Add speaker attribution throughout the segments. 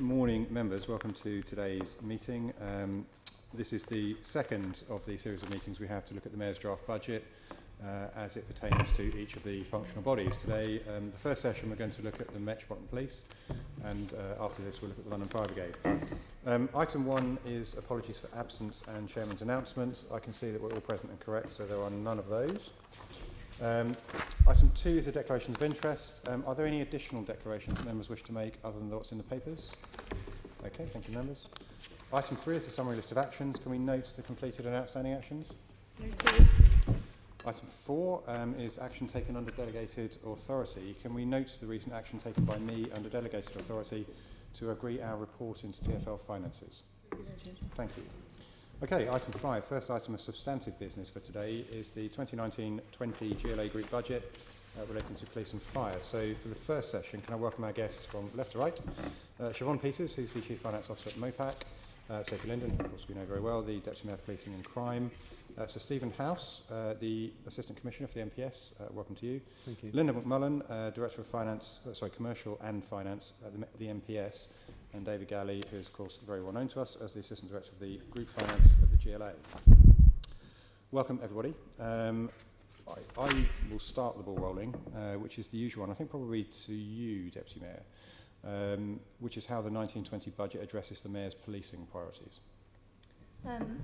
Speaker 1: morning, members. Welcome to today's meeting. This is the second of the series of meetings we have to look at the Mayor's draft budget as it pertains to each of the functional bodies. Today, the first session, we're going to look at the Metropolitan Police, and after this, we'll look at the London Fire Brigade. Item 1 is apologies for absence and Chairman's announcements. I can see that we're all present and correct, so there are none of those. Item 2 is a declaration of interest. Are there any additional declarations that members wish to make other than what's in the papers? Okay, thank you, members. Item 3 is a summary list of actions. Can we note the completed and outstanding actions?
Speaker 2: Noted.
Speaker 1: Item 4 is action taken under delegated authority. Can we note the recent action taken by me under delegated authority to agree our report into TfL finances?
Speaker 2: Noted.
Speaker 1: Thank you. Okay, item 5, first item of substantive business for today is the 2019-20 GLA Group budget relating to police and fire. So for the first session, can I welcome our guests from left to right? Siobhan Peters, who's the Chief Finance Officer at MOPAC. Sophie Linden, of course we know very well, the Deputy Mayor for Policing and Crime. Sir Stephen House, the Assistant Commissioner for the MPS, welcome to you.
Speaker 3: Thank you.
Speaker 1: Lynda McMullan, Director of Finance, Commercial and Finance at the MPS. And David Gallie, who is, of course, very well known to us as the Assistant Director of the Group Finance at the GLA. Welcome, everybody. I will start the ball rolling, which is the usual one, I think probably to you, Deputy Mayor, which is how the 1920 budget addresses the Mayor's policing priorities.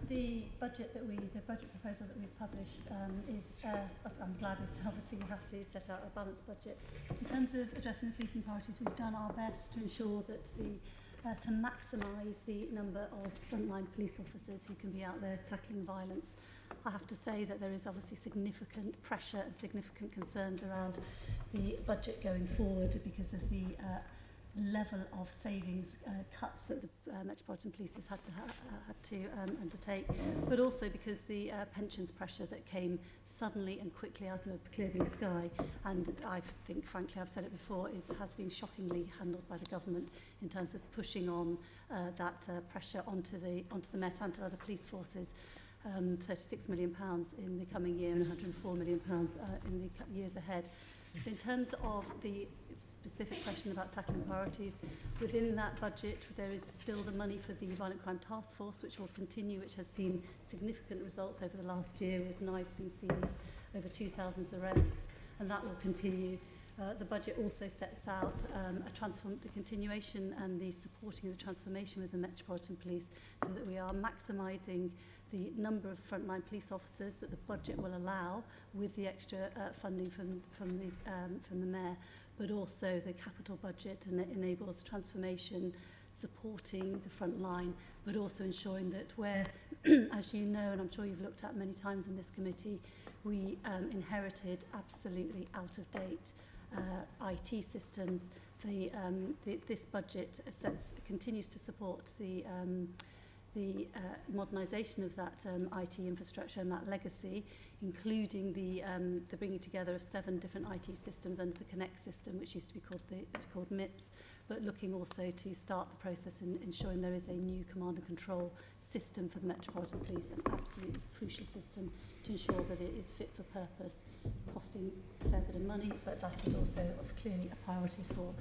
Speaker 2: The budget proposal that we've published is, I'm glad obviously we have to set out a balanced budget. In terms of addressing the policing priorities, we've done our best to ensure that to maximise the number of frontline police officers who can be out there tackling violence. I have to say that there is obviously significant pressure and significant concerns around the budget going forward because of the level of savings cuts that the Metropolitan Police has had to undertake, but also because the pensions pressure that came suddenly and quickly out of a clear blue sky, and I think, frankly, I've said it before, has been shockingly handled by the government in terms of pushing on that pressure onto the Met and to other police forces. £36 million in the coming year and £104 million in the years ahead. In terms of the specific question about tackling priorities, within that budget there is still the money for the Violent Crime Task Force, which will continue, which has seen significant results over the last year with knives being seized, over 2,000 arrests, and that will continue. The budget also sets out the continuation and the supporting of the transformation with the Metropolitan Police so that we are maximising the number of frontline police officers that the budget will allow with the extra funding from the Mayor, but also the capital budget, and it enables transformation, supporting the front line, but also ensuring that where, as you know, and I'm sure you've looked at many times in this committee, we inherited absolutely out-of-date IT systems. This budget continues to support the modernisation of that IT infrastructure and that legacy, including the bringing together of 7 different IT systems under the Connect system, which used to be called MIPS, but looking also to start the process in ensuring there is a new command and control system for the Metropolitan Police, an absolutely crucial system to ensure that it is fit for purpose, costing a fair bit of money, but that is also clearly a priority for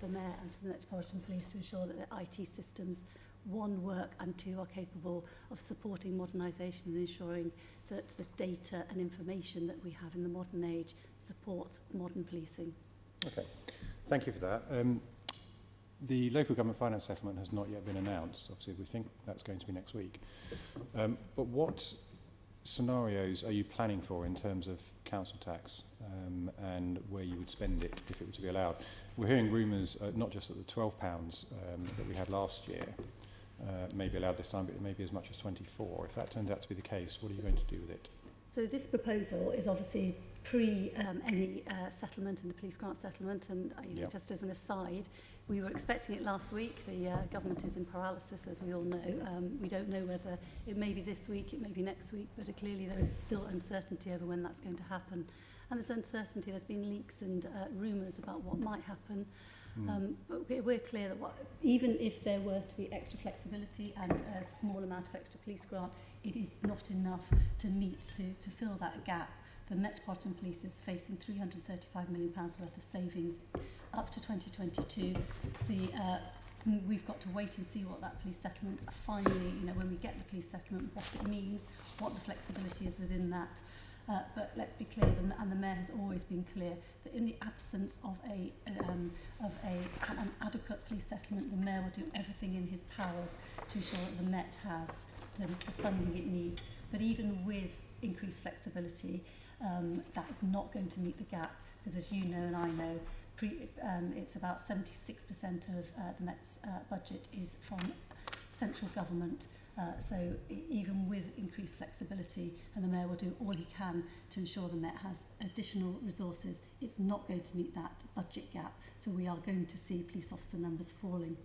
Speaker 2: the Mayor and for the Metropolitan Police to ensure that the IT systems, 1, work, and 2, are capable of supporting modernisation and ensuring that the data and information that we have in the modern age support modern policing. Okay,
Speaker 1: thank you for that. The local government finance settlement has not yet been announced. Obviously, we think that's going to be next week. But what scenarios are you planning for in terms of council tax and where you would spend it if it were to be allowed? We're hearing rumours, not just that the £12 that we had last year may be allowed this time, but it may be as much as 24. If that turns out to be the case, what are you going to do with it?
Speaker 2: So this proposal is obviously pre any settlement in the police grant settlement, and just as an aside, we were expecting it last week. The government is in paralysis, as we all know. We don't know whether it may be this week, it may be next week, but clearly there is still uncertainty over when that's going to happen. And there's uncertainty, there's been leaks and rumours about what might happen. But we're clear that even if there were to be extra flexibility and a small amount of extra police grant, it is not enough to fill that gap. The Metropolitan Police is facing £335 million worth of savings up to 2022. The we've got to wait and see what that police settlement finally, when we get the police settlement, what it means, what the flexibility is within that. But let's be clear, and the Mayor has always been clear, that in the absence of an adequate police settlement, the Mayor will do everything in his powers to ensure that the Met has the funding it needs. But even with increased flexibility, that is not going to meet the gap, because as you know and I know, it's about 76% of the Met's budget is from central government. So even with increased flexibility, and the Mayor will do all he can to ensure the Met has additional resources, it's not going to meet that budget gap. So we are going to see police officer numbers falling.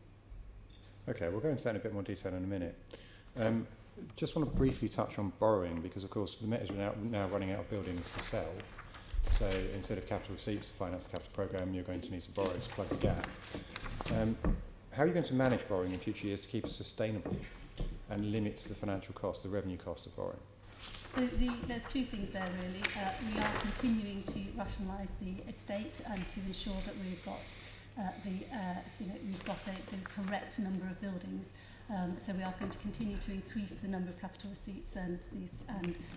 Speaker 1: Okay, we'll go into that in a bit more detail in a minute. Just want to briefly touch on borrowing, because of course the Met is now running out of buildings to sell. So instead of capital receipts to finance the capital programme, you're going to need to borrow to plug the gap. How are you going to manage borrowing in future years to keep it sustainable and limit the financial cost, the revenue cost of borrowing?
Speaker 2: So there's two things there really. We are continuing to rationalise the estate and to ensure that we've got the correct number of buildings. So we are going to continue to increase the number of capital receipts, and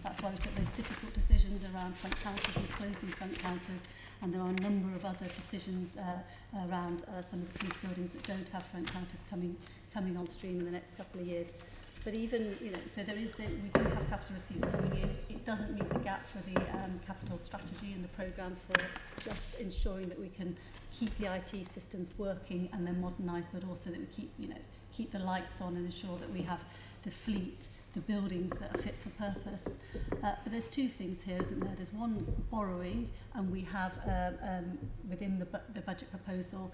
Speaker 2: that's why we took those difficult decisions around front counters and closing front counters, and there are a number of other decisions around some of the police buildings that don't have front counters coming on stream in the next couple of years. But even, so we do have capital receipts coming in. It doesn't meet the gap for the capital strategy and the programme for just ensuring that we can keep the IT systems working and then modernise, but also that we keep the lights on and ensure that we have the fleet, the buildings that are fit for purpose. But there's two things here, isn't there? There's one, borrowing, and we have within the budget proposal,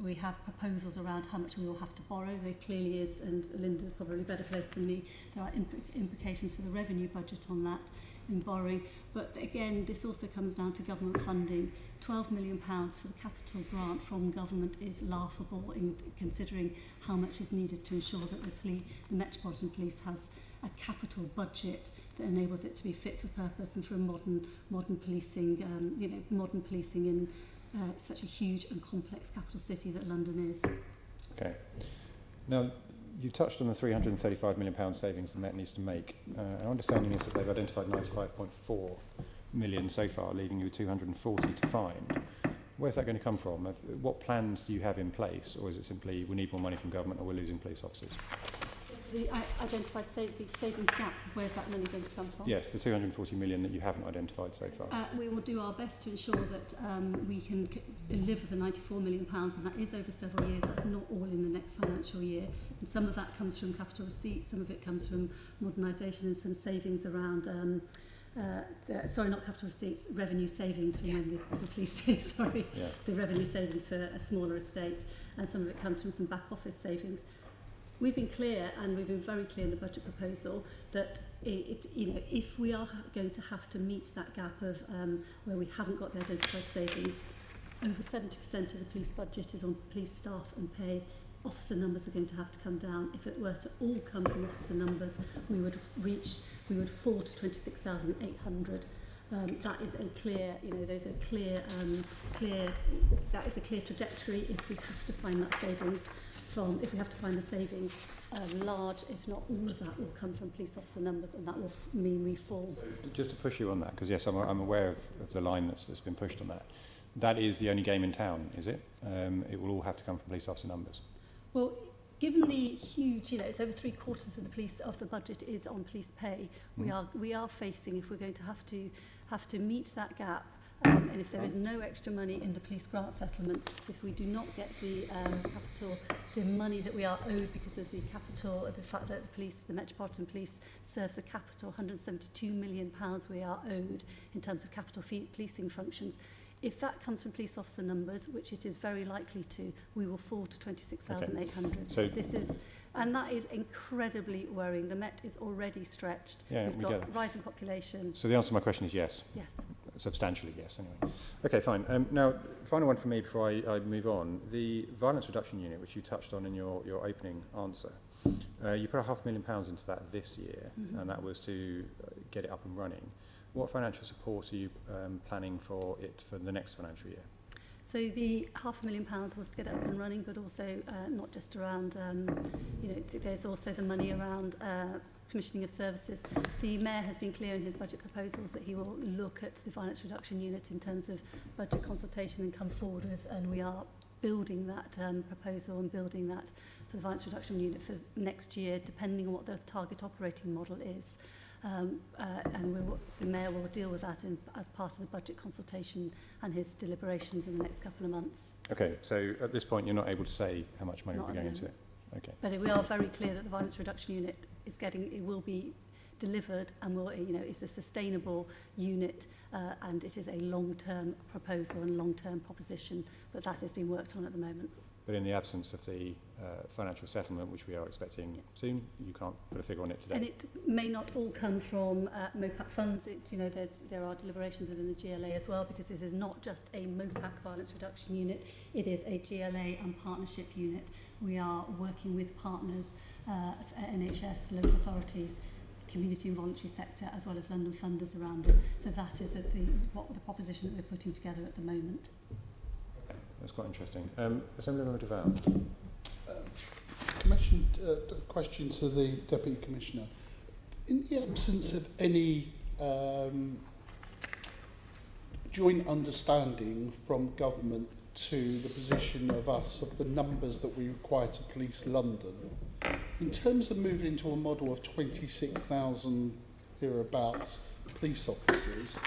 Speaker 2: we have proposals around how much we will have to borrow. There clearly is, and Lynda's probably better placed than me, there are implications for the revenue budget on that in borrowing. But again, this also comes down to government funding. £12 million for the capital grant from government is laughable in considering how much is needed to ensure that the Metropolitan Police has a capital budget that enables it to be fit for purpose and for modern policing, modern policing in such a huge and complex capital city that London is. Okay.
Speaker 1: Now, you touched on the £335 million savings the Met needs to make. Our understanding is that they've identified 95.4 million so far, leaving you 240 to find. Where's that going to come from? What plans do you have in place, or is it simply we need more money from government or we're losing police officers?
Speaker 2: The identified savings gap, where's that money going to come from?
Speaker 1: Yes, the 240 million that you haven't identified so far.
Speaker 2: We will do our best to ensure that we can deliver the £94 million, and that is over several years. That's not all in the next financial year. And some of that comes from capital receipts, some of it comes from modernisation, and some savings around not capital receipts, revenue savings from when the police do, the revenue savings for a smaller estate, and some of it comes from some back office savings. We've been clear, and we've been very clear in the budget proposal, that if we are going to have to meet that gap of where we haven't got the identified savings, over 70% of the police budget is on police staff and pay. Officer numbers are going to have to come down. If it were to all come from officer numbers, we would fall to 26,800. That is a clear, that is a clear trajectory if we have to find that savings if we have to find the savings, large, if not all of that, will come from police officer numbers, and that will mean we fall.
Speaker 1: So just to push you on that, because yes, I'm aware of the line that's been pushed on that. That is the only game in town, is it? It will all have to come from police officer numbers.
Speaker 2: Well, given the huge, it's over 3/4 of the budget is on police pay. We are facing, if we're going to have to meet that gap, and if there is no extra money in the police grant settlement, if we do not get the money that we are owed because of the fact that the Metropolitan Police serves the capital, £172 million we are owed in terms of capital policing functions. If that comes from police officer numbers, which it is very likely to, we will fall to 26,800.
Speaker 1: So
Speaker 2: and that is incredibly worrying. The Met is already stretched. We've got rising population.
Speaker 1: So the answer to my question is yes.
Speaker 2: Yes.
Speaker 1: Substantially, yes, anyway. Okay, fine. Now, final one for me before I move on. The Violence Reduction Unit, which you touched on in your opening answer, you put £500,000 into that this year, and that was to get it up and running. What financial support are you planning for it for the next financial year?
Speaker 2: So the £500,000 was to get it up and running, but also not just around, there's also the money around commissioning of services. The Mayor has been clear in his budget proposals that he will look at the violence reduction unit in terms of budget consultation and come forward with, and we are building that proposal and building that for the violence reduction unit for next year, depending on what the target operating model is. And the Mayor will deal with that as part of the budget consultation and his deliberations in the next couple of months.
Speaker 1: Okay, so at this point you're not able to say how much money will be going into it? Okay.
Speaker 2: But we are very clear that the violence reduction unit will be delivered and it's a sustainable unit and it is a long-term proposal and long-term proposition, but that is being worked on at the moment. But
Speaker 1: in the absence of the financial settlement, which we are expecting soon, you can't put a figure on it today.
Speaker 2: And it may not all come from MOPAC funds. There are deliberations within the GLA as well, because this is not just a MOPAC violence reduction unit. It is a GLA and partnership unit. We are working with partners, NHS, local authorities, community and voluntary sector, as well as London funders around this. So that is the proposition that we're putting together at the moment.
Speaker 1: That's quite interesting. Assemblymember Deval.
Speaker 3: Question to the Deputy Commissioner. In the absence of any joint understanding from government to the position of us of the numbers that we require to police London, in terms of moving into a model of 26,000 hereabouts police officers,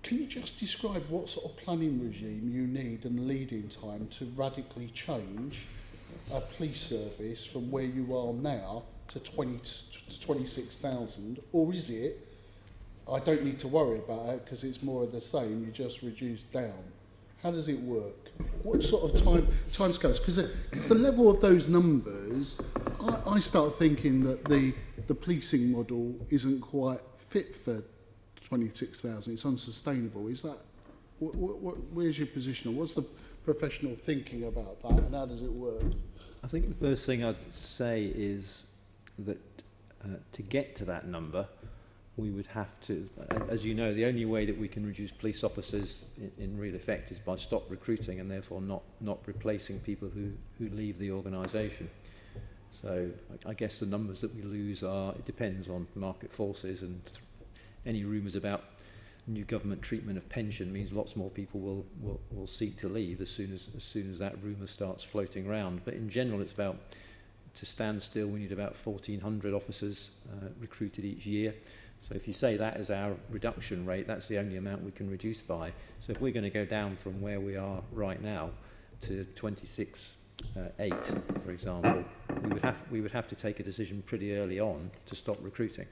Speaker 3: can you just describe what sort of planning regime you need and leading time to radically change a police service from where you are now to 26,000? Or is it, I don't need to worry about it because it's more of the same, you just reduce down? How does it work? What sort of time scales? Because it's the level of those numbers, I start thinking that the policing model isn't quite fit for 26,000. It's unsustainable. Is that where's your position? What's the professional thinking about that, and how does it work?
Speaker 4: I think the first thing I'd say is that to get to that number, we would have to, as you know, the only way that we can reduce police officers in real effect is by stop recruiting and therefore not replacing people who leave the organisation. So I guess the numbers that we lose it depends on market forces, and any rumours about new government treatment of pension means lots more people will seek to leave as soon as that rumour starts floating around. But in general, it's about, to stand still, we need about 1,400 officers recruited each year. So if you say that is our reduction rate, that's the only amount we can reduce by. So if we're going to go down from where we are right now to 26,800, for example, we would have to take a decision pretty early on to stop recruiting.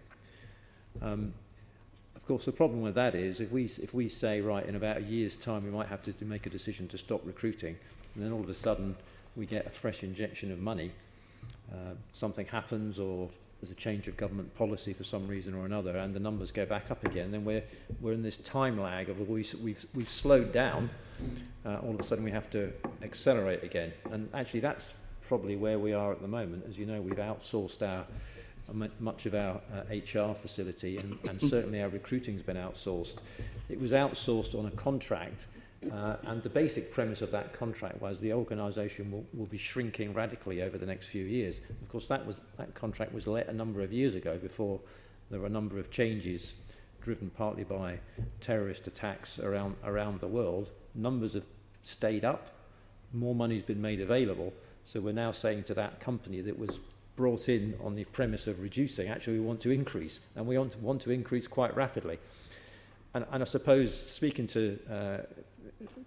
Speaker 4: Of course, the problem with that is if we say, right, in about a year's time we might have to make a decision to stop recruiting, and then all of a sudden we get a fresh injection of money, something happens or there's a change of government policy for some reason or another, and the numbers go back up again, then we're in this time lag of we've slowed down, all of a sudden we have to accelerate again. And actually that's probably where we are at the moment. As you know, we've outsourced much of our HR facility, and certainly our recruiting's been outsourced. It was outsourced on a contract, and the basic premise of that contract was the organisation will be shrinking radically over the next few years. Of course, that contract was let a number of years ago, before there were a number of changes driven partly by terrorist attacks around the world. Numbers have stayed up, more money's been made available, so we're now saying to that company that was brought in on the premise of reducing, actually we want to increase, and we want to increase quite rapidly. And I suppose, speaking to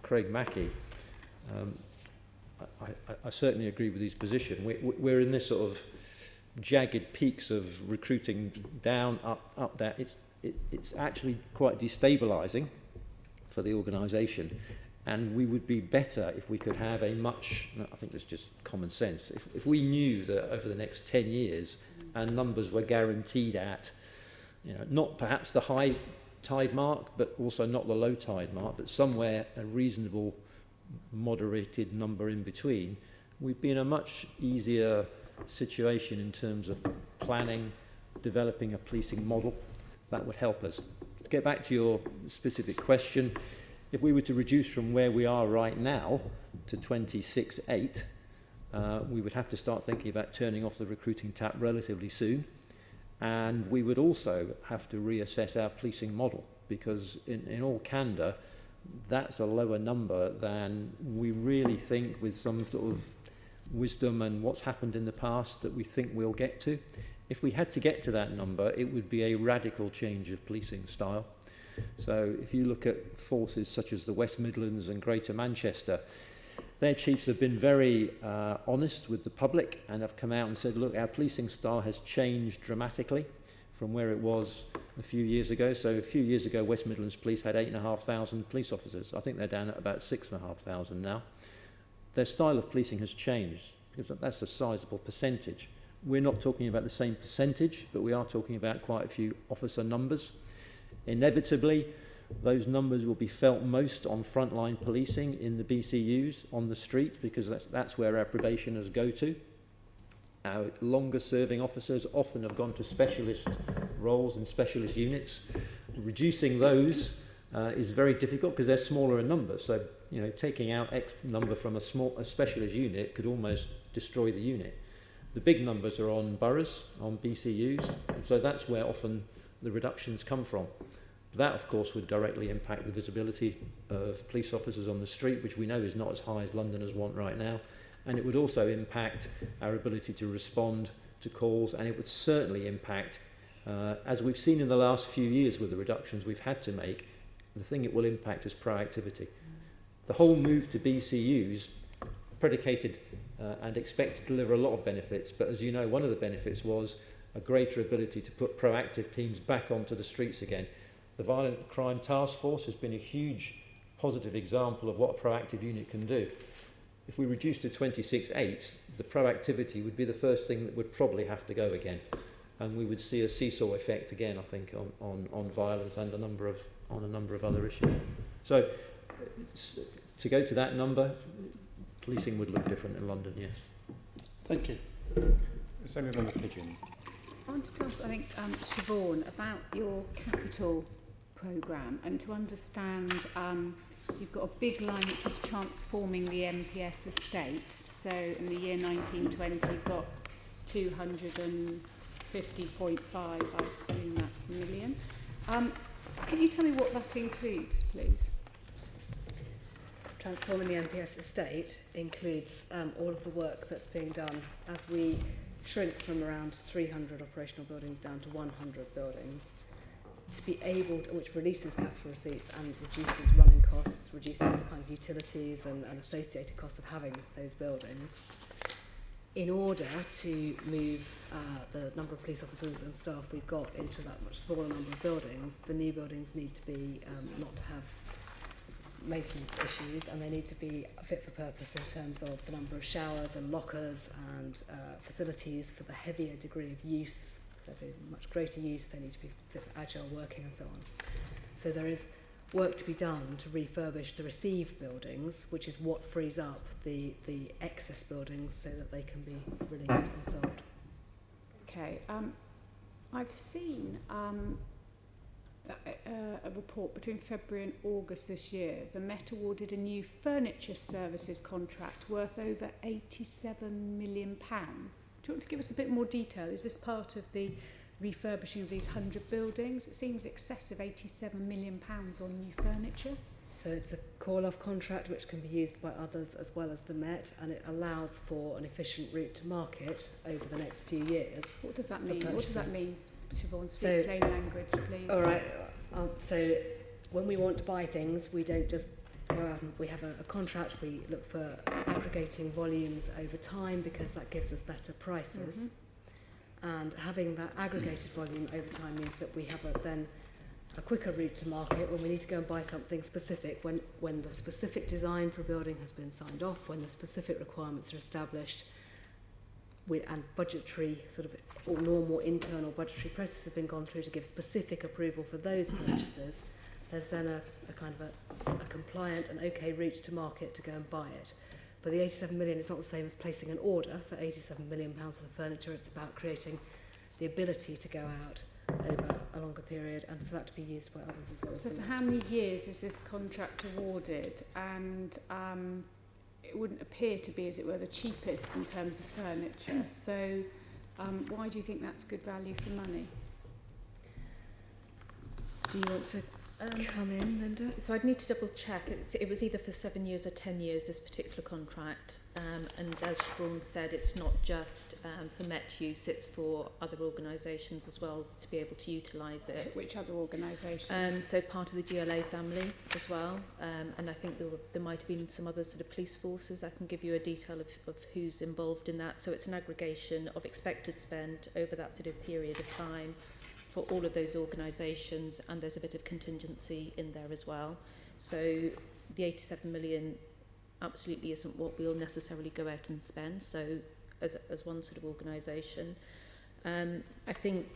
Speaker 4: Craig Mackey, I certainly agree with his position. We're in this sort of jagged peaks of recruiting, down, up, down. It's actually quite destabilising for the organisation. And we would be better if we could have I think that's just common sense, if we knew that over the next 10 years our numbers were guaranteed at, not perhaps the high tide mark, but also not the low tide mark, but somewhere a reasonable, moderated number in between, we'd be in a much easier situation in terms of planning, developing a policing model. That would help us. To get back to your specific question, If we were to reduce from where we are right now to 26.8, we would have to start thinking about turning off the recruiting tap relatively soon. And we would also have to reassess our policing model, because in all candour, that's a lower number than we really think, with some sort of wisdom and what's happened in the past, that we think we'll get to. If we had to get to that number, it would be a radical change of policing style. So if you look at forces such as the West Midlands and Greater Manchester, their chiefs have been very honest with the public and have come out and said, look, our policing style has changed dramatically from where it was a few years ago. So a few years ago, West Midlands Police had 8,500 police officers. I think they're down at about 6,500 now. Their style of policing has changed, because that's a sizable percentage. We're not talking about the same percentage, but we are talking about quite a few officer numbers. Inevitably, those numbers will be felt most on frontline policing in the BCUs, on the street, because that's where our probationers go to. Our longer serving officers often have gone to specialist roles and specialist units. Reducing those is very difficult because they're smaller in number. So, you know, taking out X number from a specialist unit could almost destroy the unit. The big numbers are on boroughs, on BCUs, and so that's where often the reductions come from. That, of course, would directly impact the visibility of police officers on the street, which we know is not as high as Londoners want right now. And it would also impact our ability to respond to calls, and it would certainly impact, as we've seen in the last few years with the reductions we've had to make, the thing it will impact is proactivity. The whole move to BCUs predicated and expected to deliver a lot of benefits, but as you know, one of the benefits was a greater ability to put proactive teams back onto the streets again. The Violent Crime Task Force has been a huge positive example of what a proactive unit can do. If we reduce to 26.8, the proactivity would be the first thing that would probably have to go again. And we would see a seesaw effect again, I think, on violence and a number of other issues. So to go to that number, policing would look different in London, yes.
Speaker 3: Thank you.
Speaker 1: Senator Member Pigeon.
Speaker 5: I wanted to ask, Siobhan, about your capital programme, and to understand, you've got a big line which is transforming the MPS estate. So in the year 1920, you've got 250.5, I assume that's million. Can you tell me what that includes, please?
Speaker 6: Transforming the MPS estate includes all of the work that's being done as we shrink from around 300 operational buildings down to 100 buildings, to be able to, which releases capital receipts and reduces running costs, reduces the kind of utilities and associated costs of having those buildings. In order to move the number of police officers and staff we've got into that much smaller number of buildings, the new buildings need to be not to have maintenance issues, and they need to be fit for purpose in terms of the number of showers and lockers and facilities for the heavier degree of use. There'll be much greater use, they need to be fit for agile working and so on. So there is work to be done to refurbish the received buildings, which is what frees up the excess buildings so that they can be released and sold.
Speaker 5: Okay, I've seen a report between February and August this year. The Met awarded a new furniture services contract worth over £87 million. Do you want to give us a bit more detail? Is this part of the refurbishing of these 100 buildings? It seems excessive, £87 million on new furniture.
Speaker 6: So it's a call-off contract which can be used by others as well as the Met, and it allows for an efficient route to market over the next few years.
Speaker 5: What does that mean? What does that mean, Siobhan? Speak
Speaker 6: So,
Speaker 5: plain language, please.
Speaker 6: All right. So when we want to buy things, we don't just go out and we have a contract. We look for aggregating volumes over time because that gives us better prices. Mm-hmm. And having that aggregated volume over time means that we have then a quicker route to market when we need to go and buy something specific, when the specific design for a building has been signed off, when the specific requirements are established, and budgetary sort of or normal internal budgetary processes have been gone through to give specific approval for those purchases. There's then a kind of a compliant and okay route to market to go and buy it. But the 87 million is not the same as placing an order for £87 million of the furniture. It's about creating the ability to go out over a longer period, and for that to be used by others as well.
Speaker 5: So for how many years is this contract awarded? And it wouldn't appear to be, as it were, the cheapest in terms of furniture. So why do you think that's good value for money?
Speaker 6: Do you want to come in, Lynda?
Speaker 7: So I'd need to double check. It was either for 7 years or 10 years, this particular contract. And as Siobhan said, it's not just for Met use, it's for other organisations as well to be able to utilise it.
Speaker 5: Which other organisations?
Speaker 7: So part of the GLA family as well. And I think there might have been some other sort of police forces. I can give you a detail of who's involved in that. So it's an aggregation of expected spend over that sort of period of time for all of those organisations, and there's a bit of contingency in there as well. So the 87 million absolutely isn't what we'll necessarily go out and spend, so as one sort of organisation. I think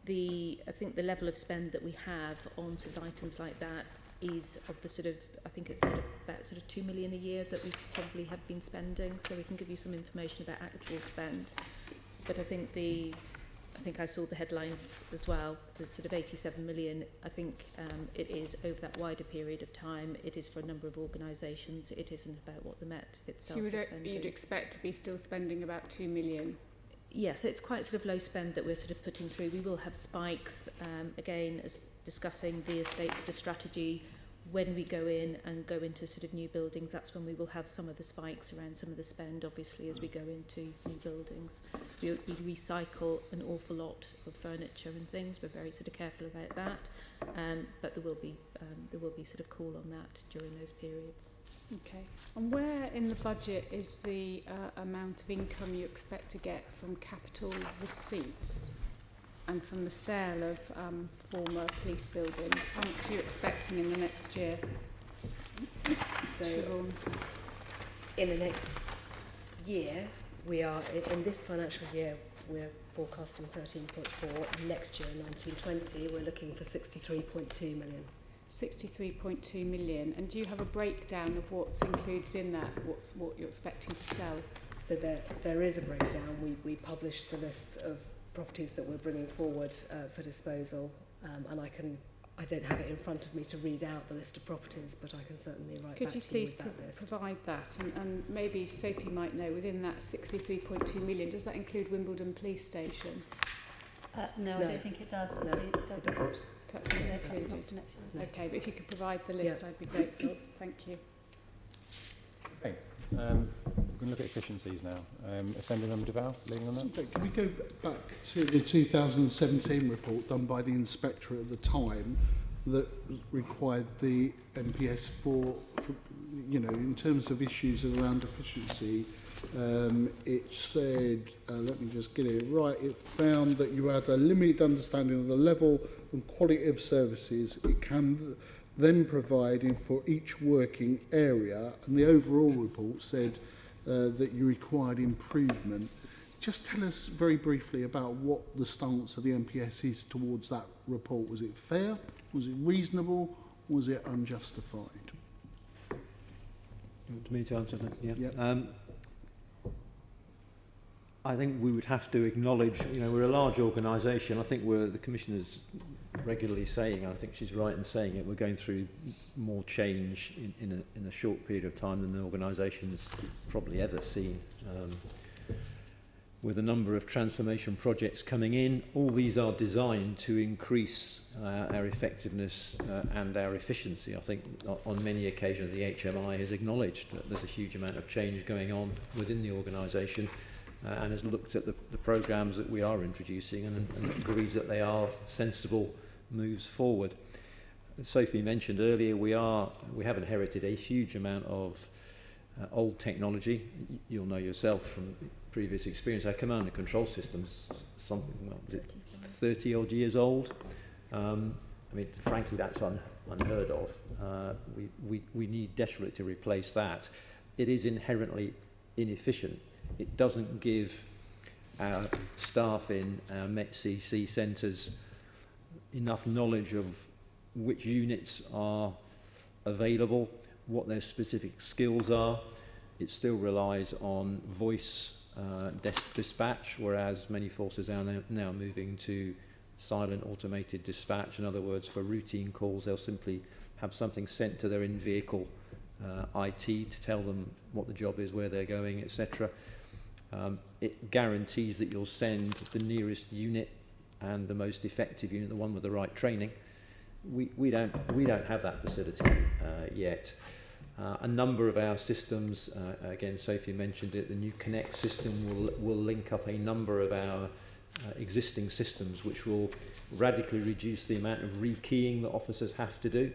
Speaker 7: the level of spend that we have on sort of items like that is of the sort of, I think it's sort of about sort of 2 million a year that we probably have been spending, so we can give you some information about actual spend. But I think I saw the headlines as well, the sort of 87 million. I think it is over that wider period of time. It is for a number of organisations. It isn't about what the Met itself is spending.
Speaker 5: You'd expect to be still spending about 2 million?
Speaker 7: Yes, it's quite sort of low spend that we're sort of putting through. We will have spikes, again, as discussing the estate sort of strategy. When we go in and go into sort of new buildings, that's when we will have some of the spikes around some of the spend, obviously, as we go into new buildings. We recycle an awful lot of furniture and things. We're very sort of careful about that, but there will be sort of call on that during those periods.
Speaker 5: Okay. And where in the budget is the amount of income you expect to get from capital receipts and from the sale of former police buildings? How much are you expecting in the next year?
Speaker 6: So in the next year, we are, in this financial year, we're forecasting 13.4. Next year, 1920, we're looking for 63.2 million.
Speaker 5: 63.2 million. And do you have a breakdown of what's included in that, what you're expecting to sell?
Speaker 6: So there is a breakdown. We published the list of properties that we're bringing forward for disposal, and I don't have it in front of me to read out the list of properties, but I can certainly write back to you with that list.
Speaker 5: Could you please provide that? And maybe Sophie might know, within that 63.2 million, does that include Wimbledon Police Station?
Speaker 2: No, I don't think it does.
Speaker 6: No,
Speaker 2: it doesn't.
Speaker 5: That's not included.
Speaker 6: No.
Speaker 5: Okay, but if you could provide the list, I'd be grateful. Thank you.
Speaker 1: Okay. We're going to look at efficiencies now. Assembly Member Duval, leading on that.
Speaker 3: Okay, can we go back to the 2017 report done by the inspector at the time that required the MPS for in terms of issues around efficiency? It said, let me just get it right, it found that you had a limited understanding of the level and quality of services it can then providing for each working area, and the overall report said that you required improvement. Just tell us very briefly about what the stance of the MPS is towards that report. Was it fair? Was it reasonable? Was it unjustified?
Speaker 4: You want me to answer that? Yeah.
Speaker 3: Yep.
Speaker 4: I think we would have to acknowledge, we're a large organisation. I think the Commissioner's regularly saying, I think she's right in saying it, we're going through more change in a short period of time than the organisation's probably ever seen. With a number of transformation projects coming in, all these are designed to increase our effectiveness and our efficiency. I think on many occasions the HMI has acknowledged that there's a huge amount of change going on within the organisation and has looked at the programmes that we are introducing and agrees that they are sensible moves forward. As Sophie mentioned earlier, we have inherited a huge amount of old technology. You'll know yourself from previous experience. Our command and control system's 30 odd years old. Frankly, that's unheard of. We need desperately to replace that. It is inherently inefficient. It doesn't give our staff in our MET-CC centres enough knowledge of which units are available, what their specific skills are. It still relies on voice dispatch, whereas many forces are now moving to silent automated dispatch. In other words, for routine calls, they'll simply have something sent to their in-vehicle IT to tell them what the job is, where they're going, etc. It guarantees that you'll send the nearest unit and the most effective unit, the one with the right training. We don't have that facility yet. A number of our systems, again, Sophie mentioned it, the new Connect system will link up a number of our existing systems, which will radically reduce the amount of rekeying that officers have to do.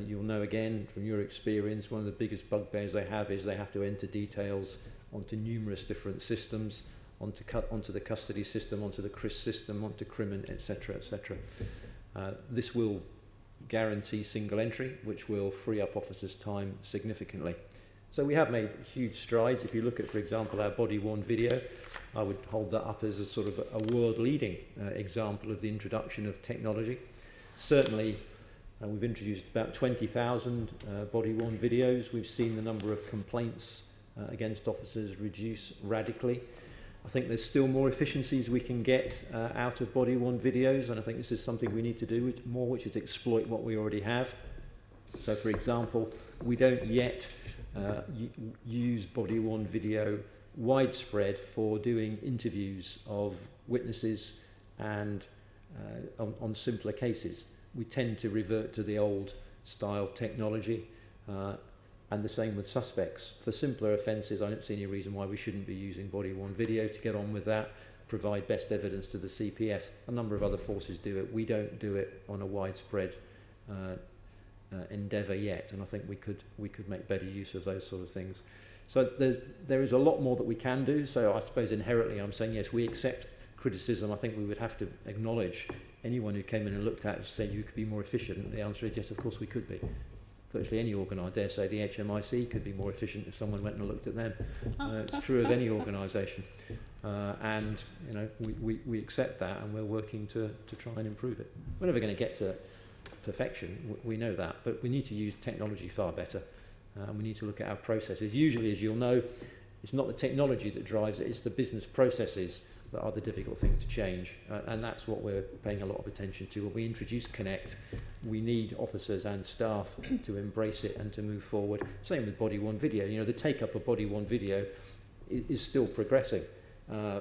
Speaker 4: You'll know, again, from your experience, one of the biggest bugbears they have is they have to enter details onto numerous different systems, onto the custody system, onto the CRIS system, onto Crimin, etc., etc. This will guarantee single entry, which will free up officers' time significantly. So we have made huge strides. If you look at, for example, our body-worn video, I would hold that up as a sort of a world-leading example of the introduction of technology. Certainly, we've introduced about 20,000 body-worn videos. We've seen the number of complaints against officers reduce radically. I think there's still more efficiencies we can get out of body-worn videos, and I think this is something we need to do more, which is exploit what we already have. So, for example, we don't yet use body-worn video widespread for doing interviews of witnesses and on simpler cases. We tend to revert to the old style technology, and the same with suspects. For simpler offences, I don't see any reason why we shouldn't be using body-worn video to get on with that, provide best evidence to the CPS. A number of other forces do it. We don't do it on a widespread endeavour yet, and I think we could make better use of those sort of things. So there is a lot more that we can do. So I suppose inherently I'm saying, yes, we accept criticism. I think we would have to acknowledge anyone who came in and looked at it and said you could be more efficient. The answer is yes, of course we could be. Virtually any organ, I dare say the HMIC could be more efficient if someone went and looked at them. It's true of any organisation. And you know, we accept that, and we're working to try and improve it. We're never going to get to perfection, we know that, but we need to use technology far better. And we need to look at our processes. Usually, as you'll know, it's not the technology that drives it, it's the business processes that are the difficult thing to change. And that's what we're paying a lot of attention to. When we introduce Connect, we need officers and staff to embrace it and to move forward. Same with body-worn video. You know, the take-up of body-worn video is still progressing.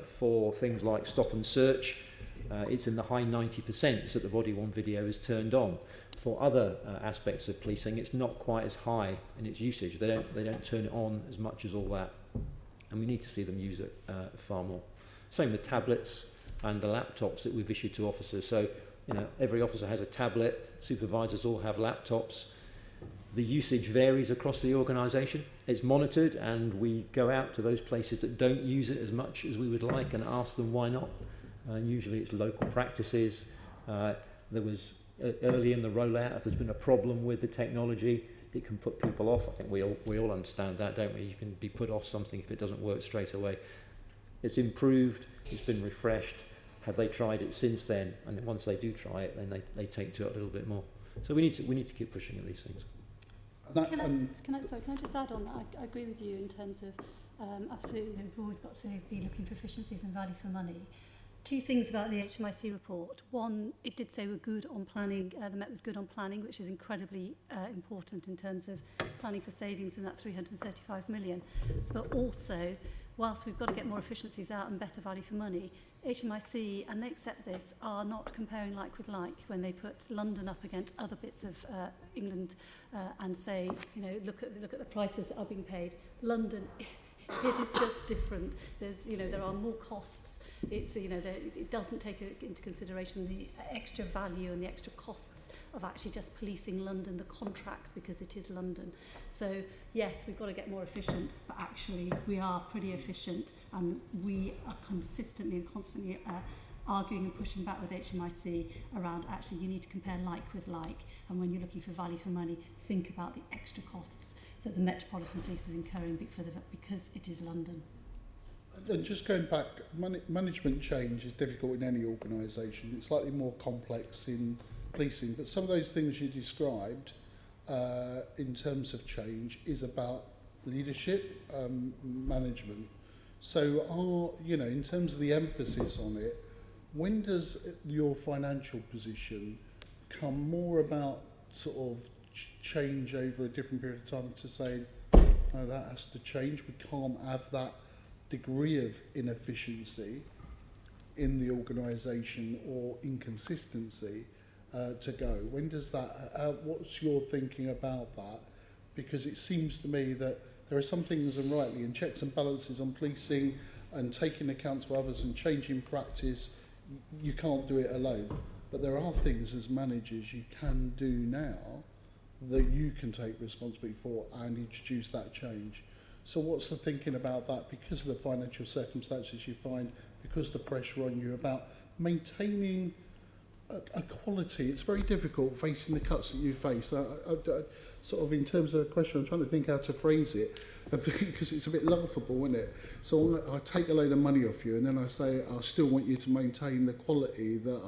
Speaker 4: For things like stop and search, it's in the high 90% that the body-worn video is turned on. For other aspects of policing, it's not quite as high in its usage. They don't turn it on as much as all that, and we need to see them use it far more. Same with tablets and the laptops that we've issued to officers. So, you know, every officer has a tablet. Supervisors all have laptops. The usage varies across the organisation. It's monitored, and we go out to those places that don't use it as much as we would like and ask them why not. And usually it's local practices. There was early in the rollout, if there's been a problem with the technology, it can put people off. I think we all understand that, don't we? You can be put off something if it doesn't work straight away. It's improved, it's been refreshed. Have they tried it since then? And once they do try it, then they take to it a little bit more. So we need to keep pushing at these things.
Speaker 2: Can I just add on that? I agree with you in terms of absolutely we've always got to be looking for efficiencies and value for money. Two things about the HMIC report. One, it did say we're good on planning, the Met was good on planning, which is incredibly important in terms of planning for savings in that 335 million. But also, whilst we've got to get more efficiencies out and better value for money, HMIC, and they accept this, are not comparing like with like when they put London up against other bits of England and say, you know, look at the prices that are being paid. London, it is just different. There's, you know, there are more costs. It's, you know, it doesn't take into consideration the extra value and the extra costs of actually just policing London, the contracts, because it is London. So yes, we've got to get more efficient, but actually we are pretty efficient, and we are consistently and constantly arguing and pushing back with HMIC around actually you need to compare like with like, and when you're looking for value for money, think about the extra costs that the Metropolitan Police is incurring because it is London.
Speaker 3: And just going back, management change is difficult in any organisation. It's slightly more complex in policing, but some of those things you described in terms of change is about leadership, management. So, in terms of the emphasis on it, when does your financial position come more about sort of change over a different period of time to say, no, that has to change, we can't have that degree of inefficiency in the organisation or inconsistency to go? When does that, what's your thinking about that? Because it seems to me that there are some things, and rightly, in checks and balances on policing and taking account of others and changing practice, you can't do it alone. But there are things as managers you can do now that you can take responsibility for and introduce that change. So what's the thinking about that, because of the financial circumstances you find, because the pressure on you, about maintaining a quality? It's very difficult facing the cuts that you face. Sort of in terms of a question, I'm trying to think how to phrase it, because it's a bit laughable, isn't it? So I take a load of money off you, and then I say I still want you to maintain the quality that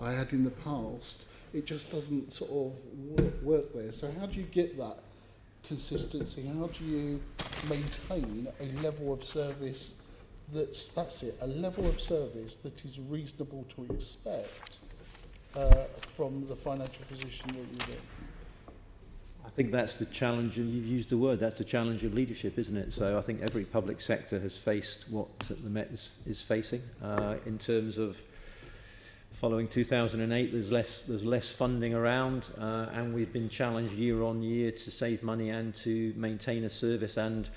Speaker 3: I had in the past. It just doesn't sort of work there. So how do you get that consistency? How do you maintain a level of service that's it, a level of service that is reasonable to expect from the financial position that you're in?
Speaker 4: I think that's the challenge, and you've used the word, that's the challenge of leadership, isn't it? So I think every public sector has faced what the Met is facing in terms of following 2008. There's less funding around, and we've been challenged year on year to save money and to maintain a service. And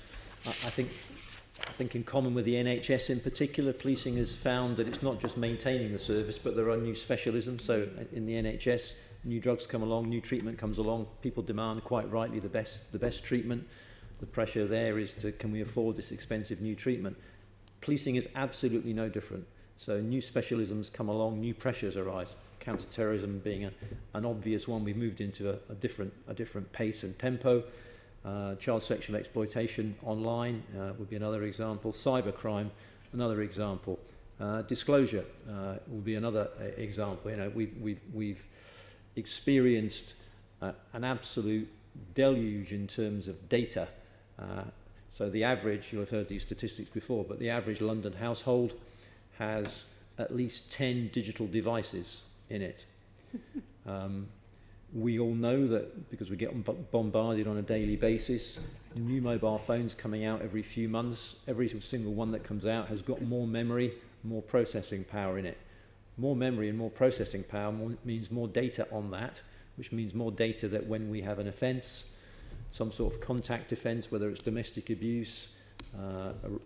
Speaker 4: I think in common with the NHS in particular, policing has found that it's not just maintaining the service, but there are new specialisms. So in the NHS, new drugs come along, new treatment comes along, people demand quite rightly the best treatment. The pressure there is to, can we afford this expensive new treatment? Policing is absolutely no different. So new specialisms come along, new pressures arise. Counter-terrorism being an obvious one. We've moved into a different pace and tempo. Child sexual exploitation online would be another example. Cybercrime, another example. Disclosure will be another example. You know, we've experienced an absolute deluge in terms of data. So the average, you'll have heard these statistics before, but the average London household has at least 10 digital devices in it. We all know that because we get bombarded on a daily basis, new mobile phones coming out every few months, every single one that comes out has got more memory, more processing power in it. More memory and more processing power means more data on that, which means more data that when we have an offence, some sort of contact offence, whether it's domestic abuse,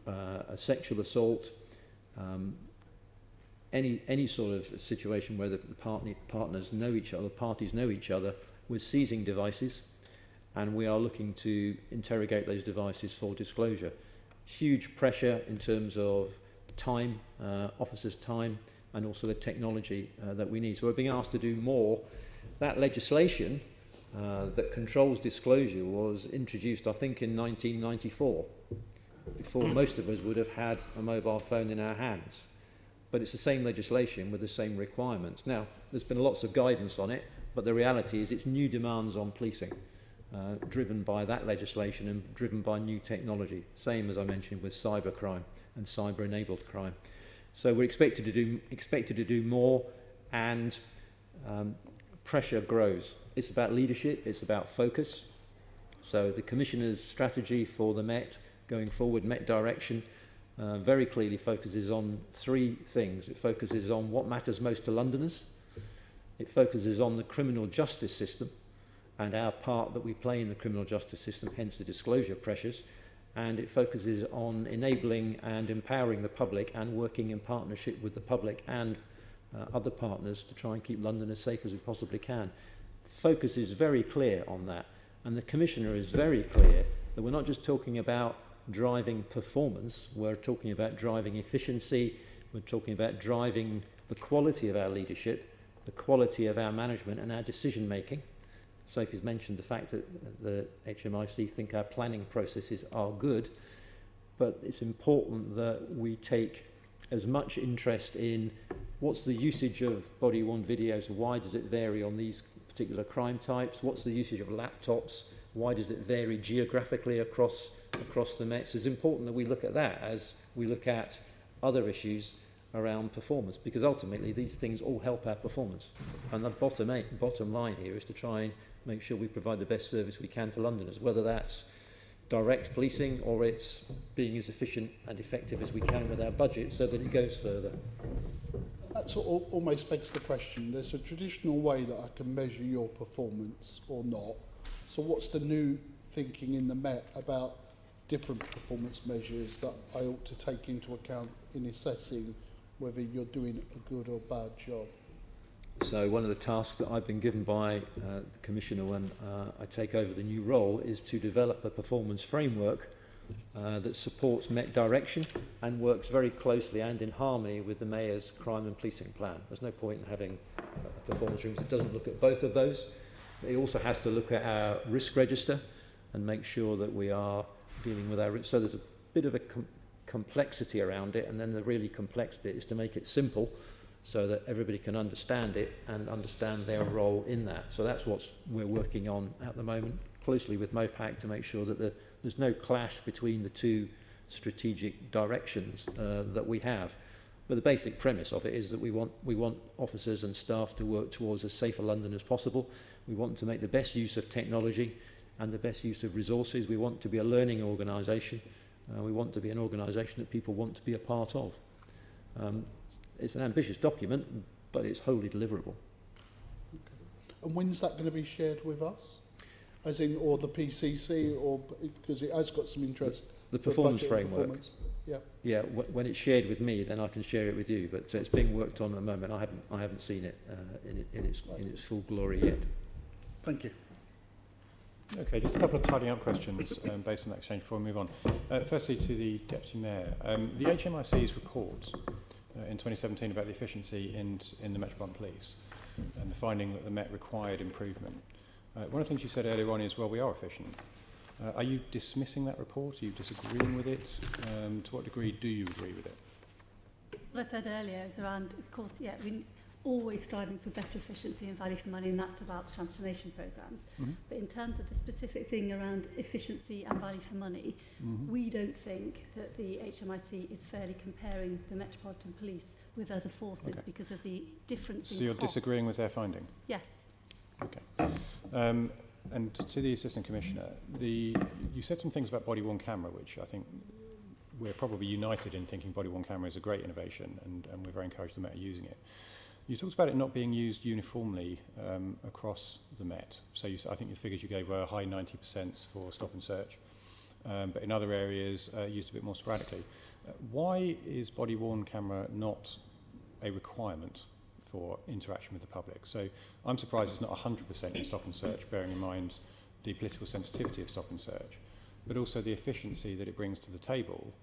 Speaker 4: a sexual assault, any sort of situation where the partners know each other, parties know each other, we're seizing devices, and we are looking to interrogate those devices for disclosure. Huge pressure in terms of time, officers' time, and also the technology that we need. So we're being asked to do more. That legislation that controls disclosure was introduced, I think, in 1994, before most of us would have had a mobile phone in our hands. But it's the same legislation with the same requirements. Now, there's been lots of guidance on it, but the reality is it's new demands on policing, driven by that legislation and driven by new technology. Same, as I mentioned, with cybercrime and cyber-enabled crime. So we're expected to do more, and pressure grows. It's about leadership, it's about focus. So the Commissioner's strategy for the Met going forward, Met direction, very clearly focuses on three things. It focuses on what matters most to Londoners. It focuses on the criminal justice system and our part that we play in the criminal justice system, hence the disclosure pressures. And it focuses on enabling and empowering the public and working in partnership with the public and other partners to try and keep London as safe as we possibly can. The focus is very clear on that. And the Commissioner is very clear that we're not just talking about driving performance, we're talking about driving efficiency, we're talking about driving the quality of our leadership, the quality of our management and our decision making. Sophie's mentioned the fact that the HMIC think our planning processes are good, but it's important that we take as much interest in what's the usage of body-worn videos, why does it vary on these particular crime types, what's the usage of laptops, why does it vary geographically across the Met. So it's important that we look at that as we look at other issues around performance, because ultimately these things all help our performance. And the bottom line here is to try and make sure we provide the best service we can to Londoners, whether that's direct policing or it's being as efficient and effective as we can with our budget so that it goes further.
Speaker 3: That almost begs the question. There's a traditional way that I can measure your performance or not. So what's the new thinking in the Met about different performance measures that I ought to take into account in assessing whether you're doing a good or bad job?
Speaker 4: So one of the tasks that I've been given by the Commissioner when I take over the new role is to develop a performance framework that supports Met direction and works very closely and in harmony with the Mayor's crime and policing plan. There's no point in having performance rooms that doesn't look at both of those. It also has to look at our risk register and make sure that we are dealing with our risk. So there's a bit of a complexity around it, and then the really complex bit is to make it simple so that everybody can understand it and understand their role in that. So that's what we're working on at the moment, closely with MOPAC, to make sure that there's no clash between the two strategic directions that we have. But the basic premise of it is that we want officers and staff to work towards as safe a London as possible. We want to make the best use of technology and the best use of resources. We want to be a learning organisation. We want to be an organisation that people want to be a part of. It's an ambitious document, but it's wholly deliverable.
Speaker 3: Okay. And when's that going to be shared with us? As in, or the PCC, or because it has got some interest.
Speaker 4: The performance framework.
Speaker 3: Yeah.
Speaker 4: Yeah. When it's shared with me, then I can share it with you. But it's being worked on at the moment. I haven't seen it in its full glory yet.
Speaker 3: Thank you.
Speaker 1: Okay, just a couple of tidying up questions based on that exchange before we move on. Firstly, to the Deputy Mayor. The HMIC's report in 2017 about the efficiency in the Metropolitan Police and the finding that the Met required improvement. One of the things you said earlier on is, well, we are efficient. Are you dismissing that report? Are you disagreeing with it? To what degree do you agree with it?
Speaker 2: What I said earlier is around, of course, yeah, we're always striving for better efficiency and value for money, and that's about transformation programmes. Mm-hmm. But in terms of the specific thing around efficiency and value for money, we don't think that the HMIC is fairly comparing the Metropolitan Police with other forces because of the difference in costs. So
Speaker 1: you're disagreeing with their finding?
Speaker 2: Yes.
Speaker 1: Okay. And to the Assistant Commissioner, you said some things about body-worn camera, which I think we're probably united in thinking body-worn camera is a great innovation, and we're very encouraged the Met are using it. You talked about it not being used uniformly across the Met. So I think the figures you gave were high 90% for stop and search, but in other areas used a bit more sporadically. Why is body-worn camera not a requirement for interaction with the public? So I'm surprised it's not 100% in stop and search, bearing in mind the political sensitivity of stop and search, but also the efficiency that it brings to the table,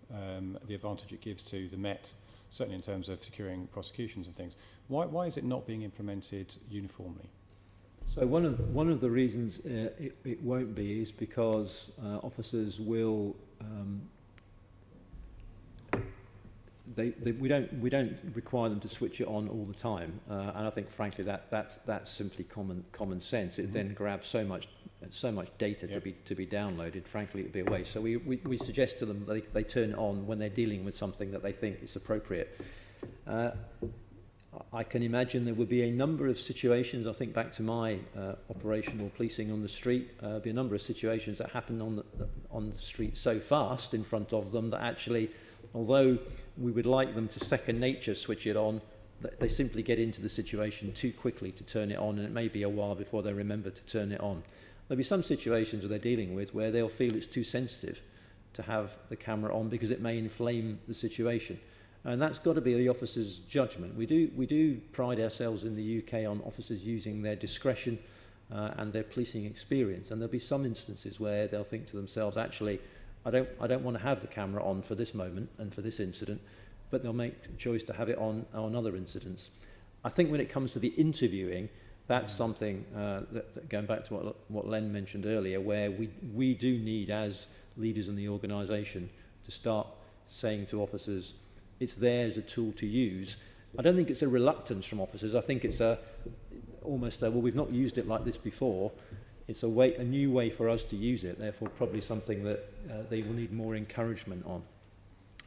Speaker 1: the advantage it gives to the Met, certainly in terms of securing prosecutions and things. Why is it not being implemented uniformly?
Speaker 4: So one of the reasons it won't be is because officers will we don't require them to switch it on all the time, and I think frankly that's simply common sense. It then grabs so much data to be downloaded. Frankly, it'd be a waste. So we suggest to them they turn it on when they're dealing with something that they think is appropriate. I can imagine there would be a number of situations. I think back to my operational policing on the street. Be a number of situations that happen on the street so fast in front of them that actually, although we would like them to second nature switch it on, they simply get into the situation too quickly to turn it on, and it may be a while before they remember to turn it on. There'll be some situations that they're dealing with where they'll feel it's too sensitive to have the camera on because it may inflame the situation. And that's got to be the officer's judgment. We do pride ourselves in the UK on officers using their discretion and their policing experience. And there'll be some instances where they'll think to themselves, actually, I don't want to have the camera on for this moment and for this incident, but they'll make a choice to have it on other incidents. I think when it comes to the interviewing, that's something that going back to what Len mentioned earlier, where we do need, as leaders in the organisation, to start saying to officers, it's there as a tool to use. I don't think it's a reluctance from officers. I think it's almost well, we've not used it like this before. It's a new way for us to use it, therefore probably something that they will need more encouragement on.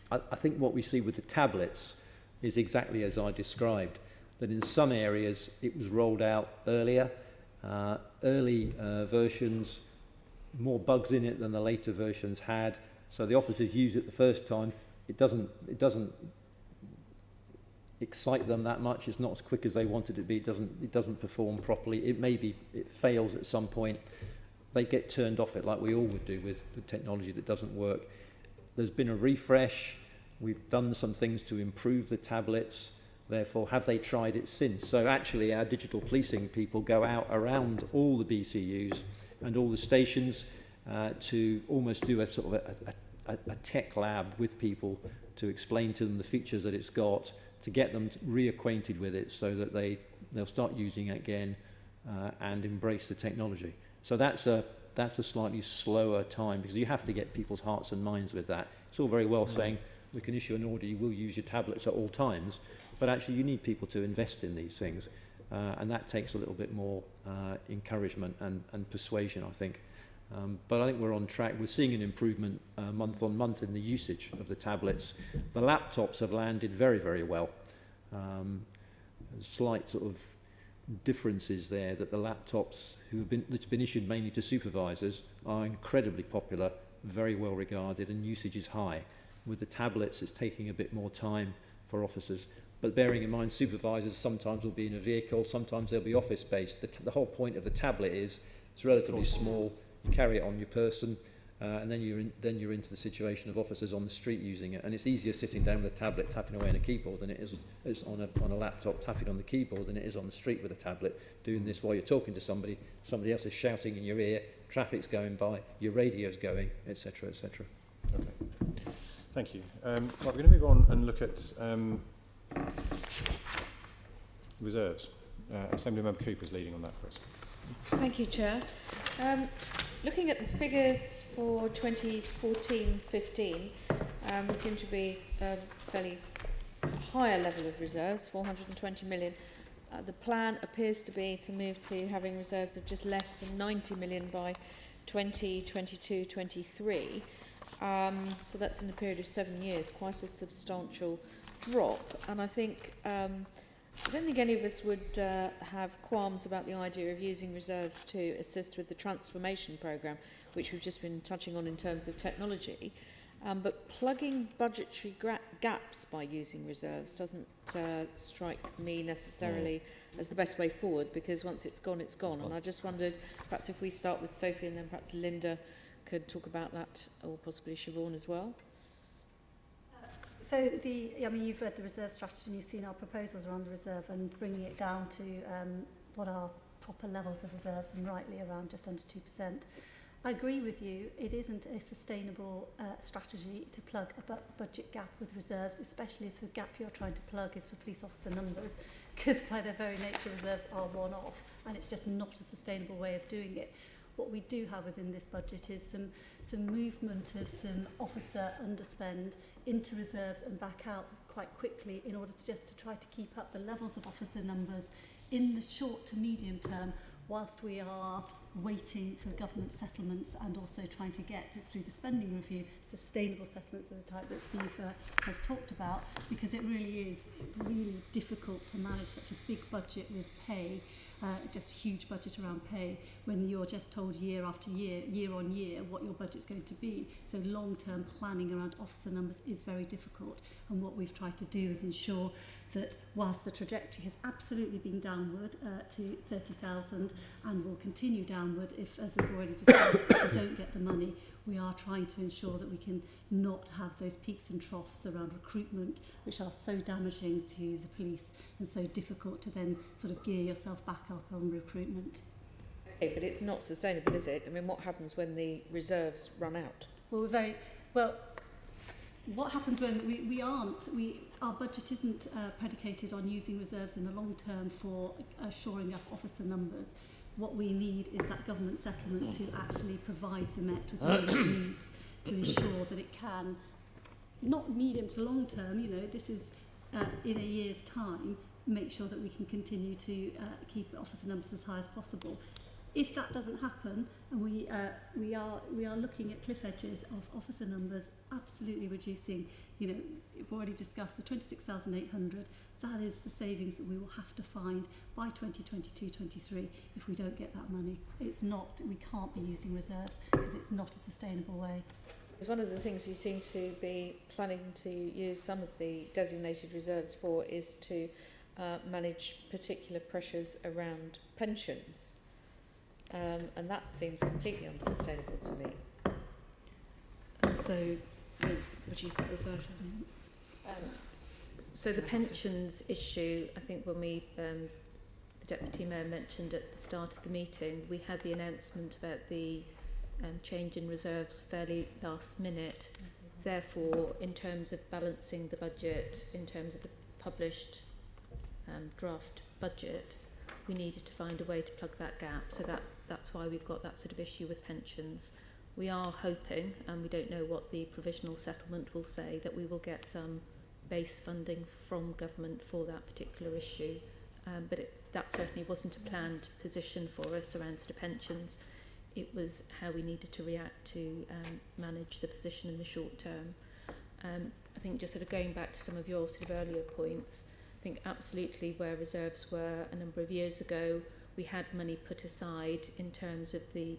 Speaker 4: I think what we see with the tablets, is exactly as I described, that in some areas it was rolled out earlier, early versions, more bugs in it than the later versions had, so the officers use it the first time, it doesn't excite them that much, it's not as quick as they wanted it to be, it doesn't perform properly, it fails at some point, they get turned off it like we all would do with the technology that doesn't work. There's been a refresh, we've done some things to improve the tablets, therefore have they tried it since? So actually our digital policing people go out around all the BCUs and all the stations to almost do a sort of a tech lab with people to explain to them the features that it's got, to get them reacquainted with it so that they'll start using it again and embrace the technology. So that's a slightly slower time because you have to get people's hearts and minds with that. It's all very well saying we can issue an order, you will use your tablets at all times, but actually you need people to invest in these things and that takes a little bit more encouragement and persuasion, I think. But I think we're on track. We're seeing an improvement month on month in the usage of the tablets. The laptops have landed very, very well. Slight sort of differences there that the laptops that's been issued mainly to supervisors are incredibly popular, very well regarded, and usage is high. With the tablets, it's taking a bit more time for officers. But bearing in mind, supervisors sometimes will be in a vehicle, sometimes they'll be office-based. The whole point of the tablet is it's relatively small. You carry it on your person, and then you're into the situation of officers on the street using it. And it's easier sitting down with a tablet, tapping away on a keyboard, than it is on a laptop, tapping on the keyboard, than it is on the street with a tablet, doing this while you're talking to somebody. Somebody else is shouting in your ear, traffic's going by, your radio's going, etc., etc.
Speaker 1: Okay. Thank you. Right, we're going to move on and look at reserves. Assemblymember Cooper's leading on that for us.
Speaker 7: Thank you, Chair. Looking at the figures for 2014-15, there seem to be a fairly higher level of reserves, 420 million. The plan appears to be to move to having reserves of just less than 90 million by 2022-23. So that's in a period of 7 years, quite a substantial drop. And I think I don't think any of us would have qualms about the idea of using reserves to assist with the transformation programme, which we've just been touching on in terms of technology. But plugging budgetary gaps by using reserves doesn't strike me necessarily as the best way forward, because once it's gone, it's gone. And I just wondered, perhaps if we start with Sophie and then perhaps Lynda could talk about that, or possibly Siobhan as well.
Speaker 2: So you've read the reserve strategy and you've seen our proposals around the reserve and bringing it down to what are proper levels of reserves, and rightly around just under 2%. I agree with you, it isn't a sustainable strategy to plug a budget gap with reserves, especially if the gap you're trying to plug is for police officer numbers, because by their very nature reserves are one-off and it's just not a sustainable way of doing it. What we do have within this budget is some movement of some officer underspend into reserves and back out quite quickly in order to try to keep up the levels of officer numbers in the short to medium term, whilst we are waiting for government settlements and also trying to get through the spending review sustainable settlements of the type that Steve has talked about, because it really is really difficult to manage such a big budget with pay. Just huge budget around pay when you're just told year after year, year on year, what your budget's going to be. So long-term planning around officer numbers is very difficult. And what we've tried to do is ensure that whilst the trajectory has absolutely been downward to 30,000 and will continue downward if, as we've already discussed, if we don't get the money, we are trying to ensure that we can not have those peaks and troughs around recruitment, which are so damaging to the police and so difficult to then sort of gear yourself back up on recruitment.
Speaker 7: Okay, but it's not sustainable, is it? I mean, what happens when the reserves run out?
Speaker 2: Well, what happens when our budget isn't predicated on using reserves in the long term for shoring up officer numbers. What we need is that government settlement to actually provide the Met with what it needs to ensure that it can, not medium to long term, this is in a year's time, make sure that we can continue to keep officer numbers as high as possible. If that doesn't happen, and we are looking at cliff edges of officer numbers absolutely reducing, you know, we've already discussed the 26,800, that is the savings that we will have to find by 2022-23 if we don't get that money. It's not, we can't be using reserves because it's not a sustainable way.
Speaker 8: It's one of the things you seem to be planning to use some of the designated reserves for is to manage particular pressures around pensions. And that seems completely unsustainable to me.
Speaker 6: So, would you refer to?
Speaker 7: So the pensions issue, I think when we, the Deputy Mayor mentioned at the start of the meeting, we had the announcement about the change in reserves fairly last minute. Therefore, in terms of balancing the budget, in terms of the published draft budget, we needed to find a way to plug that gap. So that's why we've got that sort of issue with pensions. We are hoping, and we don't know what the provisional settlement will say, that we will get some base funding from government for that particular issue. But that certainly wasn't a planned position for us around sort of pensions. It was how we needed to react to manage the position in the short term. I think just sort of going back to some of your sort of earlier points, I think absolutely where reserves were a number of years ago, we had money put aside in terms of the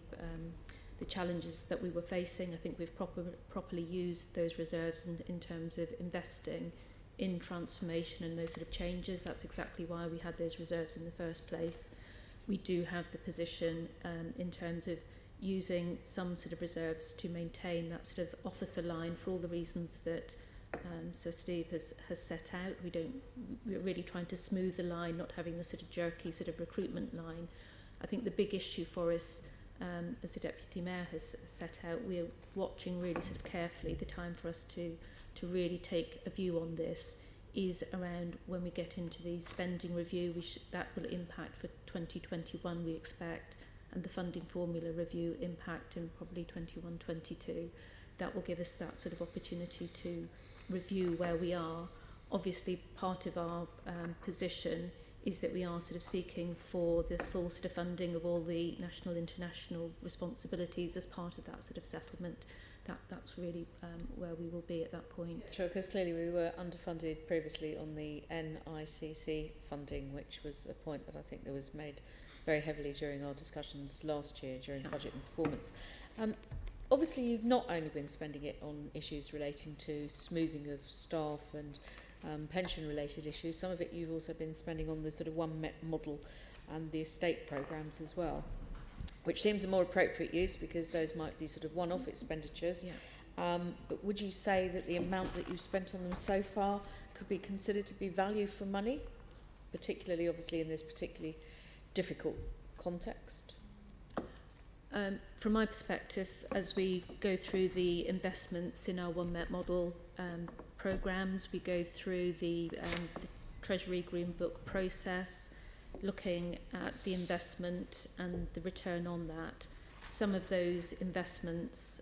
Speaker 7: challenges that we were facing. I think we've properly used those reserves in terms of investing in transformation and those sort of changes. That's exactly why we had those reserves in the first place. We do have the position in terms of using some sort of reserves to maintain that sort of officer line for all the reasons that Sir Steve has set out. We're really trying to smooth the line, not having the sort of jerky sort of recruitment line. I think the big issue for us, as the Deputy Mayor has set out, we're watching really sort of carefully. The time for us to really take a view on this is around when we get into the spending review. That will impact for 2021, we expect, and the funding formula review impact in probably 21-22. That will give us that sort of opportunity to review where we are. Obviously, part of our position is that we are sort of seeking for the full sort of funding of all the national international responsibilities as part of that sort of settlement. That's really where we will be at that point.
Speaker 8: Sure, because clearly we were underfunded previously on the NICC funding, which was a point that I think that was made very heavily during our discussions last year during budget and performance. Obviously, you've not only been spending it on issues relating to smoothing of staff and pension-related issues. Some of it you've also been spending on the sort of one MET model and the estate programmes as well, which seems a more appropriate use because those might be sort of one-off expenditures.
Speaker 7: Yeah.
Speaker 8: But would you say that the amount that you've spent on them so far could be considered to be value for money, particularly obviously in this particularly difficult context?
Speaker 7: From my perspective, as we go through the investments in our One Met model programmes, we go through the Treasury Green Book process, looking at the investment and the return on that. Some of those investments,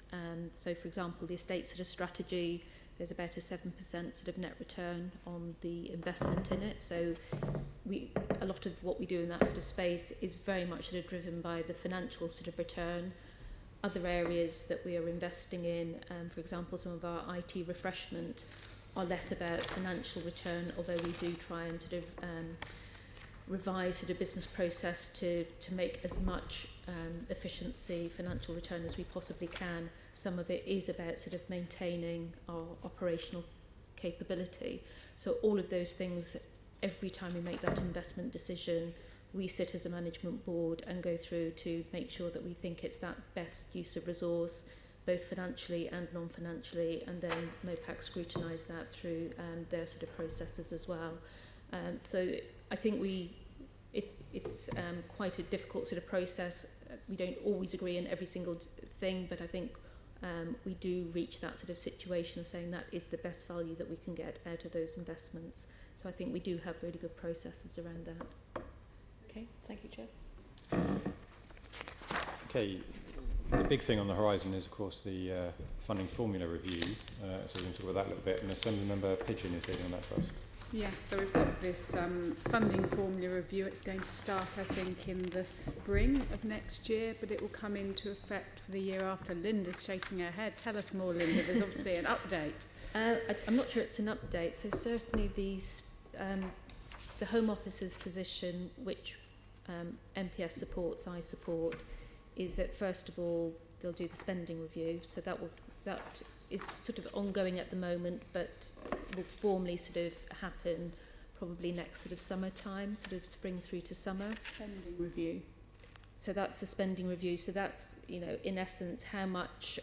Speaker 7: so for example, the estate sort of strategy, there's about a 7% sort of net return on the investment in it. So a lot of what we do in that sort of space is very much sort of driven by the financial sort of return. Other areas that we are investing in, for example, some of our IT refreshment are less about financial return, although we do try and sort of revise sort of business process to make as much efficiency, financial return as we possibly can. Some of it is about sort of maintaining our operational capability. So all of those things, every time we make that investment decision, we sit as a management board and go through to make sure that we think it's that best use of resource, both financially and non-financially, and then MOPAC scrutinise that through their sort of processes as well. So I think it's quite a difficult sort of process. We don't always agree on every single thing, but I think we do reach that sort of situation of saying that is the best value that we can get out of those investments. So I think we do have really good processes around that.
Speaker 8: Okay, thank you, Chair.
Speaker 1: Okay, the big thing on the horizon is, of course, the funding formula review. So we're going to talk about that a little bit. And Assembly Member Pigeon is leading on that for us.
Speaker 5: Yes, so we've got this funding formula review. It's going to start, I think, in the spring of next year, but it will come into effect for the year after. Lynda's shaking her head. Tell us more, Lynda. There's obviously an update.
Speaker 7: I'm not sure it's an update. So certainly the Home Office's position, which MPS supports, I support, is that first of all they'll do the spending review. So that is sort of ongoing at the moment, but will formally sort of happen probably next sort of summertime, sort of spring through to summer.
Speaker 5: Spending review.
Speaker 7: So that's the spending review. So that's, you know, in essence, how much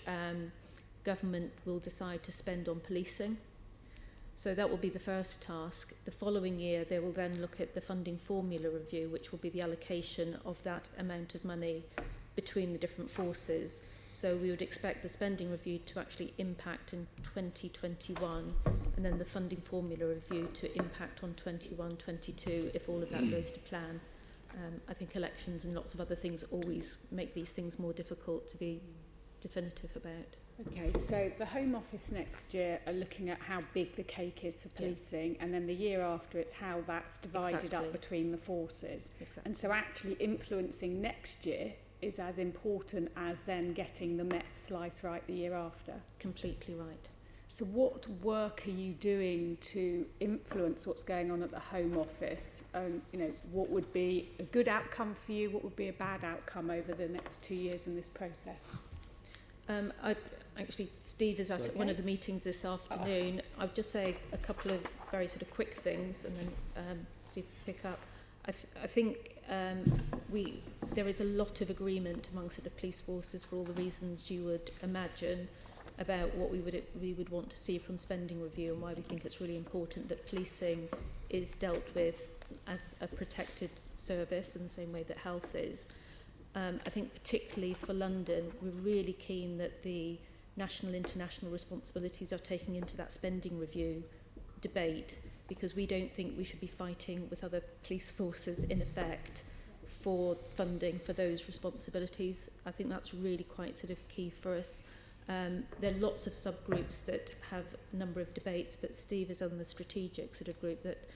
Speaker 7: government will decide to spend on policing. So that will be the first task. The following year, they will then look at the funding formula review, which will be the allocation of that amount of money between the different forces. So we would expect the spending review to actually impact in 2021, and then the funding formula review to impact on 21-22 if all of that goes to plan. I think elections and lots of other things always make these things more difficult to be definitive about.
Speaker 5: Okay, so the Home Office next year are looking at how big the cake is for policing, and then the year after it's how that's divided up between the forces.
Speaker 7: Exactly.
Speaker 5: And so actually influencing next year is as important as then getting the Met slice right the year after.
Speaker 7: Completely right.
Speaker 5: So what work are you doing to influence what's going on at the Home Office? You know, what would be a good outcome for you? What would be a bad outcome over the next 2 years in this process?
Speaker 7: Actually, Steve is at one of the meetings this afternoon. I'll just say a couple of very sort of quick things, and then Steve will pick up. I think there is a lot of agreement amongst the police forces for all the reasons you would imagine about what we would want to see from spending review, and why we think it's really important that policing is dealt with as a protected service in the same way that health is. I think particularly for London, we're really keen that the national international responsibilities are taken into that spending review debate, because we don't think we should be fighting with other police forces in effect for funding for those responsibilities. I think that's really quite sort of key for us. There are lots of subgroups that have a number of debates, but Steve is on the strategic sort of group that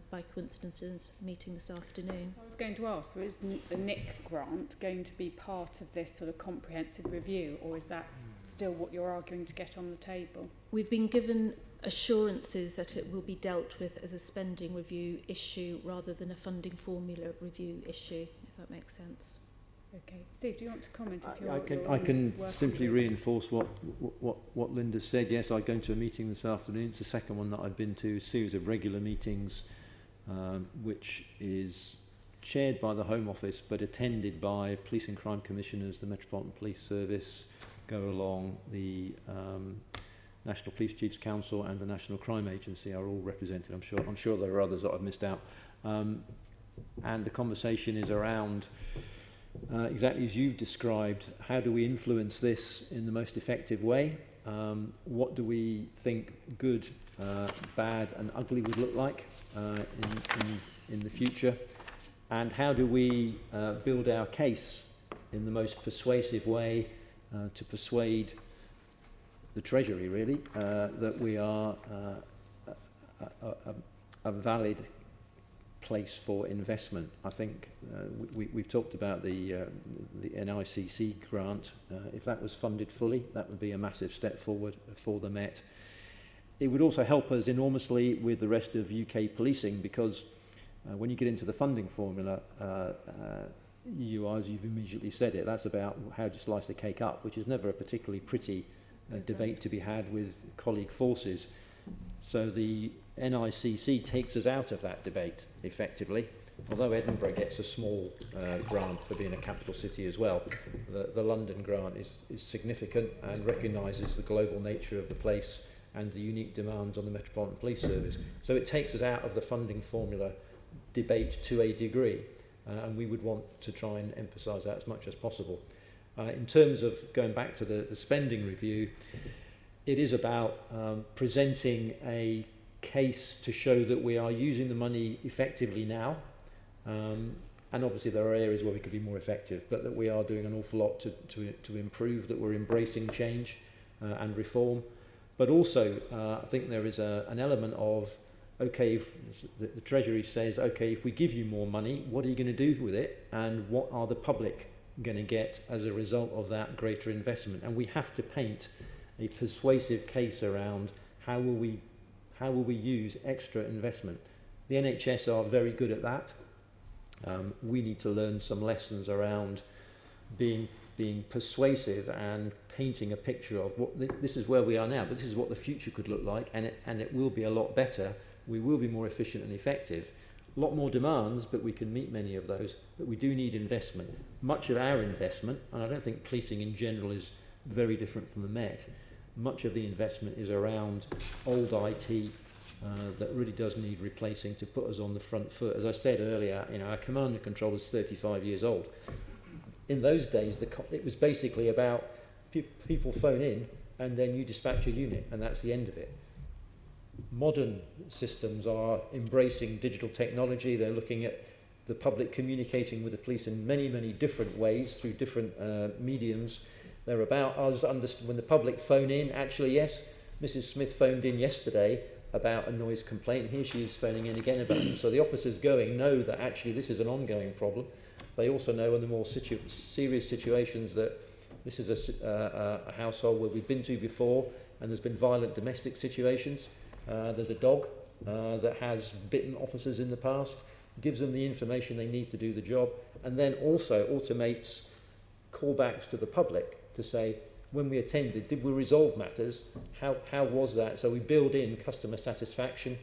Speaker 7: by coincidence is meeting this afternoon.
Speaker 5: I was going to ask, so is the NIC grant going to be part of this sort of comprehensive review, or is that still what you're arguing to get on the table?
Speaker 7: We've been given assurances that it will be dealt with as a spending review issue rather than a funding formula review issue, if that makes sense.
Speaker 5: Okay, Steve, do you want to comment?
Speaker 4: I can simply reinforce what Lynda said. Yes, I go to a meeting this afternoon. It's the second one that I've been to, a series of regular meetings, which is chaired by the Home Office but attended by police and crime commissioners, the Metropolitan Police Service, go along, the National Police Chiefs Council and the National Crime Agency are all represented. I'm sure there are others that I've missed out. And the conversation is around exactly as you've described. How do we influence this in the most effective way? What do we think good, bad and ugly would look like in the future? And how do we build our case in the most persuasive way to persuade the Treasury, really, that we are a valid place for investment. I think we've talked about the NICC grant. If that was funded fully, that would be a massive step forward for the Met. It would also help us enormously with the rest of UK policing, because when you get into the funding formula, as you've immediately said it, that's about how to slice the cake up, which is never a particularly pretty debate to be had with colleague forces. So the NICC takes us out of that debate effectively, although Edinburgh gets a small grant for being a capital city as well. The London grant is significant and recognises the global nature of the place and the unique demands on the Metropolitan Police Service. So it takes us out of the funding formula debate to a degree, and we would want to try and emphasise that as much as possible. In terms of going back to the spending review, it is about presenting a case to show that we are using the money effectively now, and obviously there are areas where we could be more effective, but that we are doing an awful lot to improve, that we're embracing change and reform. But also I think there is an element of okay, if the Treasury says, okay, if we give you more money, what are you going to do with it, and what are the public going to get as a result of that greater investment? And we have to paint a persuasive case around how will we use extra investment. The NHS are very good at that. We need to learn some lessons around being persuasive and painting a picture of what this is where we are now, but this is what the future could look like, and it will be a lot better. We will be more efficient and effective. A lot more demands, but we can meet many of those. But we do need investment. Much of our investment, and I don't think policing in general is very different from the Met, much of the investment is around old IT that really does need replacing to put us on the front foot. As I said earlier, our command and control is 35 years old. In those days, it was basically about people phone in and then you dispatch a unit, and that's the end of it. Modern systems are embracing digital technology. They're looking at the public communicating with the police in many, many different ways through different mediums. They're about us when the public phone in. Actually, yes, Mrs. Smith phoned in yesterday about a noise complaint. Here she is phoning in again about it. So the officers know that actually this is an ongoing problem. They also know in the more serious situations that this is a household where we've been to before and there's been violent domestic situations. There's a dog that has bitten officers in the past, gives them the information they need to do the job, and then also automates callbacks to the public to say, when we attended, did we resolve matters? How was that? So we build in customer satisfaction,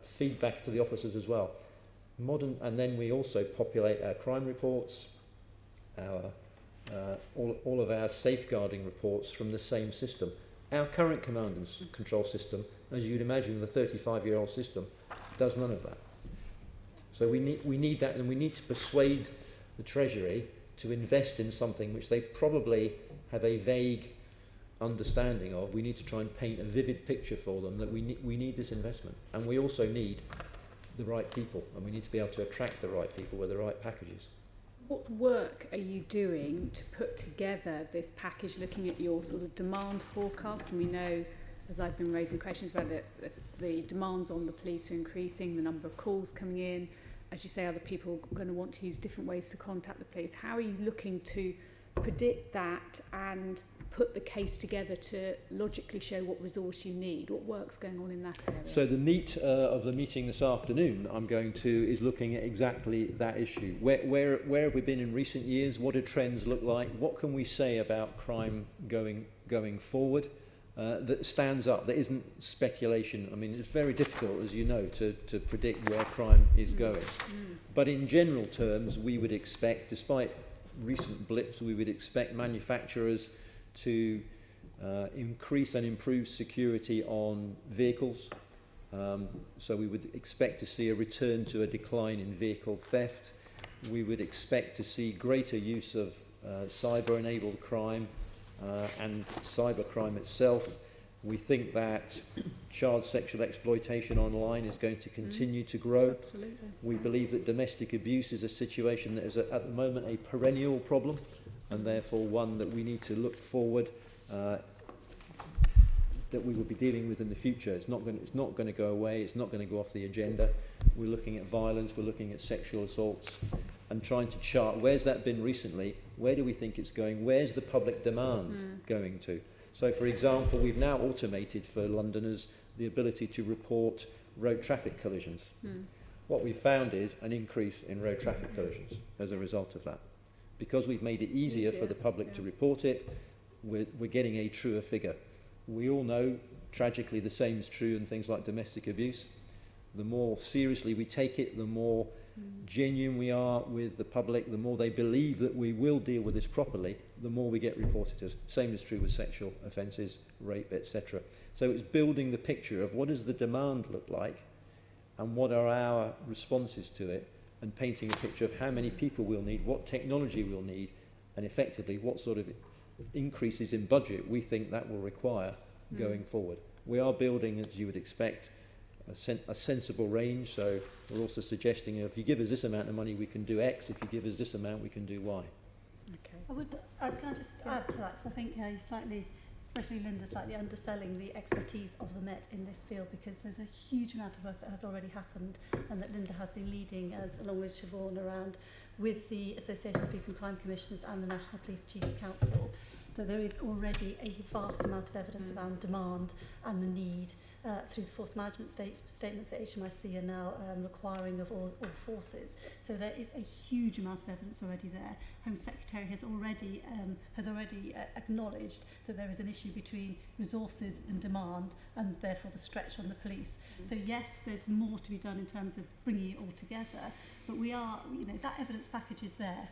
Speaker 4: feedback to the officers as well. And then we also populate our crime reports, all of our safeguarding reports from the same system. Our current command and control system, as you'd imagine, the 35-year-old system, does none of that. So we need that, and we need to persuade the Treasury to invest in something which they probably have a vague understanding of. We need to try and paint a vivid picture for them that we need this investment, and we also need the right people, and we need to be able to attract the right people with the right packages.
Speaker 5: What work are you doing to put together this package, looking at your sort of demand forecast? And we know, as I've been raising questions about the demands on the police are increasing, the number of calls coming in. As you say, other people are going to want to use different ways to contact the police. How are you looking to predict that and put the case together to logically show what resource you need? What work's going on in that area?
Speaker 4: So the meat of the meeting this afternoon is looking at exactly that issue. Where have we been in recent years? What do trends look like? What can we say about crime going forward that stands up, that isn't speculation? I mean, it's very difficult, as you know, to predict where crime is going. But in general terms, we would expect, despite recent blips, we would expect manufacturers to increase and improve security on vehicles. So we would expect to see a return to a decline in vehicle theft. We would expect to see greater use of cyber-enabled crime and cybercrime itself. We think that child sexual exploitation online is going to continue to grow.
Speaker 5: Absolutely.
Speaker 4: We believe that domestic abuse is a situation that is at the moment a perennial problem, and therefore one that we need to look forward that we will be dealing with in the future. It's not going to go away. It's not going to go off the agenda. We're looking at violence. We're looking at sexual assaults, and trying to chart where's that been recently. Where do we think it's going? Where's the public demand going to? So, for example, we've now automated for Londoners the ability to report road traffic collisions. What we've found is an increase in road traffic collisions as a result of that. Because we've made it easier for the public to report it, we're getting a truer figure. We all know, tragically, the same is true in things like domestic abuse. The more seriously we take it, the more genuine we are with the public, the more they believe that we will deal with this properly, the more we get reported as. Same is true with sexual offences, rape, etc. So it's building the picture of what does the demand look like and what are our responses to it, and painting a picture of how many people we'll need, what technology we'll need, and effectively what sort of increases in budget we think that will require going forward. We are building, as you would expect, a sensible range, so we're also suggesting if you give us this amount of money we can do X, if you give us this amount we can do Y.
Speaker 5: Okay.
Speaker 2: Can I just add to that, because I think you slightly especially Lynda, slightly underselling the expertise of the Met in this field, because there's a huge amount of work that has already happened and that Lynda has been leading, as along with Siobhan, around with the Association of Police and Crime Commissioners and the National Police Chiefs Council, that there is already a vast amount of evidence around demand and the need through the force management statements that HMIC are now requiring of all forces. So there is a huge amount of evidence already there. Home Secretary has already acknowledged that there is an issue between resources and demand, and therefore the stretch on the police. So yes, there's more to be done in terms of bringing it all together, but we are, that evidence package is there.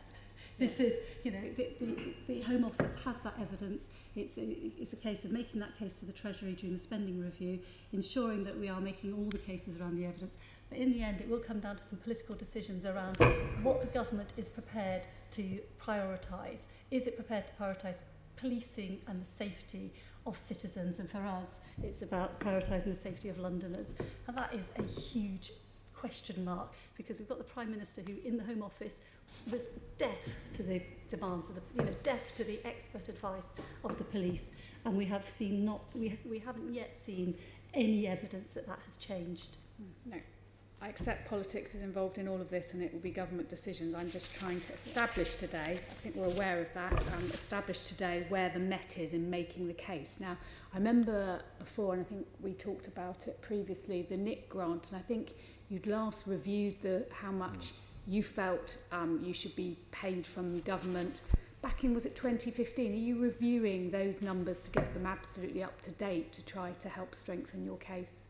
Speaker 2: This is, the Home Office has that evidence. It's a case of making that case to the Treasury during the spending review, ensuring that we are making all the cases around the evidence. But in the end, it will come down to some political decisions around what the government is prepared to prioritise. Is it prepared to prioritise policing and the safety of citizens? And for us, it's about prioritising the safety of Londoners. And that is a huge question mark, because we've got the Prime Minister who, in the Home Office, was deaf to the demands of the, deaf to the expert advice of the police, and we haven't yet seen any evidence that has changed.
Speaker 5: No, I accept politics is involved in all of this, and it will be government decisions. I'm just trying to establish today, I think we're aware of that, establish today where the Met is in making the case. Now, I remember before, and I think we talked about it previously, the NIC grant, and I think you'd last reviewed how much you felt you should be paid from government back in, was it 2015? Are you reviewing those numbers to get them absolutely up to date to try to help strengthen your case?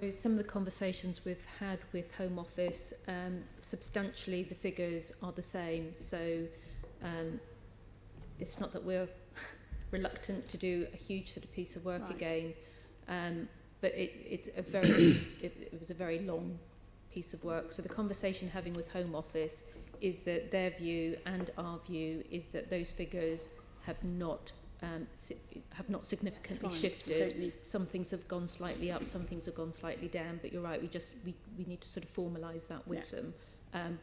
Speaker 7: So some of the conversations we've had with Home Office, substantially the figures are the same. So it's not that we're reluctant to do a huge sort of piece of work again, but it was a very long piece of work. So the conversation having with Home Office is that their view and our view is that those figures have not significantly shifted. Some things have gone slightly up, some things have gone slightly down, but you're right, we need to sort of formalise that with them,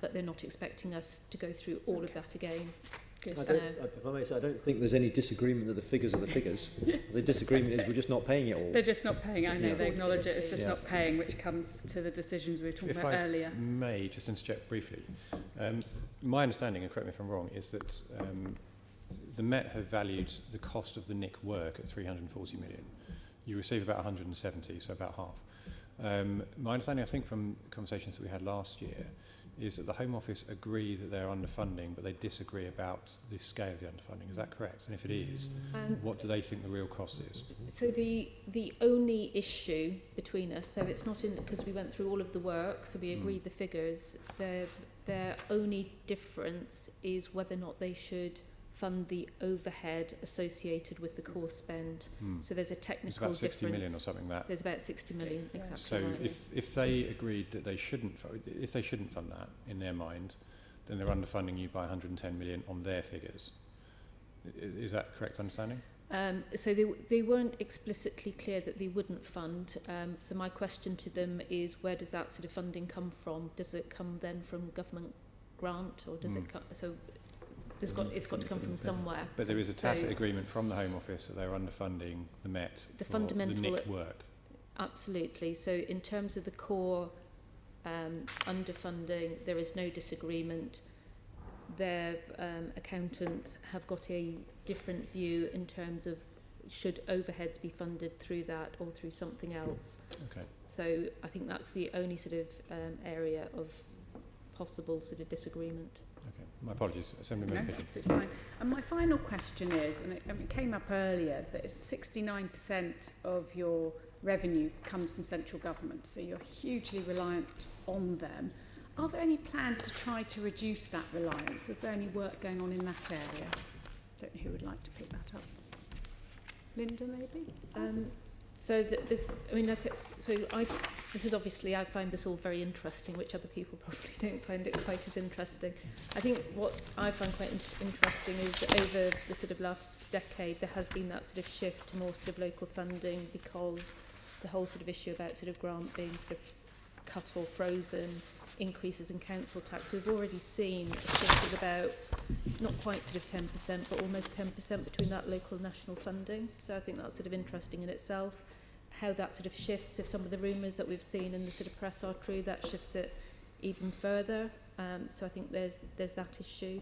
Speaker 7: but they're not expecting us to go through all of that again.
Speaker 4: If I may say, I don't think there's any disagreement that the figures are the figures. The disagreement is we're just not paying it all.
Speaker 5: They're just not paying. I know they acknowledge it. It's just not paying, which comes to the decisions we were talking about earlier.
Speaker 1: If I may just interject briefly, my understanding, and correct me if I'm wrong, is that the Met have valued the cost of the NIC work at 340 million. You receive about 170, so about half. My understanding, I think, from conversations that we had last year, is that the Home Office agree that they're underfunding, but they disagree about the scale of the underfunding. Is that correct? And if it is, what do they think the real cost is?
Speaker 7: So the only issue between us, so it's not in, because we went through all of the work, so we agreed the figures, their only difference is whether or not they should fund the overhead associated with the core spend. So there's a technical difference.
Speaker 1: It's about 60 million or something like that.
Speaker 7: There's about 60 million, exactly.
Speaker 1: So if they agreed that they shouldn't fund that in their mind, then they're underfunding you by 110 million on their figures. Is that correct understanding?
Speaker 7: So they weren't explicitly clear that they wouldn't fund. So my question to them is, where does that sort of funding come from? Does it come then from government grant, or does it come? So it's got to come from somewhere.
Speaker 1: But there is a tacit agreement from the Home Office that they're underfunding the Met for the NIC work.
Speaker 7: Absolutely. So in terms of the core underfunding, there is no disagreement. Their accountants have got a different view in terms of should overheads be funded through that or through something else.
Speaker 1: Okay.
Speaker 7: So I think that's the only sort of area of possible sort of disagreement.
Speaker 1: Okay, my apologies.
Speaker 5: No, absolutely fine. And my final question is, and it came up earlier, that 69% of your revenue comes from central government, so you're hugely reliant on them. Are there any plans to try to reduce that reliance? Is there any work going on in that area? I don't know who would like to pick that up. Lynda, maybe? This is obviously, I find this all very interesting, which other people probably don't find it quite as interesting. I think what I find quite interesting is that over the sort of last decade, there has been that sort of shift to more sort of local funding, because the whole sort of issue about sort of grant being sort of
Speaker 7: cut or frozen increases in council tax. We've already seen a shift of about, not quite sort of 10%, but almost 10% between that local and national funding. So I think that's sort of interesting in itself. How that sort of shifts, if some of the rumours that we've seen in the sort of press are true, that shifts it even further. So I think there's that issue.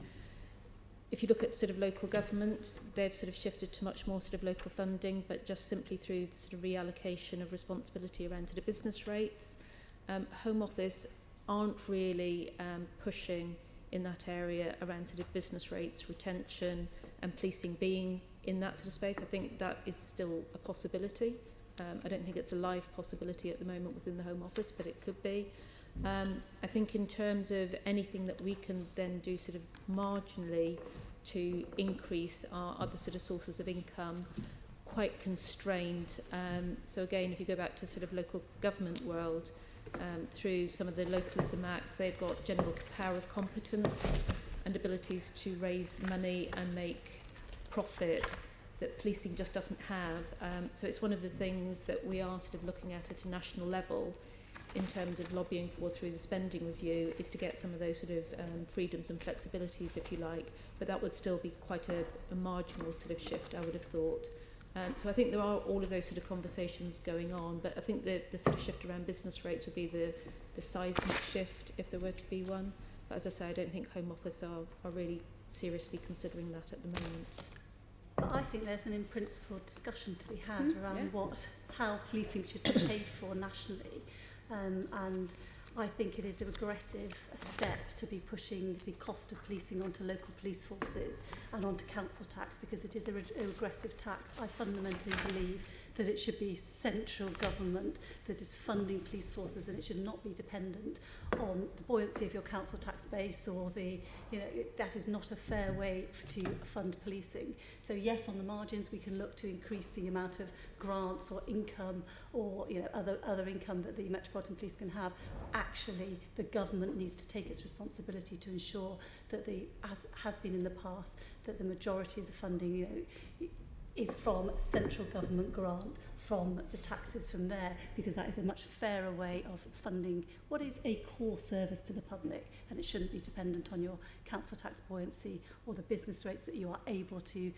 Speaker 7: If you look at sort of local government, they've sort of shifted to much more sort of local funding, but just simply through the sort of reallocation of responsibility around sort of business rates. Home Office aren't really pushing in that area around sort of business rates, retention and policing being in that sort of space. I think that is still a possibility. I don't think it's a live possibility at the moment within the Home Office, but it could be. I think in terms of anything that we can then do sort of marginally to increase our other sort of sources of income, quite constrained. So again, if you go back to sort of local government world, through some of the localism acts, they've got general power of competence and abilities to raise money and make profit that policing just doesn't have. So it's one of the things that we are sort of looking at a national level in terms of lobbying for through the spending review, is to get some of those sort of freedoms and flexibilities, if you like, but that would still be quite a marginal sort of shift, I would have thought. So I think there are all of those sort of conversations going on, but I think the sort of shift around business rates would be the seismic shift, if there were to be one. But as I say, I don't think Home Office are really seriously considering that at the moment.
Speaker 2: But I think there's an in-principle discussion to be had around how policing should be paid for nationally. And I think it is a regressive step to be pushing the cost of policing onto local police forces and onto council tax, because it is a regressive tax. I fundamentally believe that it should be central government that is funding police forces, and it should not be dependent on the buoyancy of your council tax base or the, that is not a fair way to fund policing. So yes, on the margins we can look to increase the amount of grants or income or other income that the Metropolitan Police can have. Actually, the government needs to take its responsibility to ensure that as has been in the past, that the majority of the funding, is from central government grant, from the taxes from there, because that is a much fairer way of funding what is a core service to the public, and it shouldn't be dependent on your council tax buoyancy or the business rates that you are able to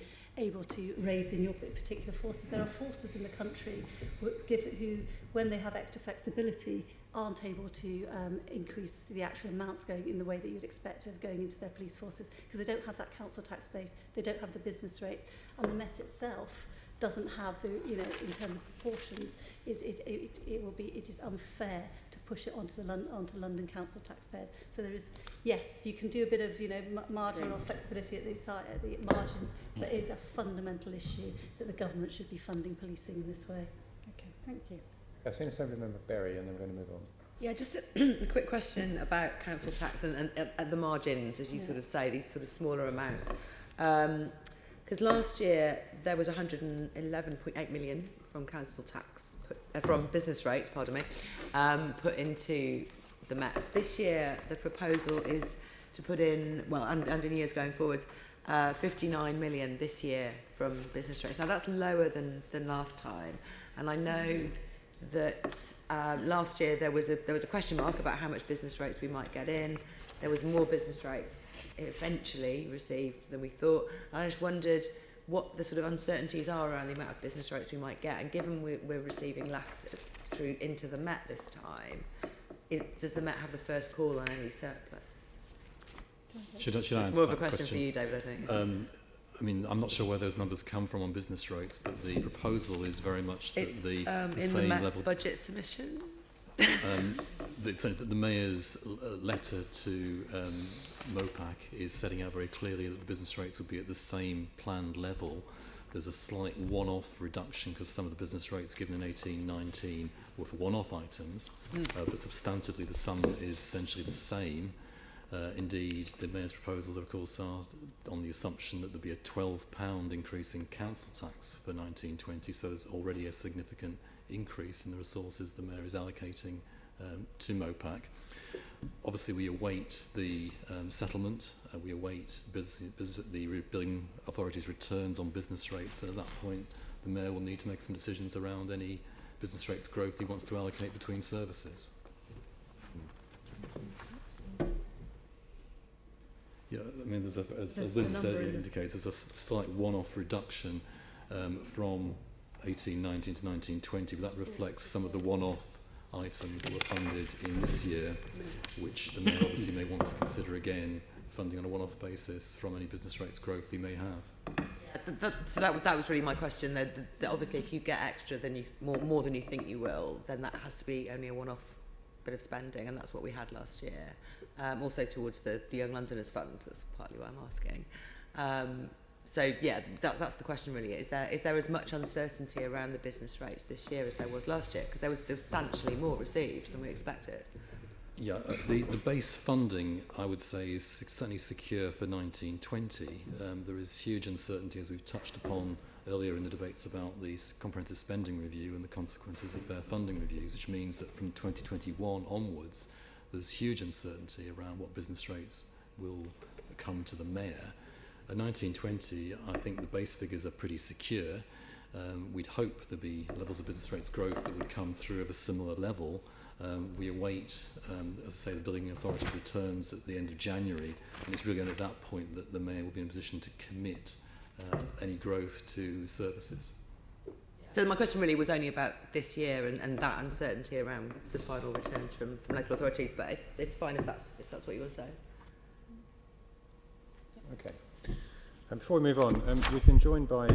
Speaker 2: raise in your particular forces. There are forces in the country who, when they have extra flexibility, aren't able to increase the actual amounts going in the way that you'd expect of going into their police forces, because they don't have that council tax base, they don't have the business rates, and the Met itself doesn't have the, in terms of proportions, it is unfair to push it onto London council taxpayers. So there is, yes, you can do a bit of marginal flexibility at the margins, but it is a fundamental issue that the government should be funding policing in this way.
Speaker 5: Okay, thank you.
Speaker 1: I've seen Assembly Member Berry, and then we're going to move on.
Speaker 9: Yeah, just a quick question about council tax and at the margins, as you sort of say, these sort of smaller amounts. Because last year there was 111.8 million from council tax, from business rates, pardon me, put into the Mets. This year the proposal is to put in, and in years going forwards, 59 million this year from business rates. Now that's lower than last time, and I know that last year there was a question mark about how much business rates we might get in. There was more business rates eventually received than we thought. And I just wondered what the sort of uncertainties are around the amount of business rates we might get, and given we're receiving less through into the Met this time, does the Met have the first call on any surplus?
Speaker 10: Should I
Speaker 9: it's
Speaker 10: answer
Speaker 9: more of a
Speaker 10: that
Speaker 9: question for you, David, I think.
Speaker 10: I mean, I'm not sure where those numbers come from on business rates, but the proposal is very much that
Speaker 9: it's
Speaker 10: the
Speaker 9: in
Speaker 10: same
Speaker 9: the Met's
Speaker 10: level.
Speaker 9: budget submission.
Speaker 10: The Mayor's letter to MOPAC is setting out very clearly that the business rates will be at the same planned level. There's a slight one-off reduction because some of the business rates given in 18-19 were for one-off items, but substantively the sum is essentially the same. Indeed, the Mayor's proposals, of course, are on the assumption that there'll be a £12 increase in council tax for 1920, so there's already a significant increase in the resources the Mayor is allocating to MOPAC. Obviously, we await the settlement, we await the building authority's returns on business rates, and at that point, the Mayor will need to make some decisions around any business rates growth he wants to allocate between services. Yeah, I mean, there's as
Speaker 6: The
Speaker 10: Lynda said,
Speaker 6: number
Speaker 10: it
Speaker 6: in the-
Speaker 10: indicates there's a slight one-off reduction from 1819 to 1920, but that reflects some of the one-off items that were funded in this year, which the Mayor obviously may want to consider again, funding on a one-off basis from any business rates growth he may have.
Speaker 9: So that was really my question. That obviously, if you get extra than more than you think you will, then that has to be only a one-off bit of spending, and that's what we had last year. Also towards the Young Londoners Fund. That's partly why I'm asking. So yeah, that's the question really. Is there as much uncertainty around the business rates this year as there was last year? Because there was substantially more received than we expected.
Speaker 10: Yeah, the base funding, I would say, is certainly secure for 1920. There is huge uncertainty, as we've touched upon earlier in the debates about the comprehensive spending review and the consequences of fair funding reviews, which means that from 2021 onwards, there's huge uncertainty around what business rates will come to the Mayor. At 1920, I think the base figures are pretty secure. We'd hope there'd be levels of business rates growth that would come through of a similar level. We await, as I say, the Building Authority's returns at the end of January, and it's really only at that point that the Mayor will be in a position to commit any growth to services.
Speaker 9: So my question really was only about this year and that uncertainty around the final returns from local authorities, but it's fine if that's what you want to say.
Speaker 1: Okay. And before we move on, we've been joined by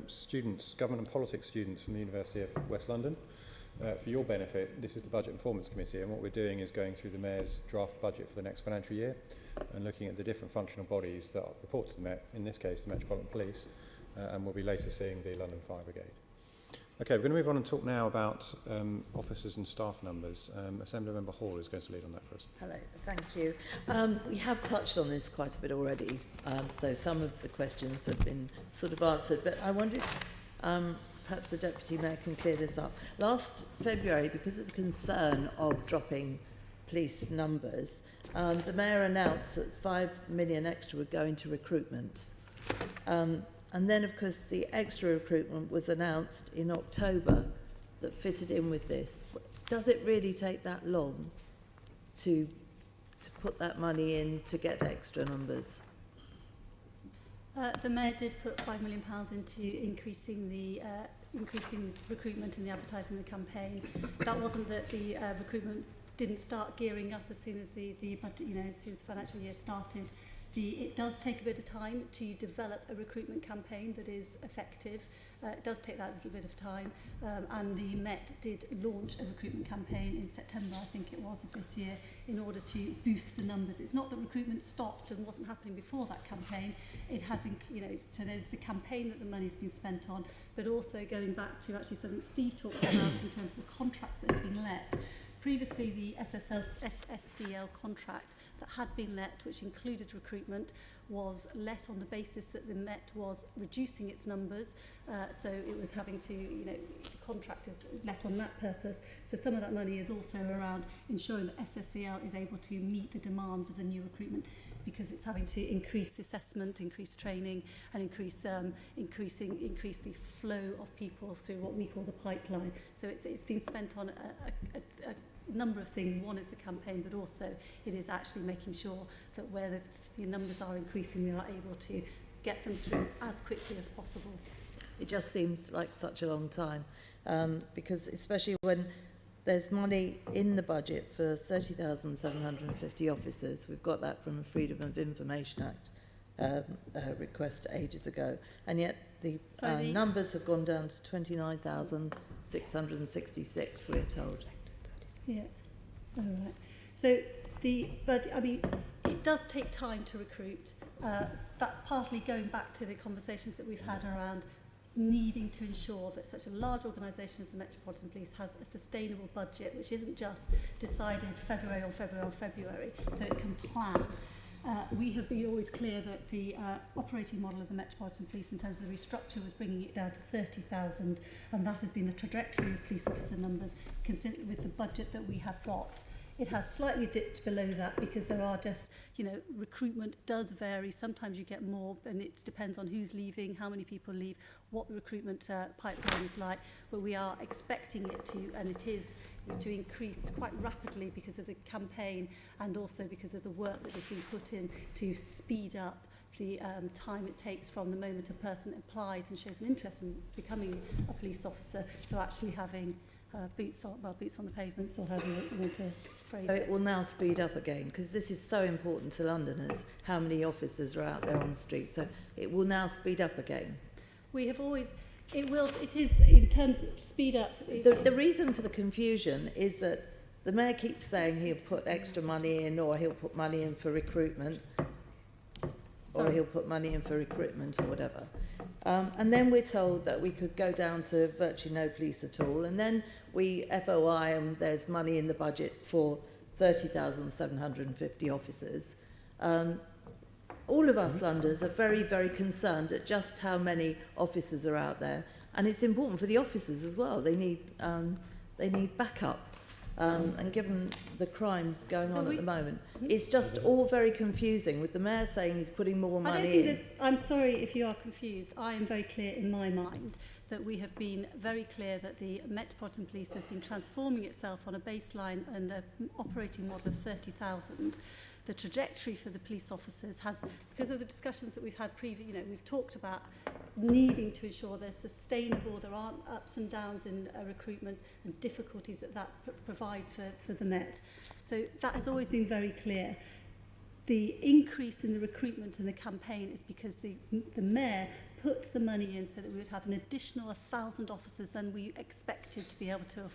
Speaker 1: students, government and politics students from the University of West London. For your benefit, this is the Budget and Performance Committee, and what we're doing is going through the Mayor's draft budget for the next financial year and looking at the different functional bodies that report to the Met, in this case the Metropolitan Police, and we'll be later seeing the London Fire Brigade. Okay, we're going to move on and talk now about officers and staff numbers. Assemblymember Hall is going to lead on that for us.
Speaker 11: Hello, thank you. We have touched on this quite a bit already, so some of the questions have been sort of answered, but I wondered perhaps the Deputy Mayor can clear this up. Last February, because of the concern of dropping police numbers, the Mayor announced that 5 million extra would go into recruitment. And then, of course, the extra recruitment was announced in October that fitted in with this. Does it really take that long to put that money in to get extra numbers?
Speaker 2: The Mayor did put £5 million into increasing recruitment and the advertising of the campaign. That wasn't that the recruitment didn't start gearing up as soon as the budget, as soon as the financial year started. It does take a bit of time to develop a recruitment campaign that is effective. It does take that little bit of time, and the Met did launch a recruitment campaign in September, I think it was, of this year, in order to boost the numbers. It's not that recruitment stopped and wasn't happening before that campaign. It has, so there's the campaign that the money's been spent on, but also going back to actually something Steve talked about in terms of the contracts that have been let. Previously, the SSCL contract that had been let, which included recruitment, was let on the basis that the Met was reducing its numbers, so it was having to, the contractors let on that purpose. So some of that money is also around ensuring that SSCL is able to meet the demands of the new recruitment, because it's having to increase assessment, increase training, and increase the flow of people through what we call the pipeline. So it's been spent on a number of things. One is the campaign, but also it is actually making sure that where the numbers are increasing, we are able to get them through as quickly as possible.
Speaker 11: It just seems like such a long time, because especially when there's money in the budget for 30,750 officers. We've got that from a Freedom of Information Act request ages ago, and yet the numbers have gone down to 29,666, we're told.
Speaker 2: Yeah, all right. So it does take time to recruit. That's partly going back to the conversations that we've had around needing to ensure that such a large organisation as the Metropolitan Police has a sustainable budget, which isn't just decided February, so it can plan. We have been always clear that the operating model of the Metropolitan Police in terms of the restructure was bringing it down to 30,000, and that has been the trajectory of police officer numbers consistent with the budget that we have got. It has slightly dipped below that because there are just, recruitment does vary. Sometimes you get more, and it depends on who's leaving, how many people leave, what the recruitment pipeline is like. But we are expecting it to, and it is to increase quite rapidly because of the campaign and also because of the work that has been put in to speed up the time it takes from the moment a person applies and shows an interest in becoming a police officer to actually having boots on the pavements, or however you want to phrase
Speaker 11: So
Speaker 2: it.
Speaker 11: it will now speed up again, because this is so important to Londoners, how many officers are out there on the street. So it will now speed up again.
Speaker 2: We have always, it is, in terms of speed up.
Speaker 11: The reason for the confusion is that the Mayor keeps saying he'll put extra money in, or he'll put money in for recruitment, or he'll put money in for recruitment or whatever. And then we're told that we could go down to virtually no police at all. And then we FOI and there's money in the budget for 30,750 officers. All of us Londoners are very, very concerned at just how many officers are out there. And it's important for the officers as well. They need backup. And given the crimes going on at the moment, it's just all very confusing, with the Mayor saying he's putting more money in.
Speaker 2: I'm sorry if you are confused. I am very clear in my mind that we have been very clear that the Metropolitan Police has been transforming itself on a baseline and an operating model of 30,000. The trajectory for the police officers has, because of the discussions that we've had previously, we've talked about needing to ensure they're sustainable, there aren't ups and downs in recruitment and difficulties that provides for the Met. So that has always been very clear. The increase in the recruitment and the campaign is because the Mayor put the money in so that we would have an additional 1,000 officers than we expected to be able to,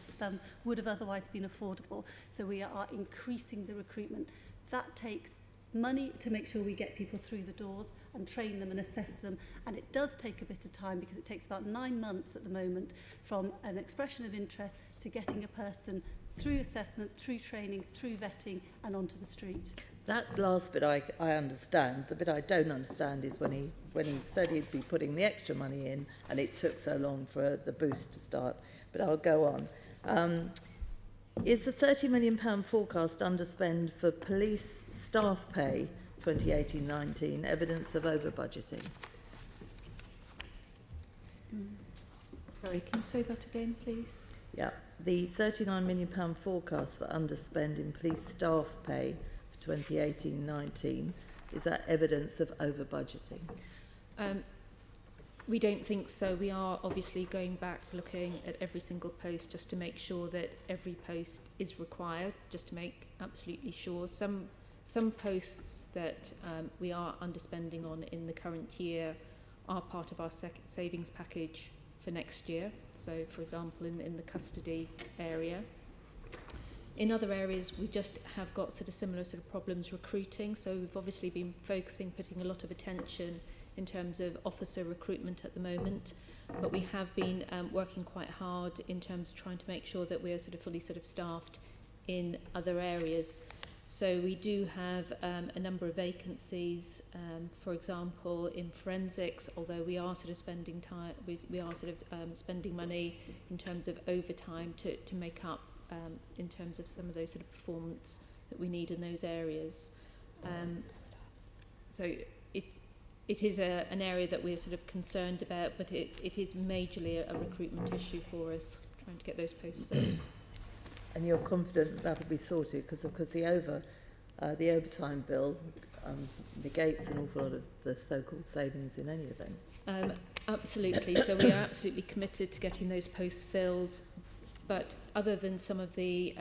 Speaker 2: would have otherwise been affordable. So we are increasing the recruitment. That takes money to make sure we get people through the doors and train them and assess them. And it does take a bit of time, because it takes about 9 months at the moment from an expression of interest to getting a person through assessment, through training, through vetting and onto the street.
Speaker 11: That last bit I understand. The bit I don't understand is when he said he'd be putting the extra money in and it took so long for the boost to start. But I'll go on. Is the £30 million forecast underspend for police staff pay 2018-19 evidence of over-budgeting?
Speaker 7: Sorry, can you say that again, please?
Speaker 11: Yeah, the £39 million forecast for underspend in police staff pay for 2018-19, is that evidence of over-budgeting?
Speaker 7: We don't think so. We are obviously going back, looking at every single post just to make sure that every post is required, just to make absolutely sure. Some posts that we are underspending on in the current year are part of our savings package for next year. So, for example, in the custody area. In other areas, we just have got similar problems recruiting. So we've obviously been putting a lot of attention in terms of officer recruitment at the moment, but we have been working quite hard in terms of trying to make sure that we are fully staffed in other areas. So we do have a number of vacancies, for example, in forensics, although we are spending time, we are spending money in terms of overtime to make up in terms of some of those performance that we need in those areas. So it is an area that we're concerned about, but it is majorly a recruitment issue for us, trying to get those posts filled.
Speaker 11: And you're confident that'll be sorted, because of course the overtime bill negates an awful lot of the so-called savings in any event.
Speaker 7: Absolutely. So we are absolutely committed to getting those posts filled. But other than some of the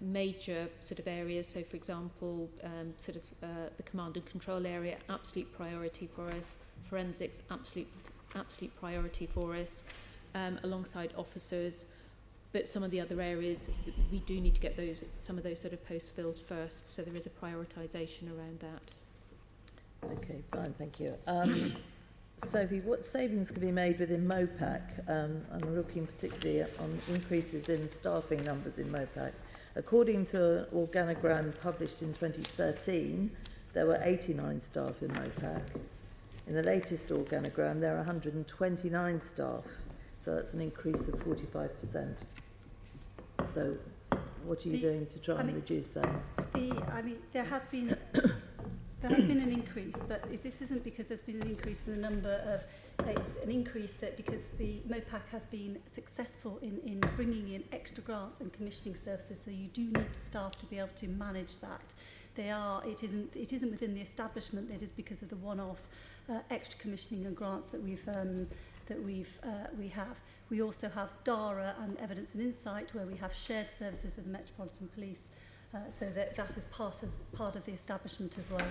Speaker 7: major areas, so for example, the command and control area, absolute priority for us. Forensics, absolute priority for us, alongside officers. But some of the other areas, we do need to get some of those posts filled first. So there is a prioritisation around that.
Speaker 11: Okay, fine, thank you. Sophie, what savings can be made within MOPAC? I'm looking particularly on increases in staffing numbers in MOPAC. According to an organogram published in 2013, there were 89 staff in MOPAC. In the latest organogram, there are 129 staff. So that's an increase of 45%. So what are you doing to try and reduce that?
Speaker 2: There there has been an increase, but this isn't because there's been an increase in the number of, it's an increase that because the MOPAC has been successful in bringing in extra grants and commissioning services, so you do need the staff to be able to manage that. It isn't within the establishment, it is because of the one-off extra commissioning and grants that we have. We also have DARA and Evidence and Insight, where we have shared services with the Metropolitan Police, so that is part of the establishment as well.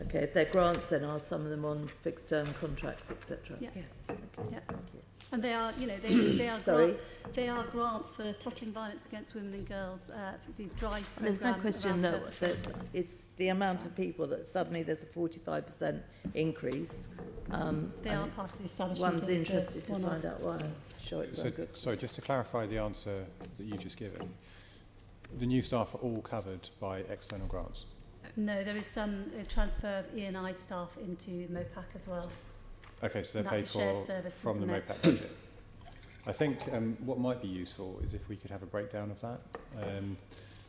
Speaker 11: Okay, if they're grants, then are some of them on fixed-term contracts, etc.?
Speaker 2: Yeah.
Speaker 6: Yes.
Speaker 11: Okay,
Speaker 2: Yeah.
Speaker 11: thank you.
Speaker 2: And they are,
Speaker 11: Sorry?
Speaker 2: they are grants for tackling violence against women and girls, the DRIVE programme.
Speaker 11: There's no question
Speaker 2: around
Speaker 11: that
Speaker 2: perpetrators.
Speaker 11: it's the amount of people that suddenly there's a 45% increase.
Speaker 2: They are part of the establishment.
Speaker 11: One's interested to find out why. I'm sure it's
Speaker 1: So,
Speaker 11: not good.
Speaker 1: sorry, just to clarify the answer that you've just given, the new staff are all covered by external grants?
Speaker 2: No, there is some transfer of E&I staff into MOPAC as well.
Speaker 1: Okay, so they're
Speaker 2: And
Speaker 1: paid
Speaker 2: that's a shared
Speaker 1: for
Speaker 2: service
Speaker 1: from the
Speaker 2: with
Speaker 1: MOPAC budget. I think what might be useful is if we could have a breakdown of that.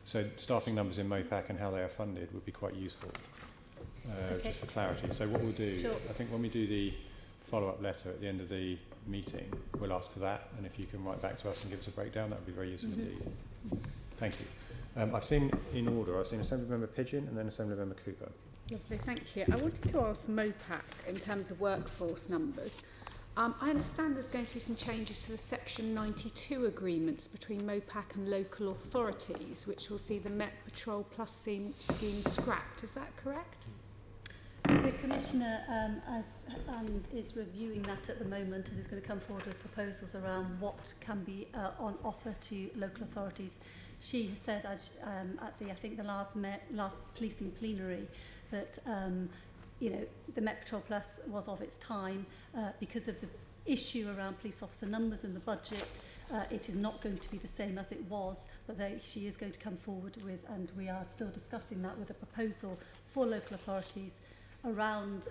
Speaker 1: So staffing numbers in MOPAC and how they are funded would be quite useful,
Speaker 2: Okay.
Speaker 1: just for clarity. So what we'll do,
Speaker 2: Sure.
Speaker 1: I think when we do the follow-up letter at the end of the meeting, we'll ask for that, and if you can write back to us and give us a breakdown, that would be very useful indeed. Thank you. I've seen in order, I've seen Assemblymember Pigeon and then Assemblymember Cooper.
Speaker 5: Lovely, thank you. I wanted to ask MOPAC in terms of workforce numbers. I understand there's going to be some changes to the Section 92 agreements between MOPAC and local authorities, which will see the Met Patrol Plus scheme scrapped. Is that correct?
Speaker 2: The Commissioner is reviewing that at the moment and is going to come forward with proposals around what can be on offer to local authorities. She said at the last policing plenary that the Met Patrol Plus was of its time because of the issue around police officer numbers and the budget. It is not going to be the same as it was, but she is going to come forward with, and we are still discussing that, with a proposal for local authorities around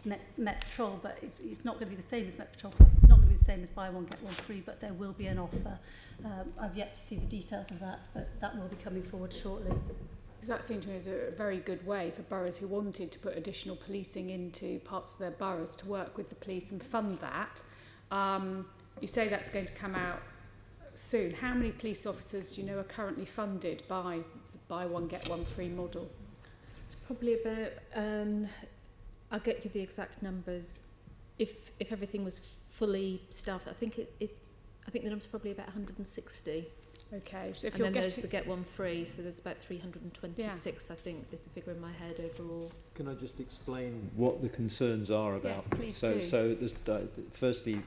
Speaker 2: Met Patrol, but it's not going to be the same as Met Patrol Plus. It's not going to be the same as buy one get one free, but there will be an offer. I've yet to see the details of that, but that will be coming forward shortly.
Speaker 5: Because that seemed to me as a very good way for boroughs who wanted to put additional policing into parts of their boroughs to work with the police and fund that. You say that's going to come out soon. How many police officers do you know are currently funded by the buy one get one free model?
Speaker 7: It's probably about, I'll get you the exact numbers. If everything was fully staffed, I think I think the number's probably about 160.
Speaker 5: Okay, so if
Speaker 7: And
Speaker 5: you're
Speaker 7: then there's
Speaker 5: getting
Speaker 7: the get one free, so there's about 326, I think, is the figure in my head overall.
Speaker 4: Can I just explain what the concerns are about?
Speaker 5: Yes, please
Speaker 4: so,
Speaker 5: do.
Speaker 4: So, there's, firstly,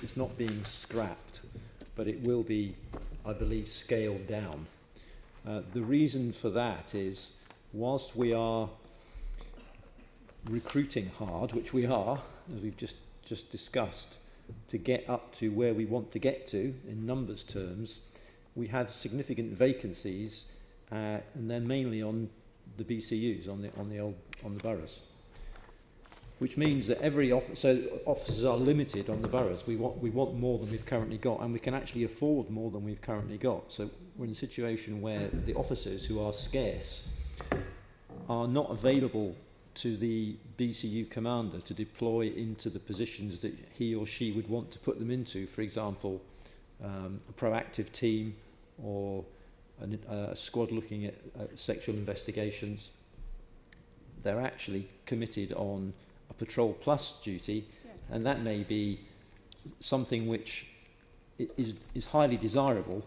Speaker 4: it's not being scrapped, but it will be, I believe, scaled down. The reason for that is, whilst we are recruiting hard, which we are, as we've just discussed, to get up to where we want to get to in numbers terms, we have significant vacancies, and they're mainly on the BCUs, on the boroughs. Which means that officers are limited on the boroughs. We want more than we've currently got, and we can actually afford more than we've currently got. So we're in a situation where the officers who are scarce are not available to the BCU commander to deploy into the positions that he or she would want to put them into. For example, a proactive team or a squad looking at sexual investigations. They're actually committed on a patrol plus duty,
Speaker 5: Yes.
Speaker 4: and that may be something which is highly desirable,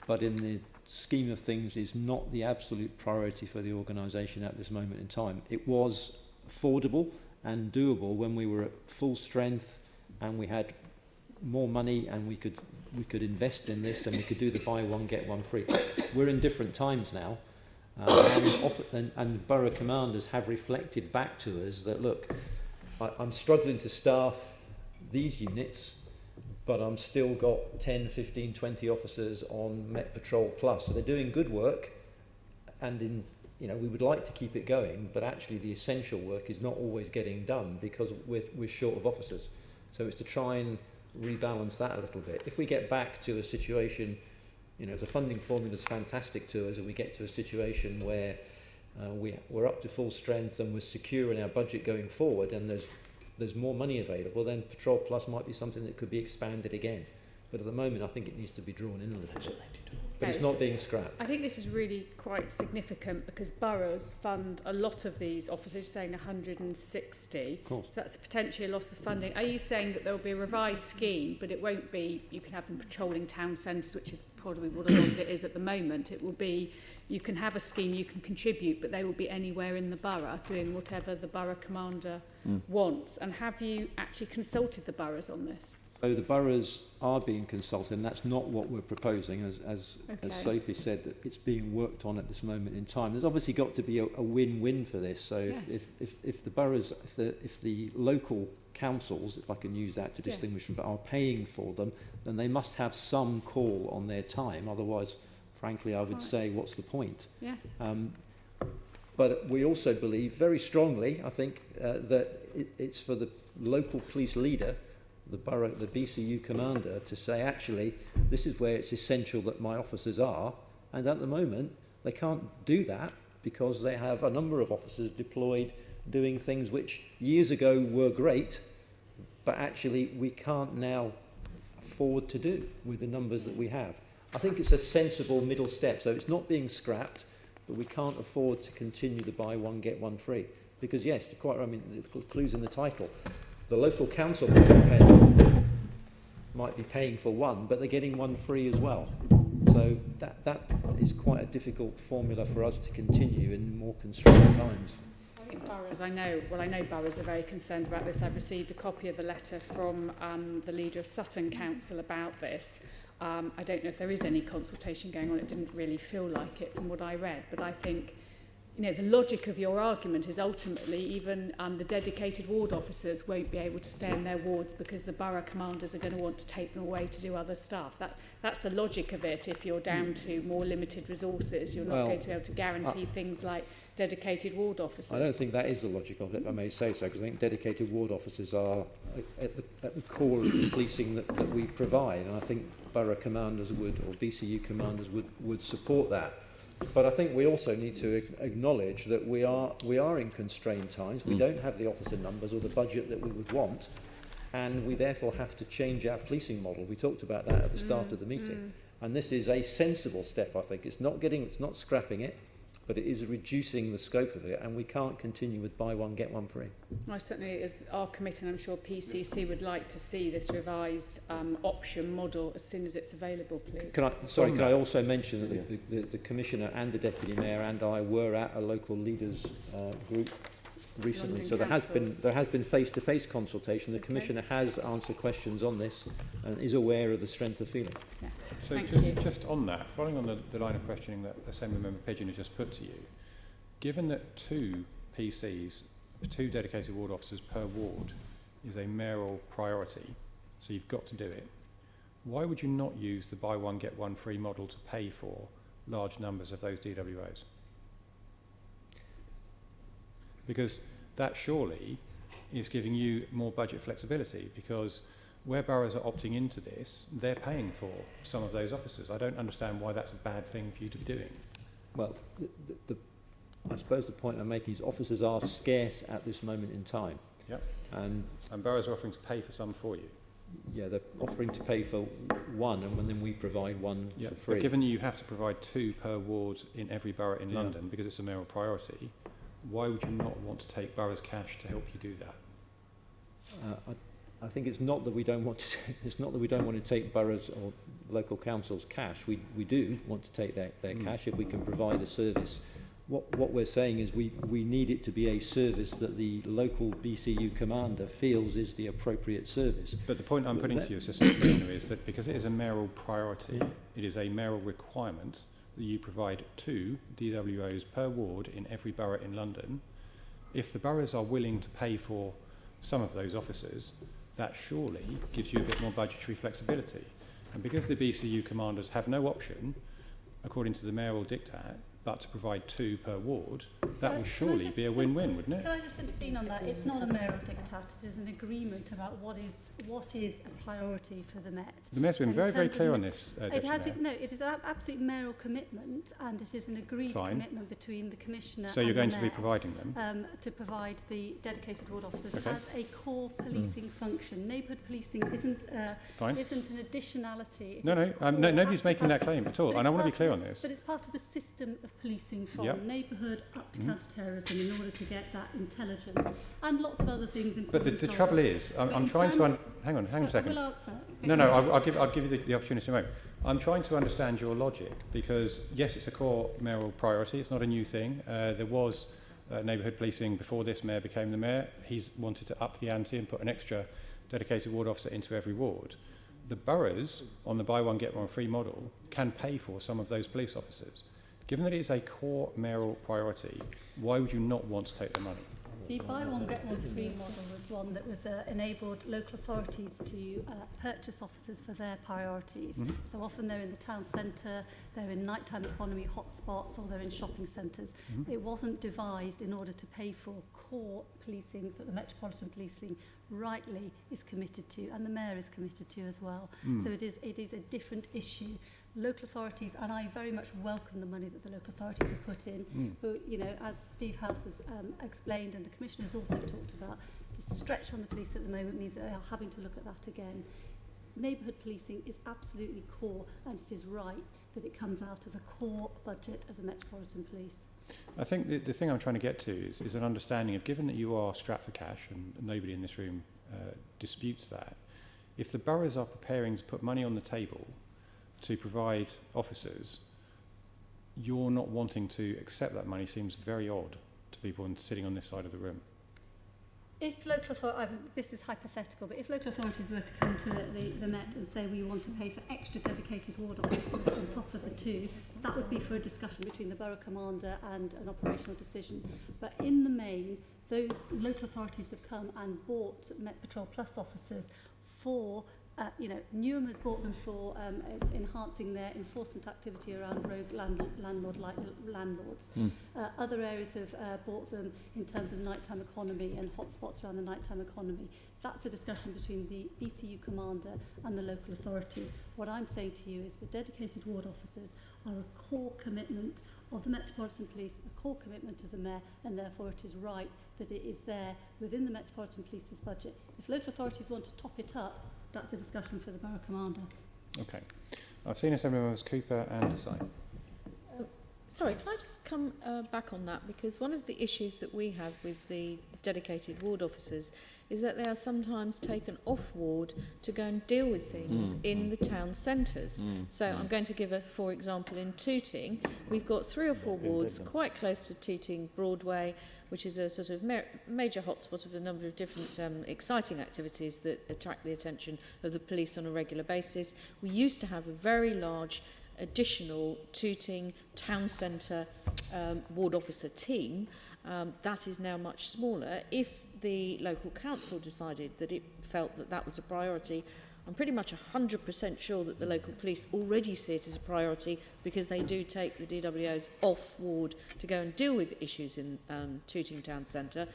Speaker 4: but in the scheme of things is not the absolute priority for the organisation at this moment in time. It was affordable and doable when we were at full strength and we had more money and we could invest in this and we could do the buy one get one free. We're in different times now, and borough commanders have reflected back to us that, look, I'm struggling to staff these units, but I'm still got 10, 15, 20 officers on Met Patrol Plus. So they're doing good work, and we would like to keep it going, but actually the essential work is not always getting done because we're short of officers. So it's to try and rebalance that a little bit. If we get back to a situation, if the funding formula is fantastic to us and we get to a situation where we're up to full strength and we're secure in our budget going forward, and there's more money available, then Patrol Plus might be something that could be expanded again. But at the moment, I think it needs to be drawn in a little bit. But it's not being scrapped.
Speaker 5: I think this is really quite significant because boroughs fund a lot of these offices, saying 160.
Speaker 4: Of course.
Speaker 5: So that's potentially a loss of funding. Are you saying that there will be a revised scheme, but it won't be, you can have them patrolling town centres, which is probably what a lot of it is at the moment. It will be, you can have a scheme, you can contribute, but they will be anywhere in the borough doing whatever the borough commander wants. And have you actually consulted the boroughs on this?
Speaker 4: So the boroughs are being consulted, and that's not what we're proposing. As Sophie said, that it's being worked on at this moment in time. There's obviously got to be a win-win for this. So if the boroughs, if the local councils, if I can use that to distinguish them, but are paying for them, then they must have some call on their time. Otherwise, frankly, I would say, what's the point?
Speaker 5: Yes.
Speaker 4: But we also believe very strongly, I think, that it's for the local police leader, the borough, the BCU commander, to say, actually, this is where it's essential that my officers are. And at the moment, they can't do that because they have a number of officers deployed doing things which years ago were great, but actually we can't now afford to do with the numbers that we have. I think it's a sensible middle step. So it's not being scrapped, but we can't afford to continue the buy one, get one free. Because yes, you're quite right, I mean, the clue's in the title. The local council might be paying for one, but they're getting one free as well. So that is quite a difficult formula for us to continue in more constrained times.
Speaker 5: I think boroughs, I know boroughs are very concerned about this. I've received a copy of the letter from the leader of Sutton Council about this. I don't know if there is any consultation going on. It didn't really feel like it from what I read, but I think, you know, the logic of your argument is ultimately even the dedicated ward officers won't be able to stay in their wards because the borough commanders are going to want to take them away to do other stuff. That's the logic of it. If you're down to more limited resources, you're not going to be able to guarantee things like dedicated ward officers.
Speaker 4: I don't think that is the logic of it, if I may say so, because I think dedicated ward officers are at the core of the policing that we provide, and I think borough commanders would, or BCU commanders would support that. But I think we also need to acknowledge that we are in constrained times. We don't have the officer numbers or the budget that we would want, and we therefore have to change our policing model. We talked about that at the start of the meeting, and this is a sensible step. I think it's not scrapping it, but it is reducing the scope of it, and we can't continue with buy one get one free.
Speaker 5: I certainly, as our committee, and I'm sure PCC would like to see this revised option model as soon as it's available, please.
Speaker 4: Can I also mention that the Commissioner and the Deputy Mayor and I were at a local leaders group recently,
Speaker 5: London
Speaker 4: so there has been face-to-face consultation. The
Speaker 5: Okay.
Speaker 4: Commissioner has answered questions on this and is aware of the strength of feeling.
Speaker 5: Yeah.
Speaker 1: So just on that, following on the line of questioning that Assemblymember Pigeon has just put to you, given that 2 PCs, 2 dedicated ward officers per ward, is a mayoral priority, so you've got to do it, why would you not use the buy one get one free model to pay for large numbers of those DWOs? Because that surely is giving you more budget flexibility, because where boroughs are opting into this, they're paying for some of those officers. I don't understand why that's a bad thing for you to be doing.
Speaker 4: Well, I suppose the point I'm making is officers are scarce at this moment in time.
Speaker 1: Yep.
Speaker 4: And
Speaker 1: boroughs are offering to pay for some for you.
Speaker 4: yeah, they're offering to pay for one, and then we provide one for free.
Speaker 1: But given you have to provide 2 per ward in every borough in London because it's a mayoral priority, why would you not want to take boroughs' cash to help you do that?
Speaker 4: I think it's not that we don't want to. It's not that we don't want to take boroughs or local councils' cash. We do want to take their cash if we can provide a service. What we're saying is we need it to be a service that the local BCU commander feels is the appropriate service.
Speaker 1: But the point I'm putting to you, Assistant Commissioner, is that because it is a mayoral priority, it is a mayoral requirement that you provide 2 DWOs per ward in every borough in London. If the boroughs are willing to pay for some of those officers, that surely gives you a bit more budgetary flexibility. And because the BCU commanders have no option, according to the mayoral diktat, but to provide 2 per ward, that would
Speaker 2: Can I
Speaker 1: surely
Speaker 2: just-
Speaker 1: be a win-win, wouldn't it?
Speaker 2: Can I just intervene on that? It's not a mayoral diktat, it is an agreement about what is a priority for the Met.
Speaker 1: The Mayor's been
Speaker 2: And in
Speaker 1: very, very
Speaker 2: terms of
Speaker 1: clear on this,
Speaker 2: It
Speaker 1: Deputy
Speaker 2: has
Speaker 1: Mayor.
Speaker 2: been, no, it is an absolute mayoral commitment, and it is an agreed
Speaker 1: Fine.
Speaker 2: commitment between the Commissioner
Speaker 1: So
Speaker 2: and
Speaker 1: you're
Speaker 2: the
Speaker 1: going to be
Speaker 2: Mayor,
Speaker 1: providing them?
Speaker 2: to provide the dedicated ward officers
Speaker 1: Okay.
Speaker 2: as a core policing function. Neighbourhood policing isn't
Speaker 1: Fine.
Speaker 2: isn't an additionality. It
Speaker 1: No,
Speaker 2: is
Speaker 1: no,
Speaker 2: a core,
Speaker 1: nobody's making that
Speaker 2: absolute-
Speaker 1: claim at all,
Speaker 2: but
Speaker 1: and I
Speaker 2: it's
Speaker 1: want to be
Speaker 2: part
Speaker 1: clear
Speaker 2: of
Speaker 1: on
Speaker 2: the-
Speaker 1: this.
Speaker 2: But it's part of the system of policing from
Speaker 1: Yep.
Speaker 2: neighbourhood up to
Speaker 1: Mhm.
Speaker 2: counter-terrorism in order to get that intelligence and lots of other things in
Speaker 1: But the
Speaker 2: problem
Speaker 1: trouble
Speaker 2: solving.
Speaker 1: is,
Speaker 2: But
Speaker 1: I'm
Speaker 2: in
Speaker 1: trying to...
Speaker 2: terms-
Speaker 1: hang on a
Speaker 2: So I
Speaker 1: second.
Speaker 2: will answer.
Speaker 1: No, I'll give you the opportunity in a moment. I'm trying to understand your logic because, yes, it's a core mayoral priority. It's not a new thing. There was neighbourhood policing before this mayor became the mayor. He's wanted to up the ante and put an extra dedicated ward officer into every ward. The boroughs, on the buy one, get one free model, can pay for some of those police officers. Given that it is a core mayoral priority, why would you not want to take the money?
Speaker 2: The buy one get one free model was one that was enabled local authorities to purchase officers for their priorities.
Speaker 1: Mhm.
Speaker 2: So often they're in the town centre, they're in nighttime economy hotspots, or they're in shopping centres.
Speaker 1: Mhm.
Speaker 2: It wasn't devised in order to pay for core policing that the Metropolitan Policing rightly is committed to, and the Mayor is committed to as well.
Speaker 1: Mm.
Speaker 2: So it is a different issue. Local authorities, and I very much welcome the money that the local authorities have put in,
Speaker 1: Mm.
Speaker 2: but, you know, as Steve House has explained, and the Commissioner has also talked about, the stretch on the police at the moment means that they are having to look at that again. Neighbourhood policing is absolutely core, and it is right that it comes out of the core budget of the Metropolitan Police.
Speaker 1: I think the thing I'm trying to get to is an understanding of, given that you are strapped for cash, and nobody in this room disputes that, if the boroughs are preparing to put money on the table to provide officers, you're not wanting to accept that money seems very odd to people sitting on this side of the room.
Speaker 2: If local authorities, this is hypothetical, but if local authorities were to come to the Met and say we want to pay for extra dedicated ward officers on top of the 2, that would be for a discussion between the borough commander and an operational decision. But in the main, those local authorities have come and bought Met Patrol Plus officers for Newham has bought them for enhancing their enforcement activity around rogue landlords.
Speaker 1: Mm.
Speaker 2: Other areas have bought them in terms of nighttime economy and hotspots around the nighttime economy. That's a discussion between the BCU commander and the local authority. What I'm saying to you is the dedicated ward officers are a core commitment of the Metropolitan Police, a core commitment of the Mayor, and therefore it is right that it is there within the Metropolitan Police's budget. If local authorities want to top it up, that's a discussion for the borough commander.
Speaker 1: Okay. I've seen Assembly Members Cooper and Desai.
Speaker 8: Sorry, can I just come back on that? Because one of the issues that we have with the dedicated ward officers is that they are sometimes taken off ward to go and deal with things in the town centres. So I'm going to give for example, in Tooting, we've got 3 or 4 wards quite close to Tooting Broadway, which is a sort of major hotspot of a number of different exciting activities that attract the attention of the police on a regular basis. We used to have a very large additional Tooting town centre ward officer team. That is now much smaller. If the local council decided that it felt that that was a priority, I'm pretty much 100% sure that the local police already see it as a priority because they do take the DWOs off ward to go and deal with issues in Tooting Town Centre.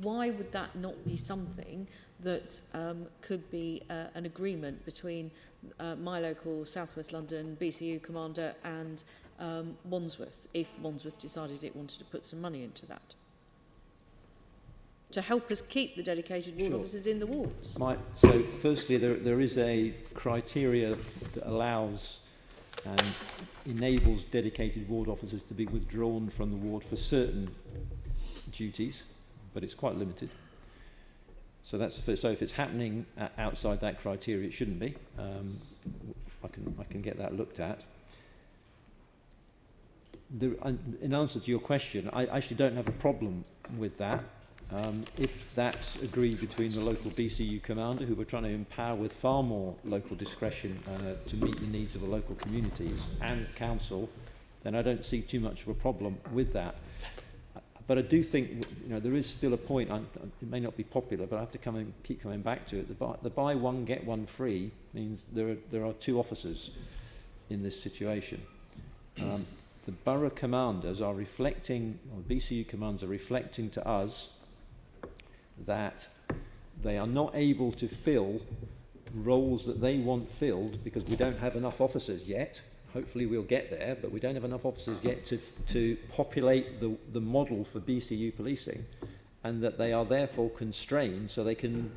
Speaker 8: Why would that not be something that could be an agreement between my local South West London BCU commander and Wandsworth, if Wandsworth decided it wanted to put some money into that? To help us keep the dedicated ward officers in the wards.
Speaker 4: So firstly, there is a criteria that allows and enables dedicated ward officers to be withdrawn from the ward for certain duties, but it's quite limited. So that's the first. So if it's happening outside that criteria, it shouldn't be. I can get that looked at. In answer to your question, I actually don't have a problem with that. If that's agreed between the local BCU commander, who we're trying to empower with far more local discretion to meet the needs of the local communities, and council, then I don't see too much of a problem with that. But I do think there is still a point. It may not be popular, but I have to keep coming back to it. The buy one get one free means there are 2 officers in this situation. the borough commanders are reflecting, or BCU commanders are reflecting to us that they are not able to fill roles that they want filled because we don't have enough officers yet. Hopefully we'll get there, but we don't have enough officers yet to populate the model for BCU policing, and that they are therefore constrained, so they can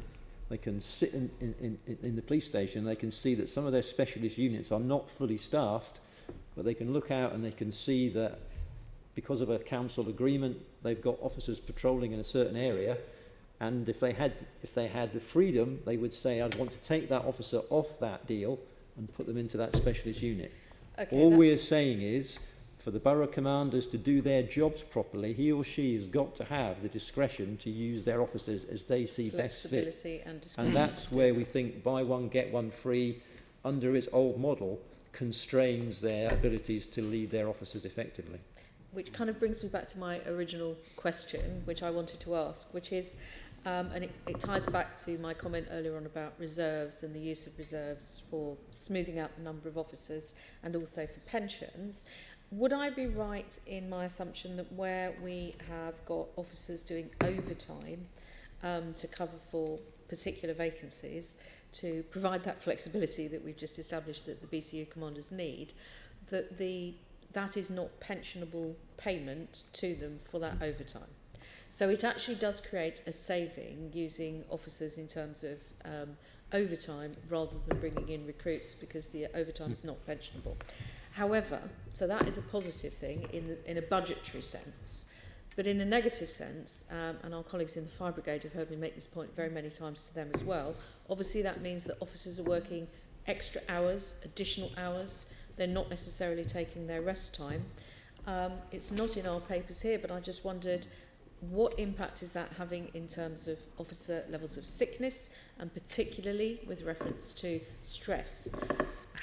Speaker 4: sit in the police station. They can see that some of their specialist units are not fully staffed, but they can look out and they can see that because of a council agreement, they've got officers patrolling in a certain area, and if they had the freedom, they would say, I'd want to take that officer off that deal and put them into that specialist unit.
Speaker 8: Okay,
Speaker 4: All we're saying is, for the borough commanders to do their jobs properly, he or she has got to have the discretion to use their officers as they see best fit.
Speaker 8: Flexibility and discretion.
Speaker 4: And that's where we think buy one, get one free, under its old model, constrains their abilities to lead their officers effectively.
Speaker 8: Which kind of brings me back to my original question, which I wanted to ask, which is, and it ties back to my comment earlier on about reserves and the use of reserves for smoothing out the number of officers and also for pensions. Would I be right in my assumption that where we have got officers doing overtime to cover for particular vacancies, to provide that flexibility that we've just established that the BCU commanders need, that is not pensionable payment to them for that overtime? So it actually does create a saving using officers in terms of overtime rather than bringing in recruits, because the overtime is not pensionable. However, so that is a positive thing in a budgetary sense. But in a negative sense, and our colleagues in the Fire Brigade have heard me make this point very many times to them as well, obviously that means that officers are working extra hours, additional hours. They're not necessarily taking their rest time. It's not in our papers here, but I just wondered, what impact is that having in terms of officer levels of sickness, and particularly with reference to stress?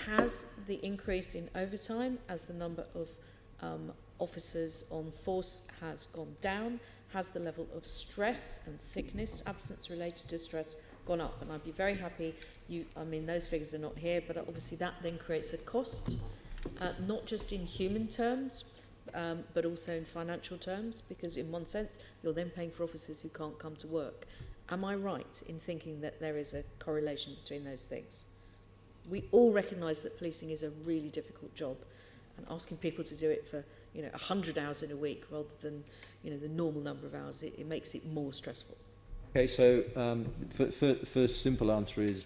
Speaker 8: Has the increase in overtime, as the number of officers on force has gone down, has the level of stress and sickness, absence related to stress, gone up? And I'd be very happy, those figures are not here, but obviously that then creates a cost, not just in human terms, but also in financial terms, because in one sense, you're then paying for officers who can't come to work. Am I right in thinking that there is a correlation between those things? We all recognise that policing is a really difficult job, and asking people to do it for 100 hours in a week rather than the normal number of hours, it makes it more stressful.
Speaker 4: Okay, so first simple answer is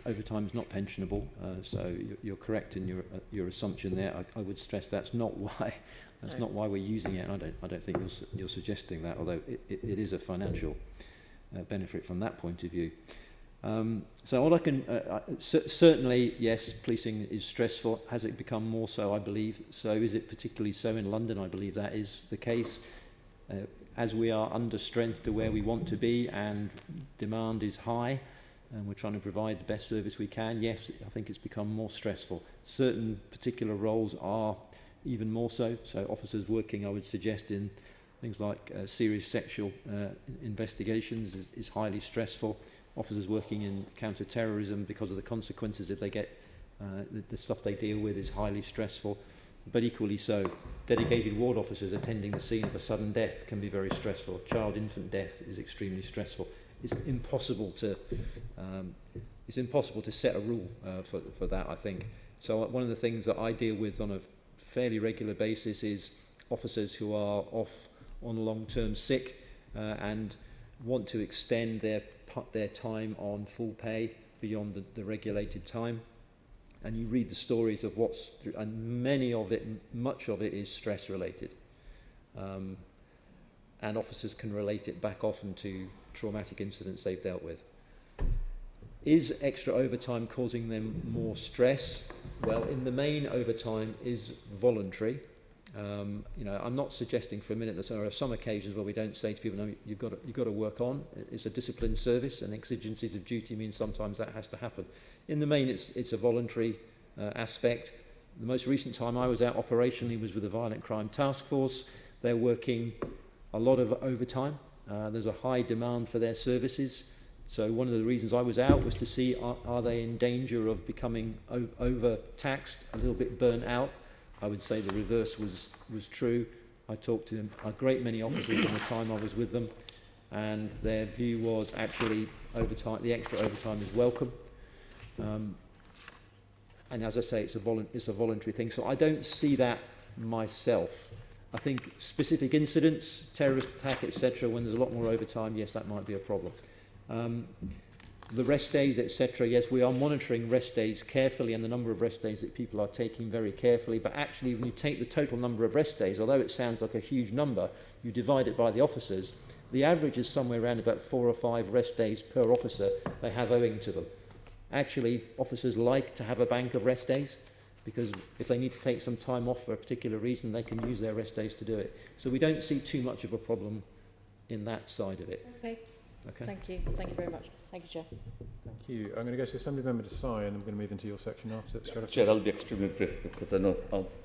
Speaker 4: overtime is not pensionable. So you're correct in your assumption there. I would stress that's not why we're using it. And I don't think you're suggesting that, although it is a financial benefit from that point of view. So all I can certainly, yes, policing is stressful. Has it become more so? I believe so. Is it particularly so in London? I believe that is the case. As we are under strength to where we want to be and demand is high and we're trying to provide the best service we can, yes, I think it's become more stressful. Certain particular roles are even more so. So officers working, I would suggest, in things like serious sexual investigations is highly stressful. Officers working in counter-terrorism, because of the consequences if they get the stuff they deal with, is highly stressful. But equally so, dedicated ward officers attending the scene of a sudden death can be very stressful. Child-infant death is extremely stressful. It's impossible to set a rule for that, I think. So one of the things that I deal with on a fairly regular basis is officers who are off on long-term sick and want to extend their time on full pay beyond the regulated time. And you read the stories of and much of it is stress related. And officers can relate it back often to traumatic incidents they've dealt with. Is extra overtime causing them more stress? Well, in the main, overtime is voluntary. I'm not suggesting for a minute that there are some occasions where we don't say to people, no, you've got to work on. It's a disciplined service, and exigencies of duty mean sometimes that has to happen. In the main, it's a voluntary aspect. The most recent time I was out operationally was with the Violent Crime Task Force. They're working a lot of overtime. There's a high demand for their services. So one of the reasons I was out was to see are they in danger of becoming overtaxed, a little bit burnt out. I would say the reverse was true. I talked to a great many officers in the time I was with them, and their view was actually overtime, the extra overtime is welcome. And as I say, it's a voluntary thing. So I don't see that myself. I think specific incidents, terrorist attack, etc., when there's a lot more overtime, yes, that might be a problem. The rest days, etc., yes, we are monitoring rest days carefully and the number of rest days that people are taking very carefully. But actually, when you take the total number of rest days, although it sounds like a huge number, you divide it by the officers, the average is somewhere around about 4 or 5 rest days per officer they have owing to them. Actually, officers like to have a bank of rest days, because if they need to take some time off for a particular reason, they can use their rest days to do it. So we don't see too much of a problem in that side of it.
Speaker 8: Okay.
Speaker 4: Okay.
Speaker 8: Thank you. Thank you very much. Thank you, Chair.
Speaker 1: Thank you. I'm going to go to Assembly Member Desai, and I'm going to move into your section after.
Speaker 12: Chair, I'll be extremely brief because I know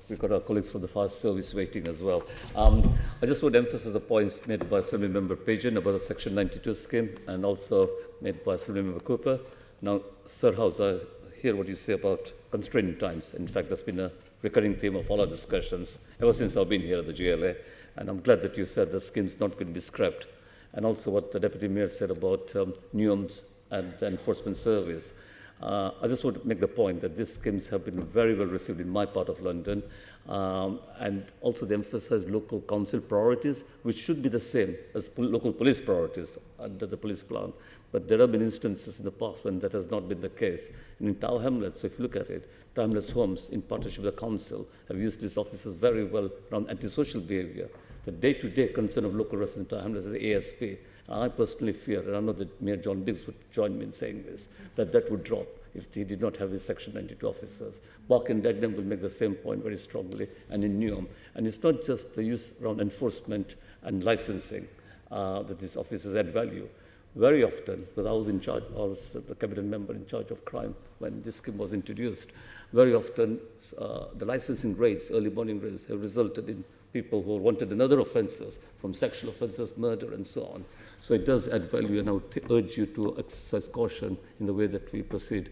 Speaker 12: we've got our colleagues from the fire service waiting as well. I just want to emphasise the points made by Assembly Member Pagan about the Section 92 scheme, and also made by Assembly Member Cooper. Now, Sir House, I hear what you say about constraining times. In fact, that's been a recurring theme of all our discussions ever since I've been here at the GLA, and I'm glad that you said the scheme's not going to be scrapped. And also what the Deputy Mayor said about NUMS and the Enforcement Service. I just want to make the point that these schemes have been very well received in my part of London, and also they emphasise local council priorities, which should be the same as local police priorities under the police plan. But there have been instances in the past when that has not been the case. And in Tower Hamlets, so if you look at it, Tower Hamlets Homes, in partnership with the council, have used these officers very well around antisocial behaviour. The day-to-day concern of local residents in Tower Hamlets is the ASP. And I personally fear, and I know that Mayor John Biggs would join me in saying this, that would drop if he did not have his Section 92 officers. Bark and Dagenham will make the same point very strongly, and in Newham. And it's not just the use around enforcement and licensing that these officers add value. Very often, because I was in charge, I was the cabinet member in charge of crime when this scheme was introduced, very often the licensing rates, early morning rates, have resulted in people who wanted another offences, from sexual offences, murder, and so on. So it does add value, and I would urge you to exercise caution in the way that we proceed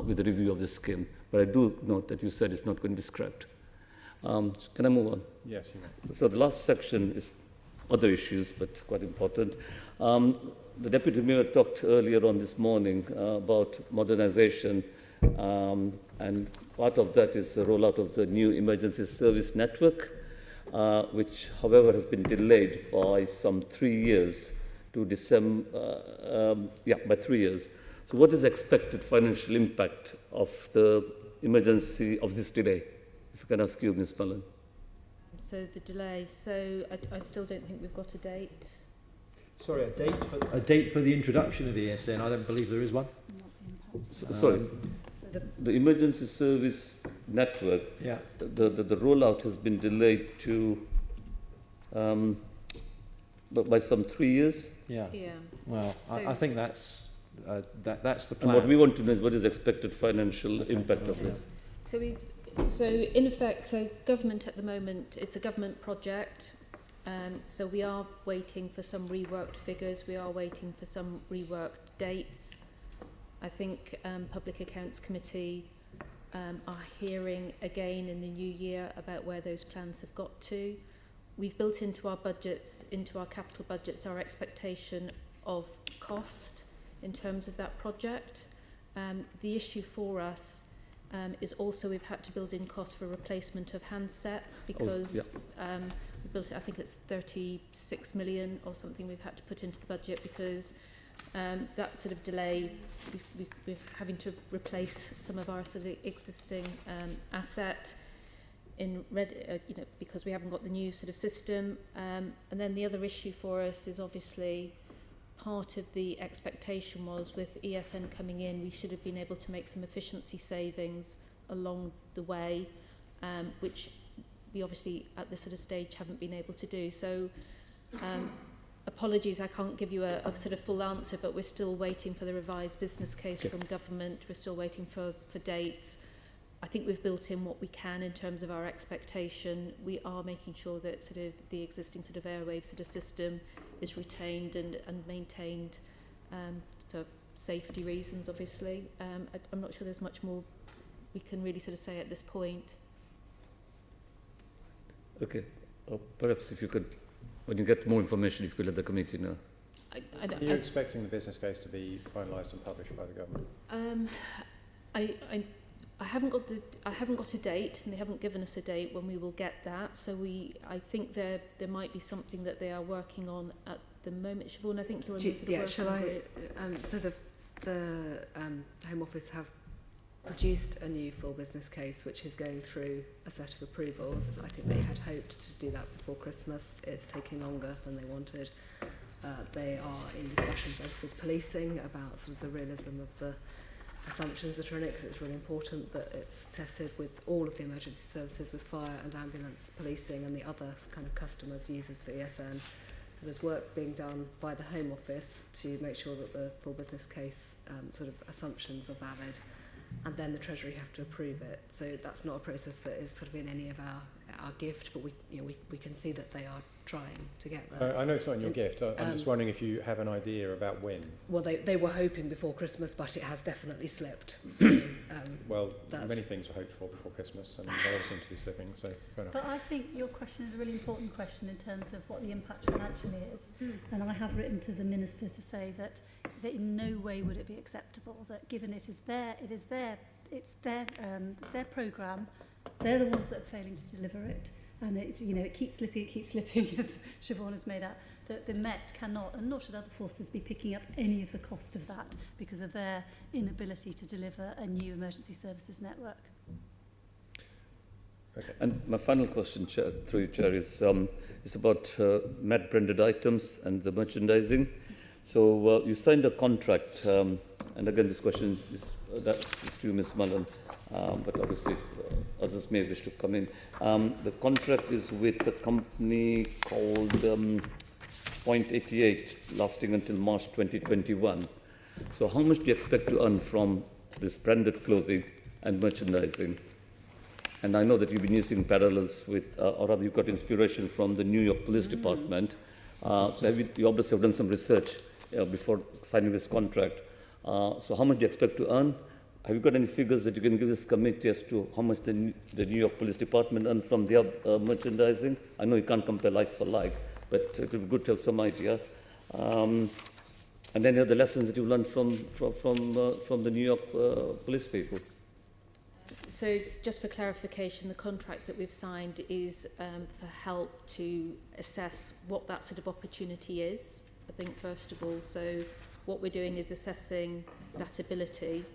Speaker 12: with the review of this scheme. But I do note that you said it's not going to be scrapped. Can I move on?
Speaker 1: Yes, you may.
Speaker 12: So the last section is other issues, but quite important. The Deputy Mayor talked earlier on this morning about modernisation, and part of that is the rollout of the new emergency service network, which, however, has been delayed by some 3 years to December, by 3 years. So what is the expected financial impact of the emergency of this delay? If I can ask you, Ms. Mullen.
Speaker 7: So the delay, so I still don't think we've got a date.
Speaker 4: Sorry, a date for the introduction of ESN? I don't believe there is one.
Speaker 12: Sorry, the emergency service network,
Speaker 4: yeah.
Speaker 12: the rollout has been delayed to by some 3 years.
Speaker 4: Yeah.
Speaker 7: Yeah.
Speaker 4: Well,
Speaker 7: So
Speaker 4: I think that's the plan.
Speaker 12: And what we want to know is what is the expected financial impact of this.
Speaker 7: So in effect, so government at the moment, it's a government project. So we are waiting for some reworked figures. We are waiting for some reworked dates. I think Public Accounts Committee are hearing again in the new year about where those plans have got to. We've built into our budgets, into our capital budgets, our expectation of cost in terms of that project. The issue for us is also we've had to build in costs for replacement of handsets because we built it, I think it's 36 million or something we've had to put into the budget because that sort of delay, we're having to replace some of our sort of existing asset in because we haven't got the new sort of system. And then the other issue for us is obviously part of the expectation was with ESN coming in, we should have been able to make some efficiency savings along the way, which we obviously at this sort of stage haven't been able to do. So apologies, I can't give you a sort of full answer, but we're still waiting for the revised business case from government. We're still waiting for dates. I think we've built in what we can in terms of our expectation. We are making sure that sort of the existing sort of airwave sort of system is retained and maintained for safety reasons, obviously. I'm not sure there's much more we can really sort of say at this point.
Speaker 12: Okay. Perhaps if you could, when you get more information, if you could let the committee know.
Speaker 1: Are you expecting the business case to be finalised and published by the government?
Speaker 7: I haven't got a date, and they haven't given us a date when we will get that. So I think there might be something that they are working on at the moment. Siobhan, I think you're on the sort of work
Speaker 6: shall I? So the Home Office have produced a new full business case, which is going through a set of approvals. I think they had hoped to do that before Christmas. It's taking longer than they wanted. They are in discussion both with policing about sort of the realism of the assumptions that are in it, because it's really important that it's tested with all of the emergency services, with fire and ambulance, policing and the other kind of customers, users for ESN. So there's work being done by the Home Office to make sure that the full business case sort of assumptions are valid, and then the Treasury have to approve it. So that's not a process that is sort of in any of our gift, but we can see that they are trying to get there.
Speaker 1: I know it's not in your gift. I'm just wondering if you have an idea about when.
Speaker 6: Well, they were hoping before Christmas, but it has definitely slipped. So,
Speaker 1: well, many things were hoped for before Christmas, and they all seem to be slipping, so fair enough.
Speaker 2: But I think your question is a really important question in terms of what the impact financially is. And I have written to the Minister to say that in no way would it be acceptable that, given it's their programme, they're the ones that are failing to deliver it. And it keeps slipping, as Siobhan has made out, that the Met cannot, and nor should other forces, be picking up any of the cost of that because of their inability to deliver a new emergency services network.
Speaker 12: Okay. And my final question, Chair, through you, Chair, is about Met branded items and the merchandising. So you signed a contract, and again, this question is to you, Ms. Mullen. But obviously others may wish to come in. The contract is with a company called Point 88, lasting until March 2021. So how much do you expect to earn from this branded clothing and merchandising? And I know that you've been using parallels with, or rather you got inspiration from the New York Police Department. So you obviously have done some research before signing this contract. So how much do you expect to earn? Have you got any figures that you can give this committee as to how much the New York Police Department earned from their merchandising? I know you can't compare like for like, but it would be good to have some idea. And any other lessons that you've learned from the New York police people?
Speaker 7: So just for clarification, the contract that we've signed is for help to assess what that sort of opportunity is, I think, first of all. So what we're doing is assessing that ability.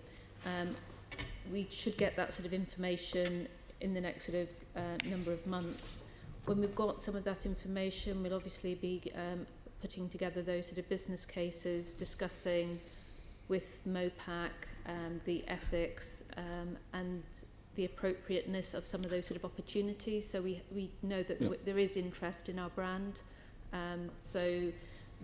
Speaker 7: We should get that sort of information in the next sort of number of months. When we've got some of that information, we'll obviously be putting together those sort of business cases, discussing with MOPAC the ethics and the appropriateness of some of those sort of opportunities. So we know that there is interest in our brand. So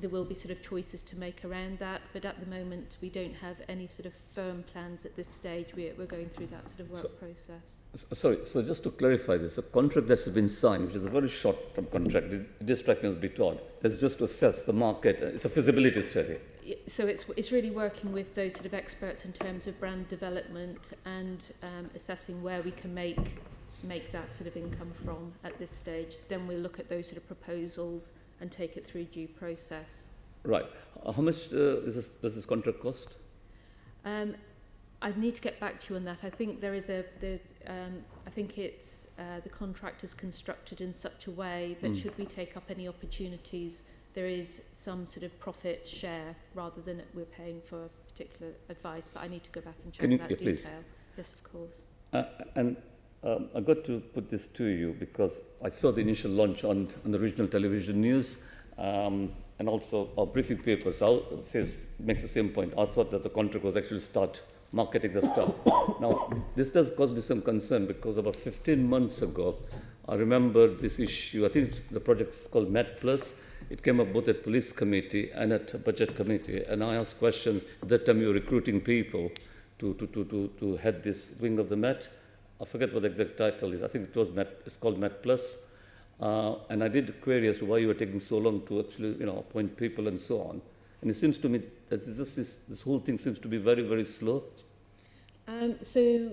Speaker 7: there will be sort of choices to make around that, but at the moment we don't have any sort of firm plans at this stage. We're going through that sort of work process.
Speaker 12: Sorry, so just to clarify this, a contract that's been signed, which is a very short-term contract, it does strike me as a bit odd. That's just to assess the market. It's a feasibility study.
Speaker 7: So it's really working with those sort of experts in terms of brand development and assessing where we can make that sort of income from at this stage. Then we'll look at those sort of proposals and take it through due process. Right.
Speaker 12: How much does this contract cost?
Speaker 7: I need to get back to you on that. I think there is I think it's the contract is constructed in such a way that should we take up any opportunities, there is some sort of profit share rather than we're paying for particular advice. But I need to go back and check that detail.
Speaker 12: Please?
Speaker 7: Yes, of course.
Speaker 12: I got to put this to you because I saw the initial launch on the regional television news and also our briefing papers. Makes the same point. I thought that the contract was actually start marketing the stuff. Now, this does cause me some concern because about 15 months ago, I remember this issue. I think the project is called Met Plus. It came up both at police committee and at budget committee, and I asked questions. At that time, you were recruiting people to head this wing of the Met. I forget what the exact title is. I think it was it's called Met Plus. And I did query as to why you were taking so long to actually, appoint people and so on. And it seems to me that this whole thing seems to be very, very slow.
Speaker 7: So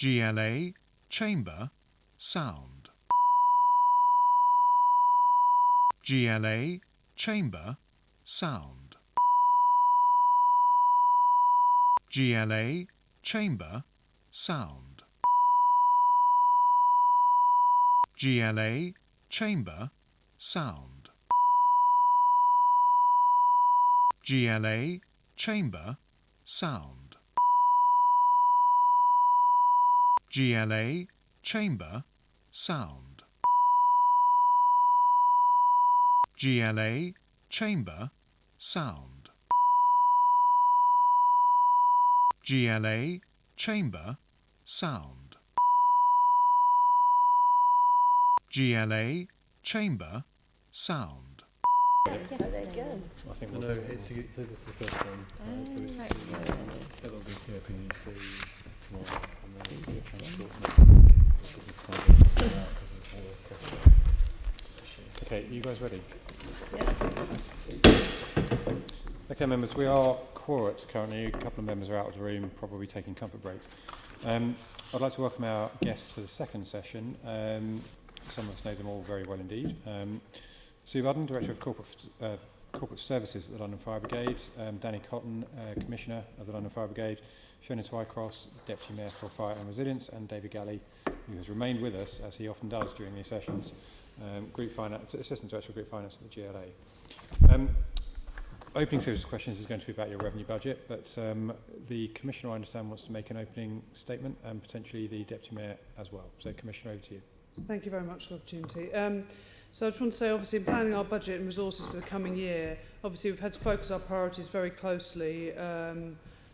Speaker 13: GLA, chamber, sound. GLA, chamber, sound. GLA, chamber, sound. GLA, chamber, sound. GLA, chamber, sound. GLA, chamber, sound. GLA, chamber, sound. GLA, chamber, sound. GLA, chamber, sound.
Speaker 11: So there you go.
Speaker 1: I think
Speaker 10: No,
Speaker 1: we'll
Speaker 10: no,
Speaker 1: do it.
Speaker 10: this is the first one. So it's it'll be COPUC tomorrow, and then it's transport business plan that's come out because of all the cost issues.
Speaker 1: Okay, you guys ready?
Speaker 11: Yeah.
Speaker 1: Okay, members, we are quorate currently. A couple of members are out of the room, probably taking comfort breaks. I'd like to welcome our guests for the second session. Some of us know them all very well indeed. Sue Budden, Director of Corporate Services at the London Fire Brigade, Dany Cotton, Commissioner of the London Fire Brigade, Fiona Twycross, Deputy Mayor for Fire and Resilience, and David Gallie, who has remained with us, as he often does during these sessions, Assistant Director of Group Finance at the GLA. Opening series of questions is going to be about your revenue budget, but the Commissioner, I understand, wants to make an opening statement, and potentially the Deputy Mayor as well. So, Commissioner, over to you.
Speaker 14: Thank you very much for the opportunity. So I just want to say, obviously, in planning our budget and resources for the coming year, obviously we've had to focus our priorities very closely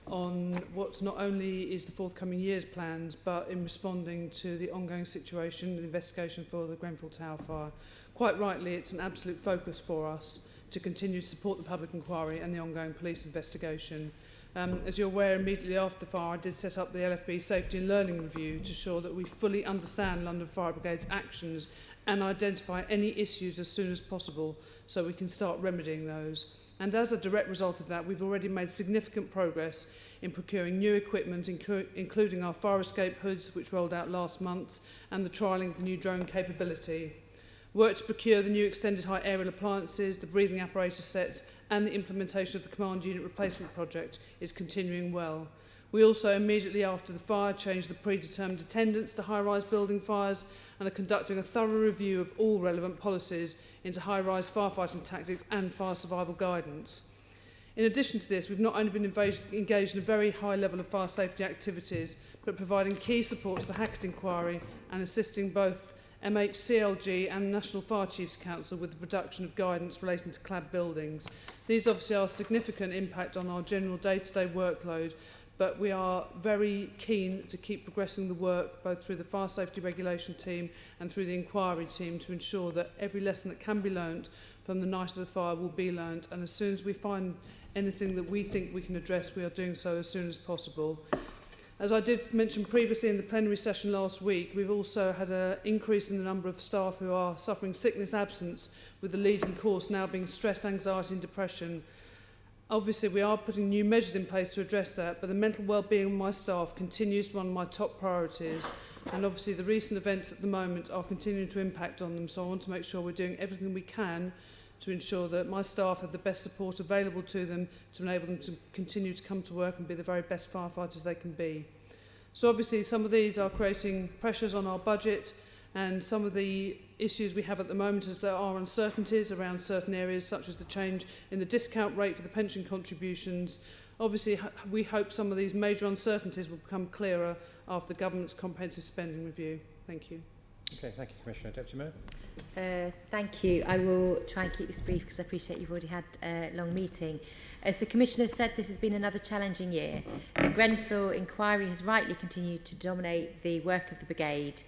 Speaker 14: on what not only is the forthcoming year's plans, but in responding to the ongoing situation, the investigation for the Grenfell Tower fire. Quite rightly, it's an absolute focus for us to continue to support the public inquiry and the ongoing police investigation. As you're aware, immediately after the fire, I did set up the LFB Safety and Learning Review to ensure that we fully understand London Fire Brigade's actions and identify any issues as soon as possible so we can start remedying those. And as a direct result of that, we've already made significant progress in procuring new equipment, including our fire escape hoods, which rolled out last month, and the trialling of the new drone capability. Work to procure the new extended height aerial appliances, the breathing apparatus sets, and the implementation of the command unit replacement project is continuing well. We also, immediately after the fire, changed the predetermined attendance to high-rise building fires and are conducting a thorough review of all relevant policies into high-rise firefighting tactics and fire survival guidance. In addition to this, we've not only been engaged in a very high level of fire safety activities, but providing key support to the Hackett inquiry and assisting both MHCLG and the National Fire Chiefs Council with the production of guidance relating to clad buildings. These obviously are a significant impact on our general day-to-day workload, but we are very keen to keep progressing the work both through the fire safety regulation team and through the inquiry team to ensure that every lesson that can be learnt from the night of the fire will be learnt, and as soon as we find anything that we think we can address, we are doing so as soon as possible. As I did mention previously in the plenary session last week, we've also had an increase in the number of staff who are suffering sickness absence, with the leading cause now being stress, anxiety and depression. Obviously, we are putting new measures in place to address that, but the mental well-being of my staff continues to be one of my top priorities. And obviously, the recent events at the moment are continuing to impact on them, so I want to make sure we're doing everything we can to ensure that my staff have the best support available to them to enable them to continue to come to work and be the very best firefighters they can be. So obviously some of these are creating pressures on our budget, and some of the issues we have at the moment is there are uncertainties around certain areas, such as the change in the discount rate for the pension contributions. Obviously we hope some of these major uncertainties will become clearer after the government's comprehensive spending review. Thank you.
Speaker 1: Okay, thank you, Commissioner. Deputy Mayor?
Speaker 15: Thank you. I will try and keep this brief because I appreciate you've already had a long meeting. As the Commissioner said, this has been another challenging year. The Grenfell inquiry has rightly continued to dominate the work of the Brigade,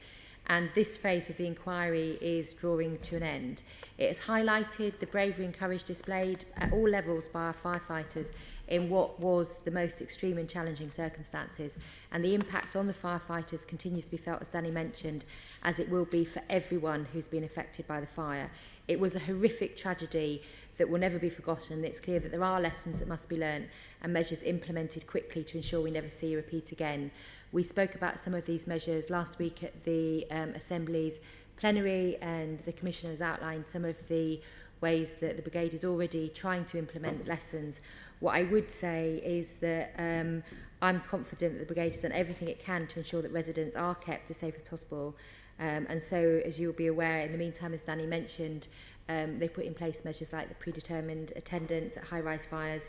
Speaker 15: and this phase of the inquiry is drawing to an end. It has highlighted the bravery and courage displayed at all levels by our firefighters in what was the most extreme and challenging circumstances, and the impact on the firefighters continues to be felt, as Dany mentioned, as it will be for everyone who's been affected by the fire. It was a horrific tragedy that will never be forgotten. It's clear that there are lessons that must be learnt and measures implemented quickly to ensure we never see a repeat again. We spoke about some of these measures last week at the Assembly's plenary, and the Commissioner has outlined some of the ways that the Brigade is already trying to implement lessons. What I would say is that I'm confident that the Brigade has done everything it can to ensure that residents are kept as safe as possible. And so, as you'll be aware, in the meantime, as Dany mentioned, they put in place measures like the predetermined attendance at high-rise fires,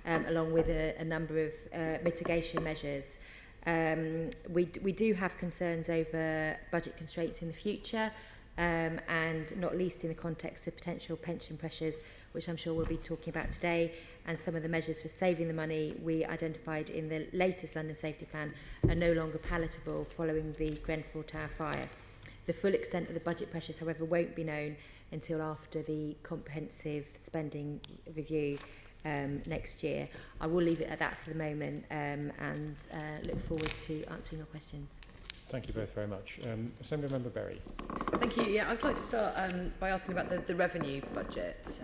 Speaker 15: along with a number of mitigation measures. We do have concerns over budget constraints in the future, and not least in the context of potential pension pressures, which I'm sure we'll be talking about today, and some of the measures for saving the money we identified in the latest London Safety Plan are no longer palatable following the Grenfell Tower fire. The full extent of the budget pressures, however, won't be known until after the comprehensive spending review next year. I will leave it at that for the moment, and look forward to answering your questions.
Speaker 1: Thank you both very much. Assemblymember Berry.
Speaker 9: Thank you. Yeah, I'd like to start by asking about the revenue budget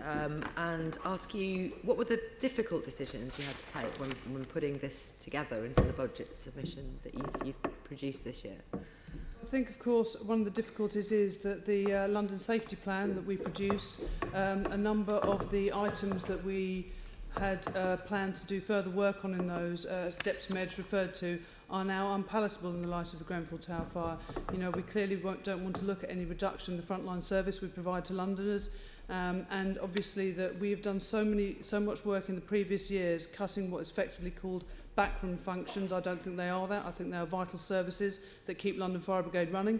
Speaker 9: and ask you what were the difficult decisions you had to take when putting this together into the budget submission that you've produced this year?
Speaker 14: I think, of course, one of the difficulties is that the London Safety Plan that we produced, a number of the items that we had planned to do further work on in those, as Deputy Mayor referred to, are now unpalatable in the light of the Grenfell Tower fire. You know, we clearly don't want to look at any reduction in the frontline service we provide to Londoners, and obviously that we have done so much work in the previous years cutting what is effectively called backroom functions. I don't think they are that. I think they are vital services that keep London Fire Brigade running.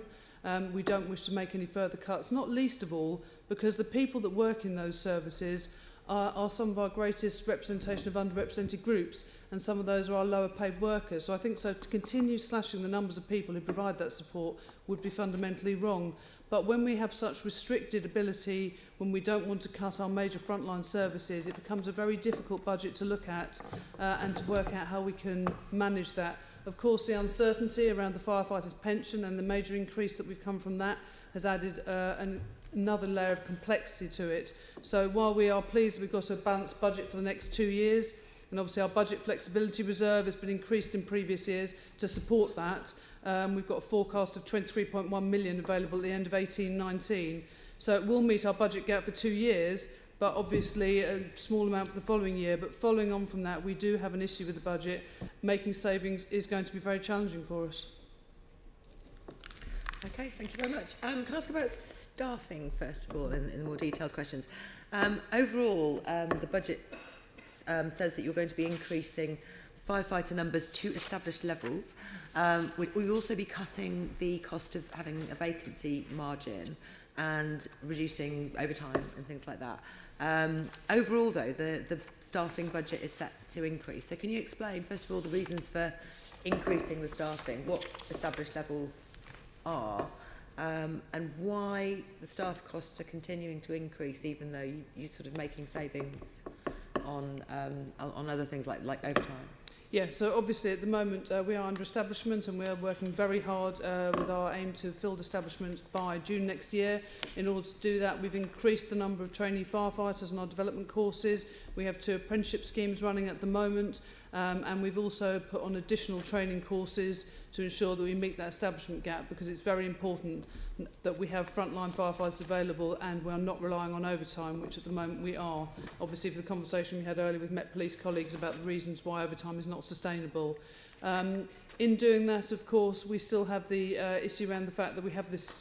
Speaker 14: We don't wish to make any further cuts, not least of all because the people that work in those services are some of our greatest representation of underrepresented groups, and some of those are our lower paid workers. So I think to continue slashing the numbers of people who provide that support would be fundamentally wrong. But when we have such restricted ability, when we don't want to cut our major frontline services, it becomes a very difficult budget to look at and to work out how we can manage that. Of course, the uncertainty around the firefighters' pension and the major increase that we've come from that has added another layer of complexity to it. So while we are pleased we've got a balanced budget for the next 2 years, and obviously our budget flexibility reserve has been increased in previous years to support that, we've got a forecast of 23.1 million available at the end of 18-19. So it will meet our budget gap for 2 years, but obviously a small amount for the following year. But following on from that, we do have an issue with the budget. Making savings is going to be very challenging for us.
Speaker 9: Okay, thank you very much. Can I ask about staffing, first of all, in more detailed questions? Overall, the budget says that you're going to be increasing firefighter numbers to established levels. Will you also be cutting the cost of having a vacancy margin and reducing overtime and things like that? Overall, though, the staffing budget is set to increase. So can you explain, first of all, the reasons for increasing the staffing, what established levels are, and why the staff costs are continuing to increase even though you're sort of making savings on other things like overtime?
Speaker 14: Yeah, so obviously at the moment we are under establishment, and we are working very hard with our aim to fill establishment by June next year. In order to do that, we've increased the number of trainee firefighters on our development courses. We have 2 apprenticeship schemes running at the moment, and we've also put on additional training courses to ensure that we meet that establishment gap, because it's very important that we have frontline firefighters available and we are not relying on overtime, which at the moment we are. Obviously, for the conversation we had earlier with Met Police colleagues about the reasons why overtime is not sustainable. In doing that, of course, we still have the issue around the fact that we have this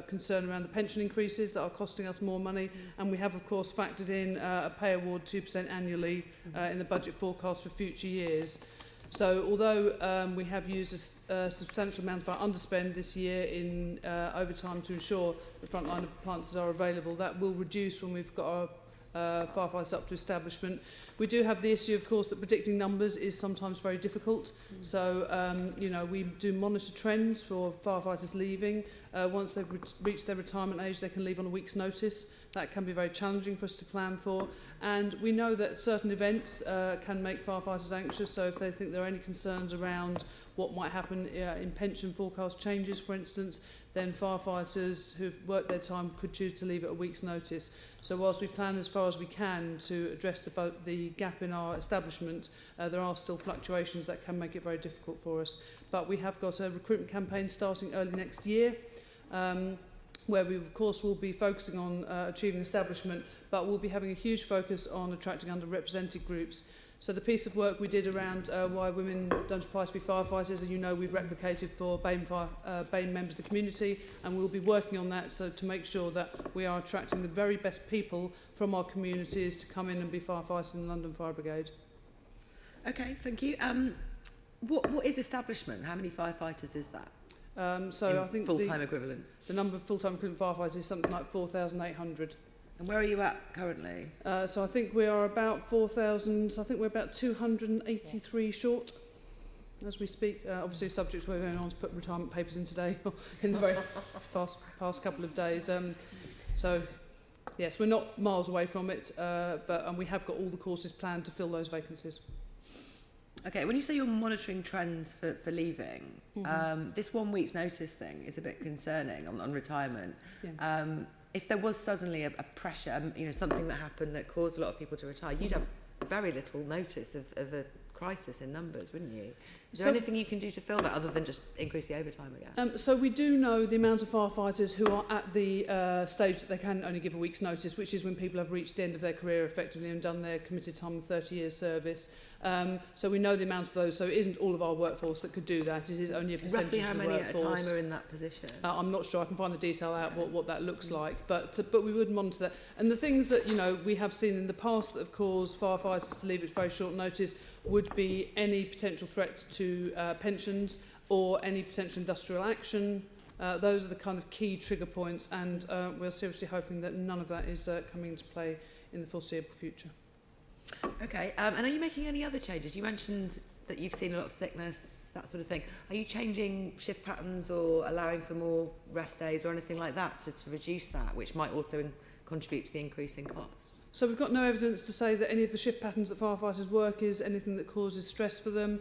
Speaker 14: concern around the pension increases that are costing us more money, and we have, of course, factored in a pay award 2% annually in the budget forecast for future years. So although we have used a substantial amount of our underspend this year in overtime to ensure the frontline appliances are available, that will reduce when we've got our firefighters up to establishment. We do have the issue, of course, that predicting numbers is sometimes very difficult. So, you know, we do monitor trends for firefighters leaving. Once they've reached their retirement age, they can leave on a week's notice. That can be very challenging for us to plan for. And we know that certain events can make firefighters anxious. So if they think there are any concerns around what might happen in pension forecast changes, for instance, then firefighters who've worked their time could choose to leave at a week's notice. So whilst we plan as far as we can to address the gap in our establishment, there are still fluctuations that can make it very difficult for us. But we have got a recruitment campaign starting early next year, where we of course will be focusing on achieving establishment, but we'll be having a huge focus on attracting underrepresented groups. So the piece of work we did around why women don't apply to be firefighters, and you know we've replicated for BAME members of the community, and we'll be working on that so to make sure that we are attracting the very best people from our communities to come in and be firefighters in the London Fire Brigade.
Speaker 9: Okay, thank you. What is establishment? How many firefighters is that?
Speaker 14: So I think
Speaker 9: full-time equivalent.
Speaker 14: The number of full-time equivalent firefighters is something like 4,800.
Speaker 9: And where are you at currently?
Speaker 14: So I think we are about 4,000, I think we're about 283 short as we speak. Obviously subject to going on to put retirement papers in today, in the very past couple of days. So yes, we're not miles away from it, and we have got all the courses planned to fill those vacancies.
Speaker 9: Okay, when you say you're monitoring trends for leaving, this 1 week's notice thing is a bit concerning on retirement. Yeah. If there was suddenly a pressure, something that happened that caused a lot of people to retire, you'd have very little notice of a crisis in numbers, wouldn't you? Is there anything you can do to fill that other than just increase the overtime again?
Speaker 14: So we do know the amount of firefighters who are at the stage that they can only give a week's notice, which is when people have reached the end of their career effectively and done their committed time of 30 years service. So we know the amount of those, so it isn't all of our workforce that could do that, it is only a percentage
Speaker 9: Roughly how
Speaker 14: of the
Speaker 9: many
Speaker 14: workforce.
Speaker 9: at a time are in that position?
Speaker 14: I'm not sure, I can find the detail out what that looks like, but we would monitor that. And the things that we have seen in the past that have caused firefighters to leave at very short notice would be any potential threat to pensions or any potential industrial action. Those are the kind of key trigger points, and we're seriously hoping that none of that is coming into play in the foreseeable future.
Speaker 9: Okay, and are you making any other changes? You mentioned that you've seen a lot of sickness, that sort of thing. Are you changing shift patterns or allowing for more rest days or anything like that to reduce that, which might also contribute to the increase in costs?
Speaker 14: So we've got no evidence to say that any of the shift patterns that firefighters work is anything that causes stress for them.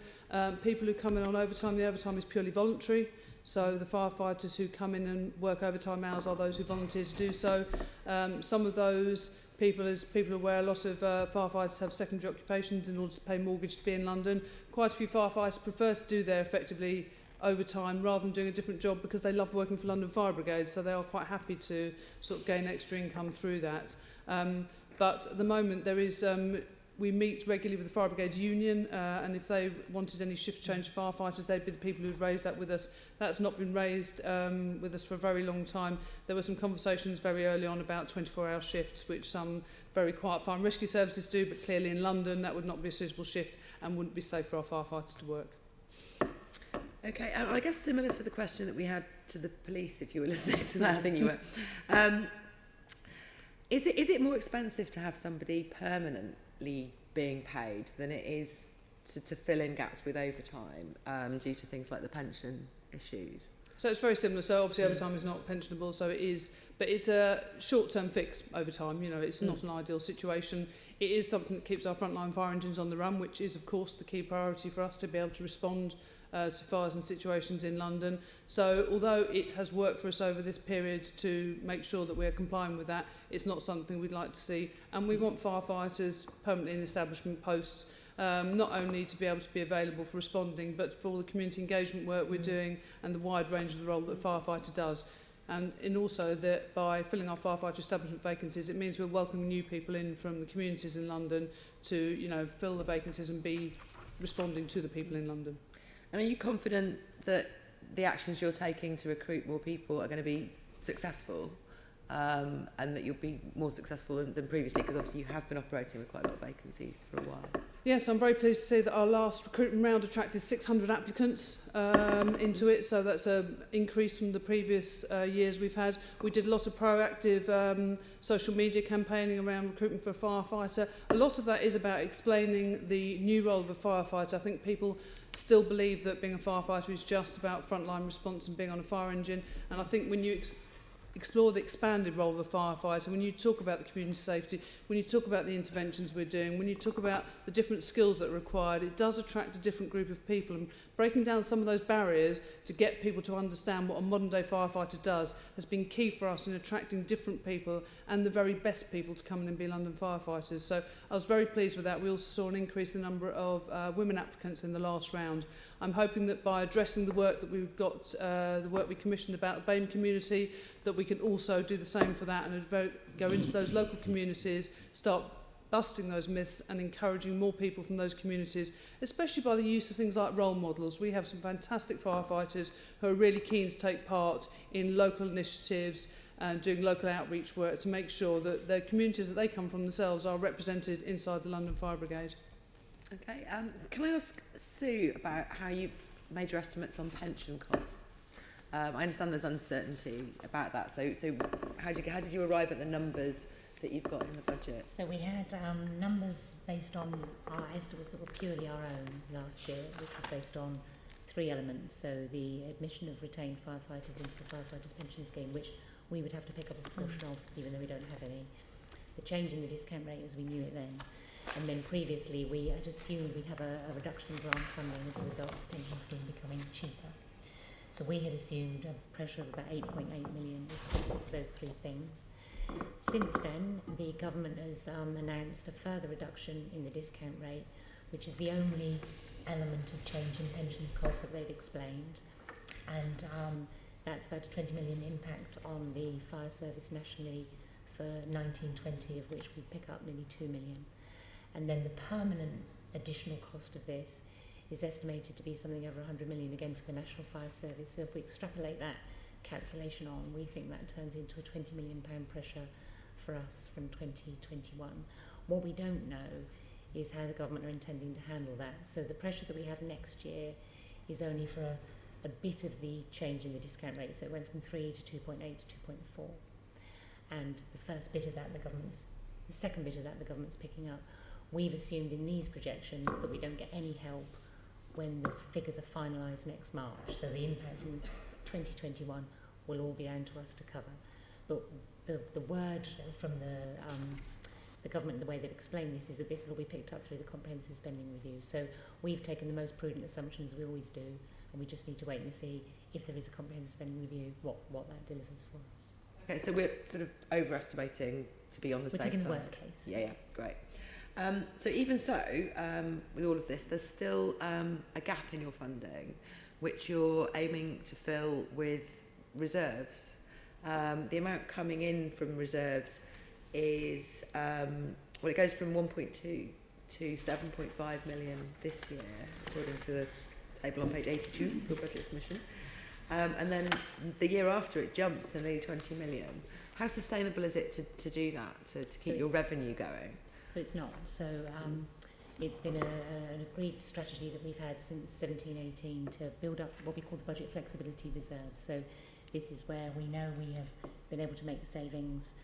Speaker 14: People who come in on overtime, the overtime is purely voluntary. So the firefighters who come in and work overtime hours are those who volunteer to do so. Some of those people, as people are aware, a lot of firefighters have secondary occupations in order to pay mortgage to be in London. Quite a few firefighters prefer to do their effectively overtime rather than doing a different job because they love working for London Fire Brigade, so they are quite happy to sort of gain extra income through that. But at the moment there is, we meet regularly with the Fire Brigade Union, and if they wanted any shift change for firefighters, they'd be the people who'd raise that with us. That's not been raised with us for a very long time. There were some conversations very early on about 24-hour shifts, which some very quiet fire and rescue services do, but clearly in London that would not be a suitable shift and wouldn't be safe for our firefighters to work.
Speaker 9: Okay, I guess similar to the question that we had to the police, if you were listening to that, I think you were. Is it more expensive to have somebody permanently being paid than it is to fill in gaps with overtime due to things like the pension issues?
Speaker 14: So it's very similar. So obviously overtime is not pensionable, so it is, but it's a short-term fix overtime. It's not an ideal situation. It is something that keeps our frontline fire engines on the run, which is of course the key priority for us to be able to respond to fires and situations in London. So although it has worked for us over this period to make sure that we're complying with that, it's not something we'd like to see. And we want firefighters permanently in establishment posts, not only to be able to be available for responding, but for all the community engagement work we're doing and the wide range of the role that a firefighter does. And also that by filling our firefighter establishment vacancies, it means we're welcoming new people in from the communities in London to, fill the vacancies and be responding to the people in London.
Speaker 9: And are you confident that the actions you're taking to recruit more people are going to be successful, and that you'll be more successful than previously, because obviously you have been operating with quite a lot of vacancies for a while?
Speaker 14: Yes, I'm very pleased to say that our last recruitment round attracted 600 applicants into it, so that's an increase from the previous years we've had. We did a lot of proactive social media campaigning around recruitment for a firefighter. A lot of that is about explaining the new role of a firefighter. I think people still believe that being a firefighter is just about frontline response and being on a fire engine, and I think when you explore the expanded role of a firefighter, when you talk about the community safety, when you talk about the interventions we're doing, when you talk about the different skills that are required, it does attract a different group of people, and breaking down some of those barriers to get people to understand what a modern day firefighter does has been key for us in attracting different people and the very best people to come in and be London firefighters. So I was very pleased with that. We also saw an increase in the number of women applicants in the last round. I'm hoping that by addressing the work that we've got, the work we commissioned about the BAME community, that we can also do the same for that and go into those local communities, start busting those myths and encouraging more people from those communities, especially by the use of things like role models. We have some fantastic firefighters who are really keen to take part in local initiatives and doing local outreach work to make sure that the communities that they come from themselves are represented inside the London Fire Brigade.
Speaker 9: Okay, can I ask Sue about how you've made your estimates on pension costs? I understand there's uncertainty about that, so how did you arrive at the numbers that you've got in the budget?
Speaker 16: So we had numbers based on our estimates that were purely our own last year, which was based on 3 elements. So the admission of retained firefighters into the firefighters pension scheme, which we would have to pick up a proportion of, even though we don't have any. The change in the discount rate as we knew it then. And then previously we had assumed we'd have a reduction in grant funding as a result of the pension scheme becoming cheaper. So we had assumed a pressure of about 8.8 million for those 3 things. Since then, the government has announced a further reduction in the discount rate, which is the only element of change in pensions costs that they've explained. And that's about a 20 million impact on the fire service nationally for 1920, of which we pick up nearly 2 million. And then the permanent additional cost of this is estimated to be something over 100 million again for the National Fire Service. So if we extrapolate that calculation on, we think that turns into a £20 million pressure for us from 2021. What we don't know is how the government are intending to handle that. So the pressure that we have next year is only for a bit of the change in the discount rate. So it went from 3 to 2.8 to 2.4. And the first bit of that the second bit of that the government's picking up. We've assumed in these projections that we don't get any help when the figures are finalised next March. So the impact from 2021 will all be down to us to cover. But the word from the government, the way they've explained this, is that this will be picked up through the comprehensive spending review. So we've taken the most prudent assumptions we always do, and we just need to wait and see if there is a comprehensive spending review, what that delivers for us.
Speaker 9: Okay, so we're sort of overestimating to be on the safe side.
Speaker 16: We're taking the worst case.
Speaker 9: Yeah, great. So even so, with all of this, there's still a gap in your funding, which you're aiming to fill with reserves. The amount coming in from reserves is, it goes from 1.2 to 7.5 million this year, according to the table on page 82 of your budget submission. And then the year after it jumps to nearly 20 million. How sustainable is it to do that, to keep your revenue going?
Speaker 16: So it's not. So it's been an agreed strategy that we've had since 17-18 to build up what we call the budget flexibility reserve. So this is where we know we have been able to make the savings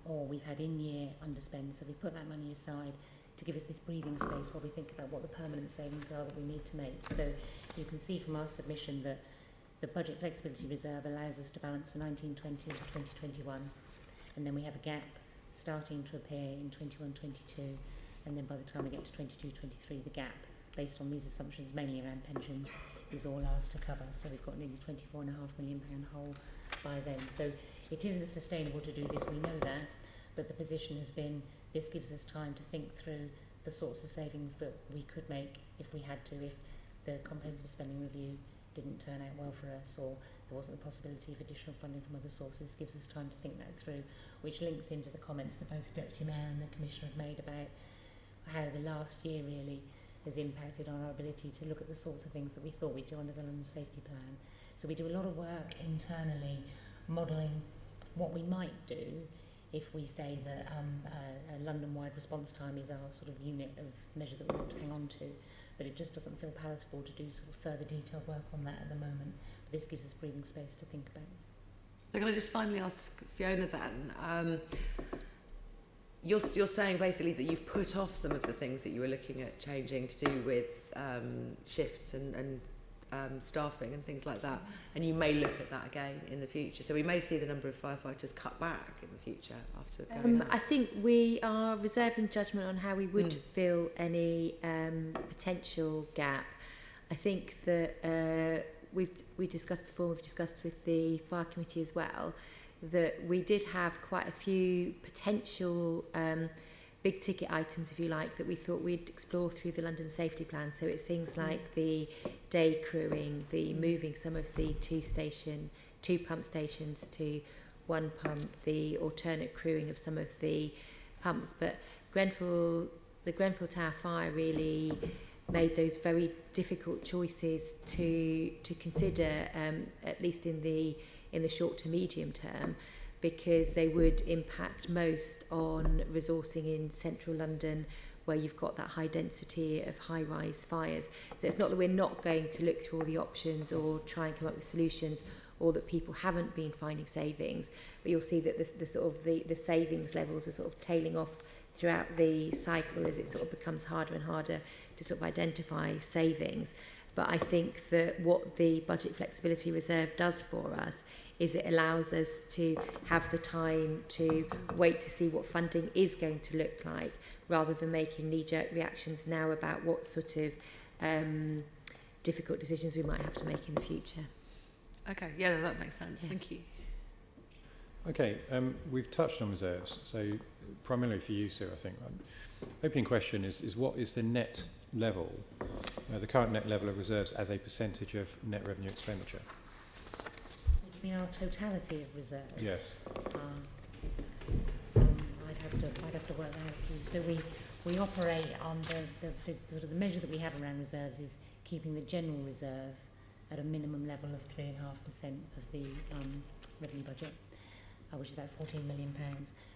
Speaker 16: or we've had in-year underspend. So we put that money aside to give us this breathing space while we think about what the permanent savings are that we need to make. So you can see from our submission that the budget flexibility reserve allows us to balance for 1920 to 2021, and then we have a gap starting to appear in 21-22, and then by the time we get to 22-23, the gap, based on these assumptions mainly around pensions, is all ours to cover. So we've got nearly £24.5 million hole by then. So it isn't sustainable to do this, we know that, but the position has been this gives us time to think through the sorts of savings that we could make if we had to, if the comprehensive spending review didn't turn out well for us, or there wasn't the possibility of additional funding from other sources. Gives us time to think that through, which links into the comments that both the Deputy Mayor and the Commissioner have made about how the last year really has impacted on our ability to look at the sorts of things that we thought we'd do under the London Safety Plan. So we do a lot of work internally modelling what we might do if we say that a London-wide response time is our sort of unit of measure that we want to hang on to. But it just doesn't feel palatable to do sort of further detailed work on that at the moment. But this gives us breathing space to think about.
Speaker 9: So can I just finally ask Fiona then, you're saying basically that you've put off some of the things that you were looking at changing to do with shifts and staffing and things like that, and you may look at that again in the future. So we may see the number of firefighters cut back in the future after going on.
Speaker 15: I think we are reserving judgment on how we would fill any potential gap. I think that we've discussed before, we've discussed with the fire committee as well, that we did have quite a few potential big ticket items, if you like, that we thought we'd explore through the London safety plan. So it's things like the day crewing, the moving some of the two pump stations to one pump, the alternate crewing of some of the pumps. But the Grenfell Tower fire really made those very difficult choices to consider, at least in the short to medium term, because they would impact most on resourcing in central London, where you've got that high density of high-rise fires. So it's not that we're not going to look through all the options or try and come up with solutions, or that people haven't been finding savings, but you'll see that the savings levels are sort of tailing off throughout the cycle as it sort of becomes harder and harder to sort of identify savings. But I think that what the budget flexibility reserve does for us is it allows us to have the time to wait to see what funding is going to look like, rather than making knee-jerk reactions now about what sort of difficult decisions we might have to make in the future.
Speaker 9: Okay, yeah, that makes sense. Yeah. Thank you.
Speaker 1: Okay, we've touched on reserves, so primarily for you, Sue, I think. Opening question is what is the net level, the current net level of reserves as a percentage of net revenue expenditure?
Speaker 16: You mean our totality of reserves?
Speaker 1: Yes.
Speaker 16: I'd have to work that out for you. So we operate on the sort of the measure that we have around reserves is keeping the general reserve at a minimum level of 3.5% of the revenue budget, which is about £14 million.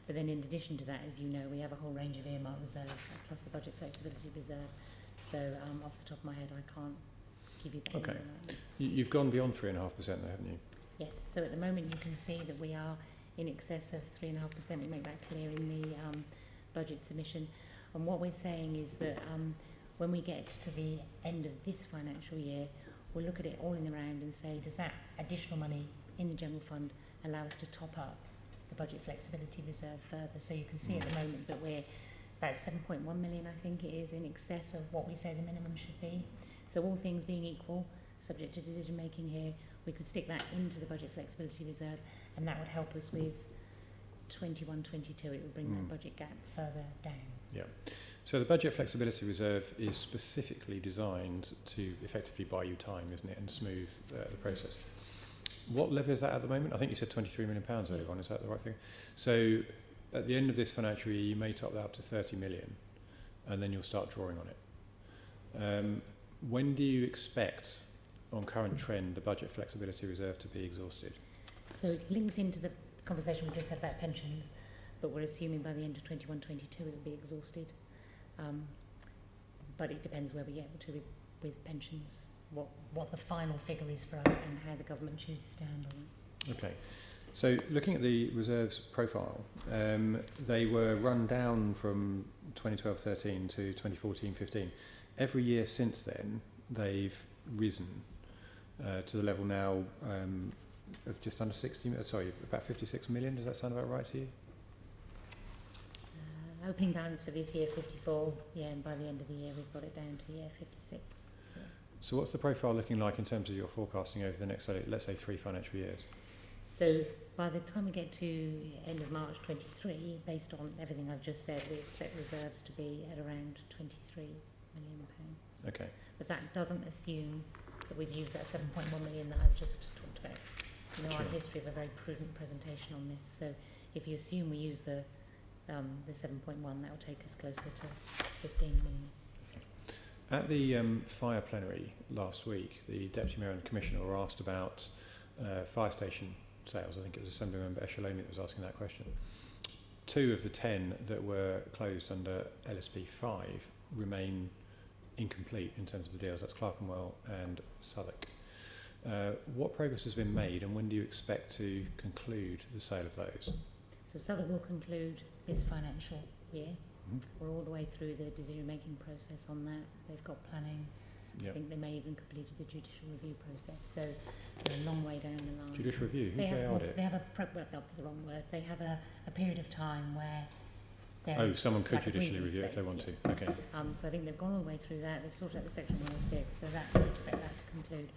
Speaker 16: But then in addition to that, as you know, we have a whole range of earmarked reserves, plus the budget flexibility reserve. So off the top of my head, I can't give you the
Speaker 1: Okay. You've gone beyond 3.5% though, haven't you?
Speaker 16: Yes, so at the moment you can see that we are in excess of 3.5%. We make that clear in the budget submission. And what we're saying is that when we get to the end of this financial year, we'll look at it all in the round and say, does that additional money in the general fund allow us to top up the budget flexibility reserve further? So you can see at the moment that we're about 7.1 million, I think it is, in excess of what we say the minimum should be. So all things being equal, subject to decision making here, we could stick that into the budget flexibility reserve, and that would help us with 21-22. It would bring that budget gap further down.
Speaker 1: Yeah. So the budget flexibility reserve is specifically designed to effectively buy you time, isn't it, and smooth the process. What level is that at the moment? I think you said £23 million earlier on. Is that the right thing? So at the end of this financial year, you may top that up to 30 million, and then you'll start drawing on it. When do you expect, on current trend, the budget flexibility reserve to be exhausted?
Speaker 16: So it links into the conversation we just had about pensions, but we're assuming by the end of 21-22 it will be exhausted. But it depends where we get to with pensions, what the final figure is for us and how the government chooses to handle it.
Speaker 1: Okay. So looking at the reserves profile, they were run down from 2012-13 to 2014-15. Every year since then, they've risen to the level now of just under about 56 million. Does that sound about right to you?
Speaker 16: Opening balance for this year 54, and by the end of the year we've got it down to 56. Yeah.
Speaker 1: So what's the profile looking like in terms of your forecasting over the next, let's say, 3 financial years?
Speaker 16: So by the time we get to end of March 23, based on everything I've just said, we expect reserves to be at around £23 million.
Speaker 1: Okay.
Speaker 16: But that doesn't assume that we've used that 7.1 million that I've just talked about. You know,
Speaker 1: Sure.
Speaker 16: our history of a very prudent presentation on this. So if you assume we use the 7.1, that will take us closer to 15 million.
Speaker 1: At the fire plenary last week, the Deputy Mayor and Commissioner were asked about fire station sales. I think it was Assemblymember Echeloni that was asking that question. 2 of the 10 that were closed under LSP 5 remain incomplete in terms of the deals. That's Clerkenwell and Southwark. What progress has been made, and when do you expect to conclude the sale of those?
Speaker 16: So Southwark will conclude this financial year. We're all the way through the decision-making process on that. They've got planning.
Speaker 1: Yep.
Speaker 16: I think they may even completed the judicial review process. So they're a long way down the line.
Speaker 1: Judicial review?
Speaker 16: They have a that's the wrong word. They have a period of time where there is
Speaker 1: someone could
Speaker 16: like a
Speaker 1: judicially
Speaker 16: breathing
Speaker 1: review it if they
Speaker 16: space,
Speaker 1: want
Speaker 16: yeah.
Speaker 1: to. Okay.
Speaker 16: So I think they've gone all the way through that. They've sorted out the section 106, so that we expect that to conclude.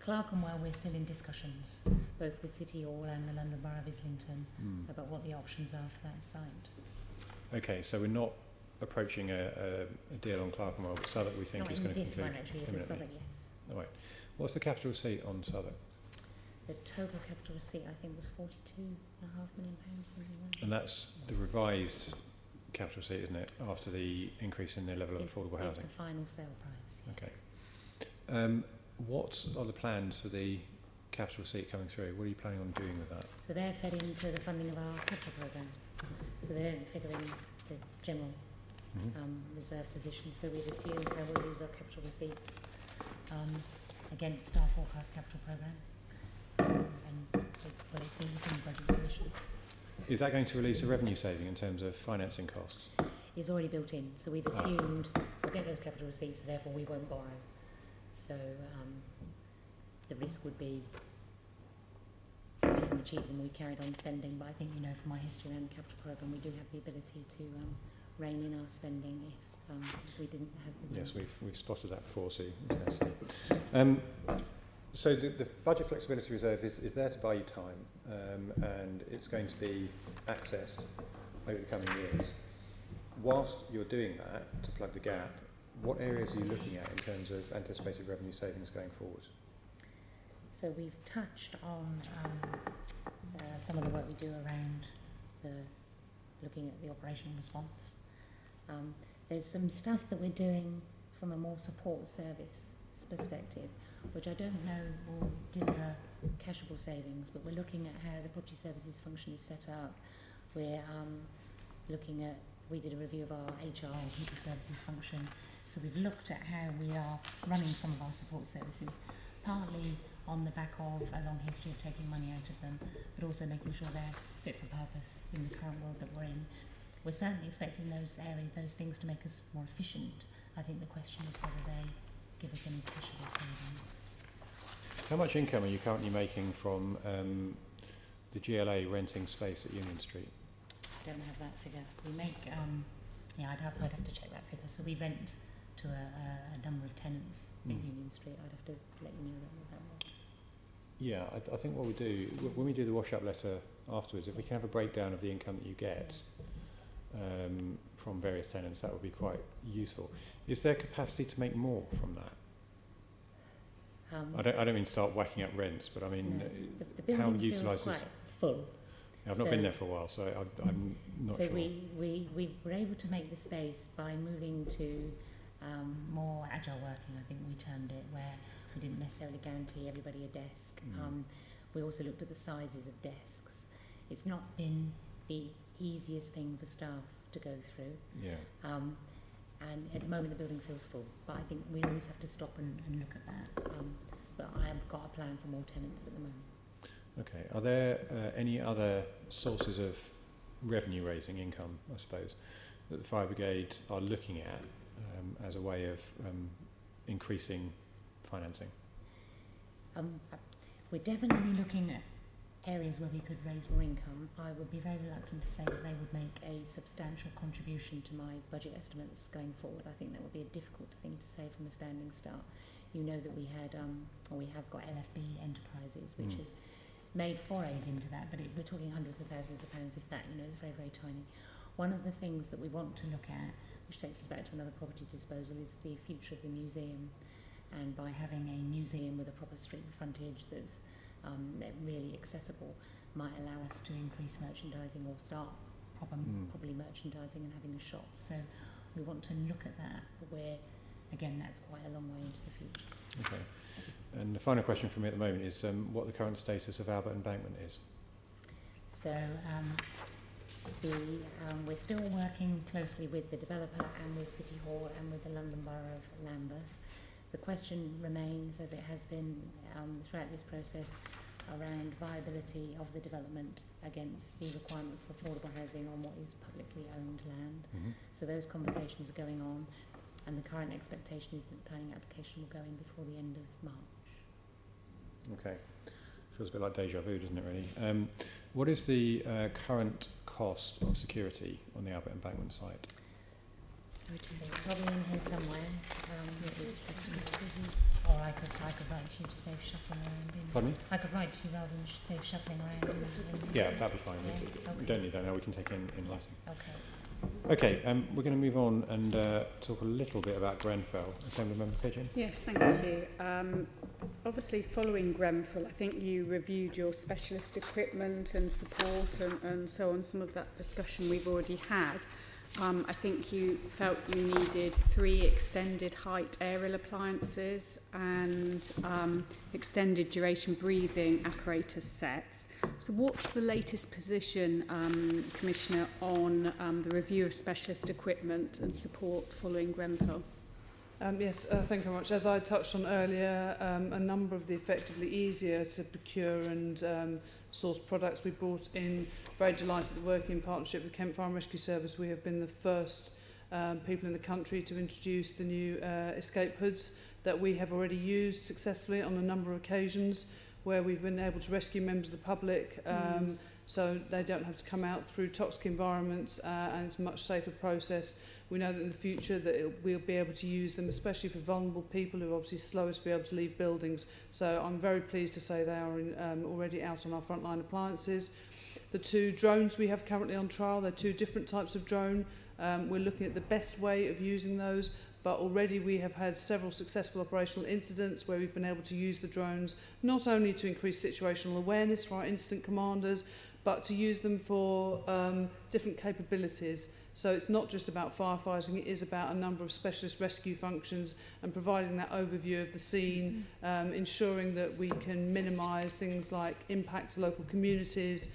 Speaker 16: Clerkenwell, we're still in discussions, both with City Hall and the London Borough of Islington, about what the options are for that site.
Speaker 1: Okay, so we're not approaching a deal on Clerkenwell, but Southwark we think
Speaker 16: Not
Speaker 1: is
Speaker 16: in
Speaker 1: going to
Speaker 16: this
Speaker 1: conclude
Speaker 16: financial year, for
Speaker 1: imminently.
Speaker 16: Southwark, yes.
Speaker 1: All right. What's the capital receipt on Southwark?
Speaker 16: The total capital receipt, I think, was £42.5 million, something like that.
Speaker 1: And that's the revised capital receipt, isn't it, after the increase in the level of affordable housing?
Speaker 16: It's the final sale price. Yeah.
Speaker 1: Okay. What are the plans for the capital receipt coming through? What are you planning on doing with that?
Speaker 16: So they're fed into the funding of our capital programme. So they don't figure in the general reserve position. So we've assumed how we'll use our capital receipts against our forecast capital programme. But it's in the budget submission.
Speaker 1: Is that going to release a revenue saving in terms of financing costs?
Speaker 16: It's already built in. So we've assumed we'll get those capital receipts, so therefore we won't borrow. So the risk would be we didn't achieve them, we carried on spending, but I think, you know, from my history around the capital programme, we do have the ability to rein in our spending if we didn't have the...
Speaker 1: Yes, we've spotted that before, Sue. So the budget flexibility reserve is there to buy you time, and it's going to be accessed over the coming years. Whilst you're doing that, to plug the gap, what areas are you looking at in terms of anticipated revenue savings going forward?
Speaker 16: So we've touched on some of the work we do around looking at the operational response. There's some stuff that we're doing from a more support service perspective, which I don't know will deliver cashable savings, but we're looking at how the property services function is set up. We're looking at, we did a review of our HR and people services function, so we've looked at how we are running some of our support services, partly on the back of a long history of taking money out of them, but also making sure they're fit for purpose in the current world that we're in. We're certainly expecting those things to make us more efficient. I think the question is whether they give us any cashable savings.
Speaker 1: How much income are you currently making from the GLA renting space at Union Street?
Speaker 16: I don't have that figure. We make, I'd have to check that figure. So we rent to a number of tenants in Union Street. I'd have to let you know what that was.
Speaker 1: Yeah, I think what we do, when we do the wash-up letter afterwards, if we can have a breakdown of the income that you get from various tenants, that would be quite useful. Is there capacity to make more from that? I don't mean to start whacking up rents, but I mean,
Speaker 16: no,
Speaker 1: how
Speaker 16: utilised
Speaker 1: utilised
Speaker 16: quite full.
Speaker 1: I've not been there for a while, so I'm not sure.
Speaker 16: So we were able to make the space by moving to more agile working, I think we termed it, where we didn't necessarily guarantee everybody a desk. We also looked at the sizes of desks. It's not been the easiest thing for staff to go through.
Speaker 1: Yeah.
Speaker 16: And at the moment the building feels full, but I think we always have to stop and look at that. But I have got a plan for more tenants at the moment.
Speaker 1: Okay. Are there any other sources of revenue raising income, I suppose, that the Fire Brigade are looking at as a way of increasing financing?
Speaker 16: We're definitely looking at areas where we could raise more income. I would be very reluctant to say that they would make a substantial contribution to my budget estimates going forward. I think that would be a difficult thing to say from a standing start. You know that we had, or we have got LFB Enterprises, which has made forays into that, but we're talking hundreds of thousands of pounds, if that, you know, it's very, very tiny. One of the things that we want to look at, which takes us back to another property disposal, is the future of the museum. And by having a museum with a proper street frontage that's really accessible might allow us to increase merchandising or start properly merchandising and having a shop. So we want to look at that, but again, that's quite a long way into the future.
Speaker 1: Okay. And the final question from me at the moment is what the current status of Albert Embankment is.
Speaker 16: So we're still working closely with the developer and with City Hall and with the London Borough of Lambeth. The question remains, as it has been throughout this process, around viability of the development against the requirement for affordable housing on what is publicly owned land. So those conversations are going on, and the current expectation is that the planning application will go in before the end of March.
Speaker 1: Okay. Feels a bit like deja vu, doesn't it, really? What is the current cost of security on the Albert Embankment site?
Speaker 16: Probably in here somewhere. Or I could write to you to save shuffling around.
Speaker 1: Pardon me?
Speaker 16: I could write to you rather than save shuffling around.
Speaker 1: Yeah, that'd be fine.
Speaker 16: Yeah,
Speaker 1: We don't need that now. We can take it in writing.
Speaker 16: Okay.
Speaker 1: Okay, we're going to move on and talk a little bit about Grenfell. Assemblymember Pigeon.
Speaker 5: Yes, thank you. Obviously, following Grenfell, I think you reviewed your specialist equipment and support and so on. Some of that discussion we've already had. I think you felt you needed 3 extended height aerial appliances and extended duration breathing apparatus sets. So what's the latest position, Commissioner, on the review of specialist equipment and support following Grenfell?
Speaker 14: Yes, thank you very much. As I touched on earlier, a number of the effectively easier to procure and source products we brought in. Very delighted that working in partnership with Kent Fire and Rescue Service, we have been the first people in the country to introduce the new escape hoods that we have already used successfully on a number of occasions where we've been able to rescue members of the public so they don't have to come out through toxic environments and it's a much safer process. We know that in the future that we'll be able to use them, especially for vulnerable people who are obviously slowest to be able to leave buildings. So I'm very pleased to say they are already out on our frontline appliances. The 2 drones we have currently on trial, they're 2 different types of drone. We're looking at the best way of using those, but already we have had several successful operational incidents where we've been able to use the drones not only to increase situational awareness for our incident commanders, but to use them for different capabilities. So it's not just about firefighting, it is about a number of specialist rescue functions and providing that overview of the scene, ensuring that we can minimise things like impact to local communities.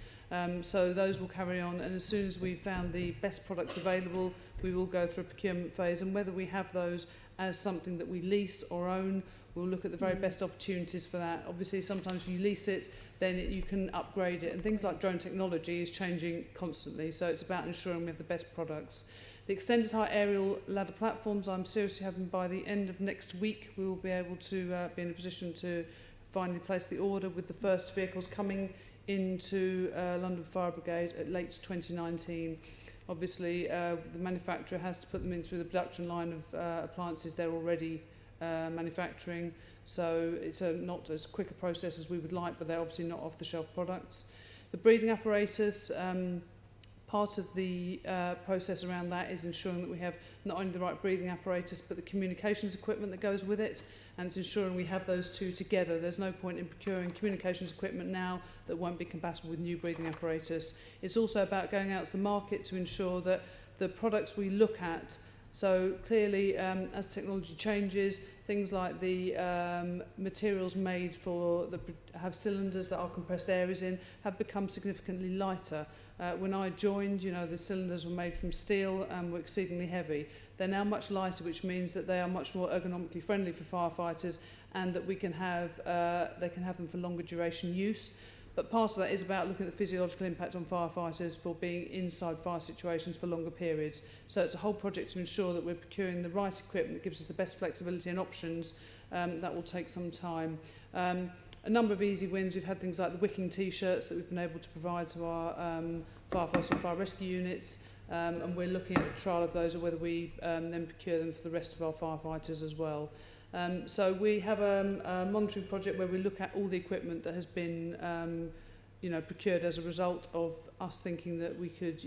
Speaker 14: So those will carry on, and as soon as we've found the best products available, we will go through a procurement phase, and whether we have those as something that we lease or own, we'll look at the very best opportunities for that. Obviously, sometimes if you lease it, then you can upgrade it. And things like drone technology is changing constantly, so it's about ensuring we have the best products. The extended height aerial ladder platforms, I'm seriously hoping by the end of next week we will be able to be in a position to finally place the order with the first vehicles coming into London Fire Brigade at late 2019. Obviously, the manufacturer has to put them in through the production line of appliances they're already manufacturing. So it's not as quick a process as we would like, but they're obviously not off-the-shelf products. The breathing apparatus, part of the process around that is ensuring that we have not only the right breathing apparatus, but the communications equipment that goes with it, and it's ensuring we have those 2 together. There's no point in procuring communications equipment now that won't be compatible with new breathing apparatus. It's also about going out to the market to ensure that the products we look at, so clearly as technology changes, things like the materials made for have cylinders that our compressed air is in have become significantly lighter. When I joined, the cylinders were made from steel and were exceedingly heavy. They're now much lighter, which means that they are much more ergonomically friendly for firefighters, and that we can have they can have them for longer duration use. But part of that is about looking at the physiological impact on firefighters for being inside fire situations for longer periods. So it's a whole project to ensure that we're procuring the right equipment that gives us the best flexibility and options. That will take some time. A number of easy wins. We've had things like the wicking T-shirts that we've been able to provide to our firefighters and fire rescue units. And we're looking at the trial of those, or whether we then procure them for the rest of our firefighters as well. So we have a monitoring project where we look at all the equipment that has been procured as a result of us thinking that we could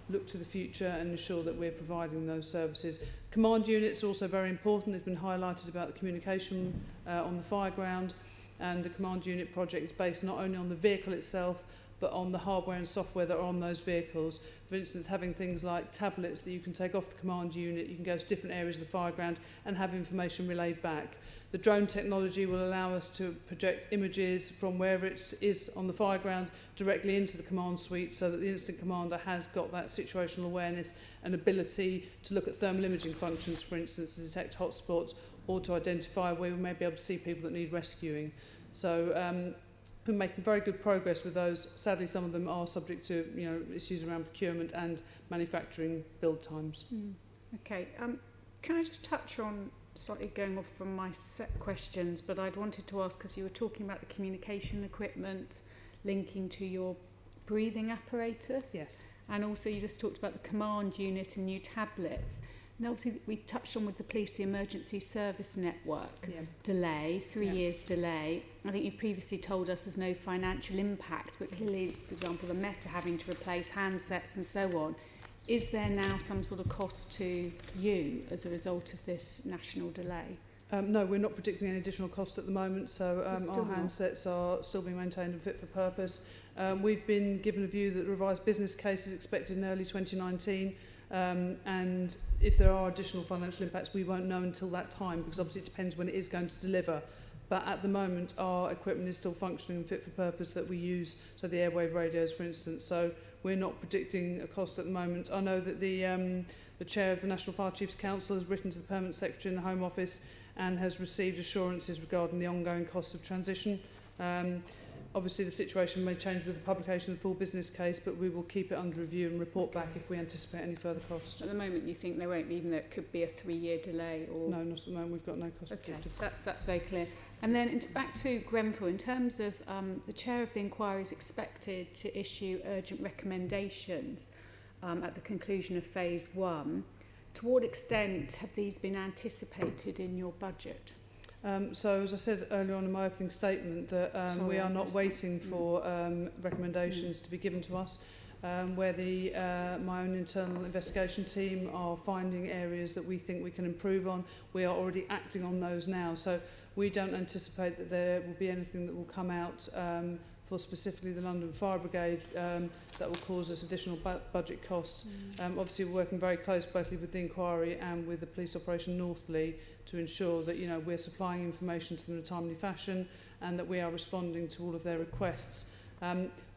Speaker 14: look to the future and ensure that we're providing those services. Command units are also very important. They've been highlighted about the communication on the fire ground, and the command unit project is based not only on the vehicle itself but on the hardware and software that are on those vehicles. For instance, having things like tablets that you can take off the command unit, you can go to different areas of the fire ground and have information relayed back. The drone technology will allow us to project images from wherever it is on the fire ground directly into the command suite, so that the incident commander has got that situational awareness and ability to look at thermal imaging functions, for instance, to detect hotspots or to identify where we may be able to see people that need rescuing. So we're making very good progress with those. Sadly, some of them are subject to issues around procurement and manufacturing build times.
Speaker 5: Okay, can I just touch on, slightly going off from my set questions, but I'd wanted to ask, because you were talking about the communication equipment linking to your breathing apparatus.
Speaker 14: Yes.
Speaker 5: And also you just talked about the command unit and new tablets. And obviously we touched on with the police the emergency service network delay, 3 years delay. I think you've previously told us there's no financial impact, but clearly, for example, the Met are having to replace handsets and so on. Is there now some sort of cost to you as a result of this national delay?
Speaker 14: No, we're not predicting any additional cost at the moment, so our handsets are still being maintained and fit for purpose. We've been given a view that the revised business case is expected in early 2019, and if there are additional financial impacts, we won't know until that time, because obviously it depends when it is going to deliver. But at the moment, our equipment is still functioning and fit for purpose that we use, so the airwave radios, for instance. So we're not predicting a cost at the moment. I know that the chair of the National Fire Chiefs Council has written to the Permanent Secretary in the Home Office and has received assurances regarding the ongoing costs of transition. Obviously, the situation may change with the publication of the full business case, but we will keep it under review and report back if we anticipate any further cost.
Speaker 5: At the moment, you think there won't be, even though it could be a 3-year delay? Or
Speaker 14: No, not at the moment. We've got no cost.
Speaker 5: Okay, that's very clear. And then back to Grenfell, in terms of the chair of the inquiry is expected to issue urgent recommendations at the conclusion of phase 1. To what extent have these been anticipated in your budget?
Speaker 14: So, as I said earlier on in my opening statement, that we are not waiting for recommendations to be given to us, where my own internal investigation team are finding areas that we think we can improve on. We are already acting on those now. So we don't anticipate that there will be anything that will come out for specifically the London Fire Brigade that will cause us additional budget costs. Obviously, we're working very closely with the inquiry and with the Police Operation Northley to ensure that we're supplying information to them in a timely fashion and that we are responding to all of their requests.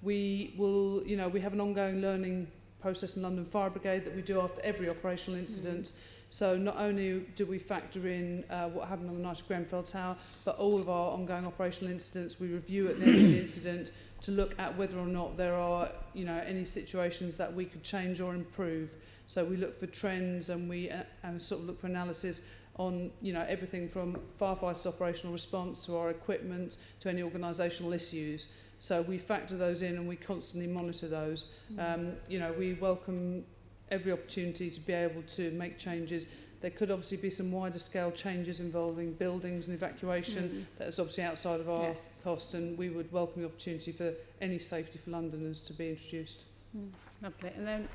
Speaker 14: We have an ongoing learning process in London Fire Brigade that we do after every operational incident. So not only do we factor in what happened on the night of Grenfell Tower, but all of our ongoing operational incidents we review at the end of the incident to look at whether or not there are any situations that we could change or improve. So we look for trends and we sort of look for analysis on everything from firefighters' operational response to our equipment to any organisational issues. So we factor those in and we constantly monitor those. We welcome every opportunity to be able to make changes. There could obviously be some wider scale changes involving buildings and evacuation that is obviously outside of our cost, and we would welcome the opportunity for any safety for Londoners to be introduced.
Speaker 5: Lovely. And then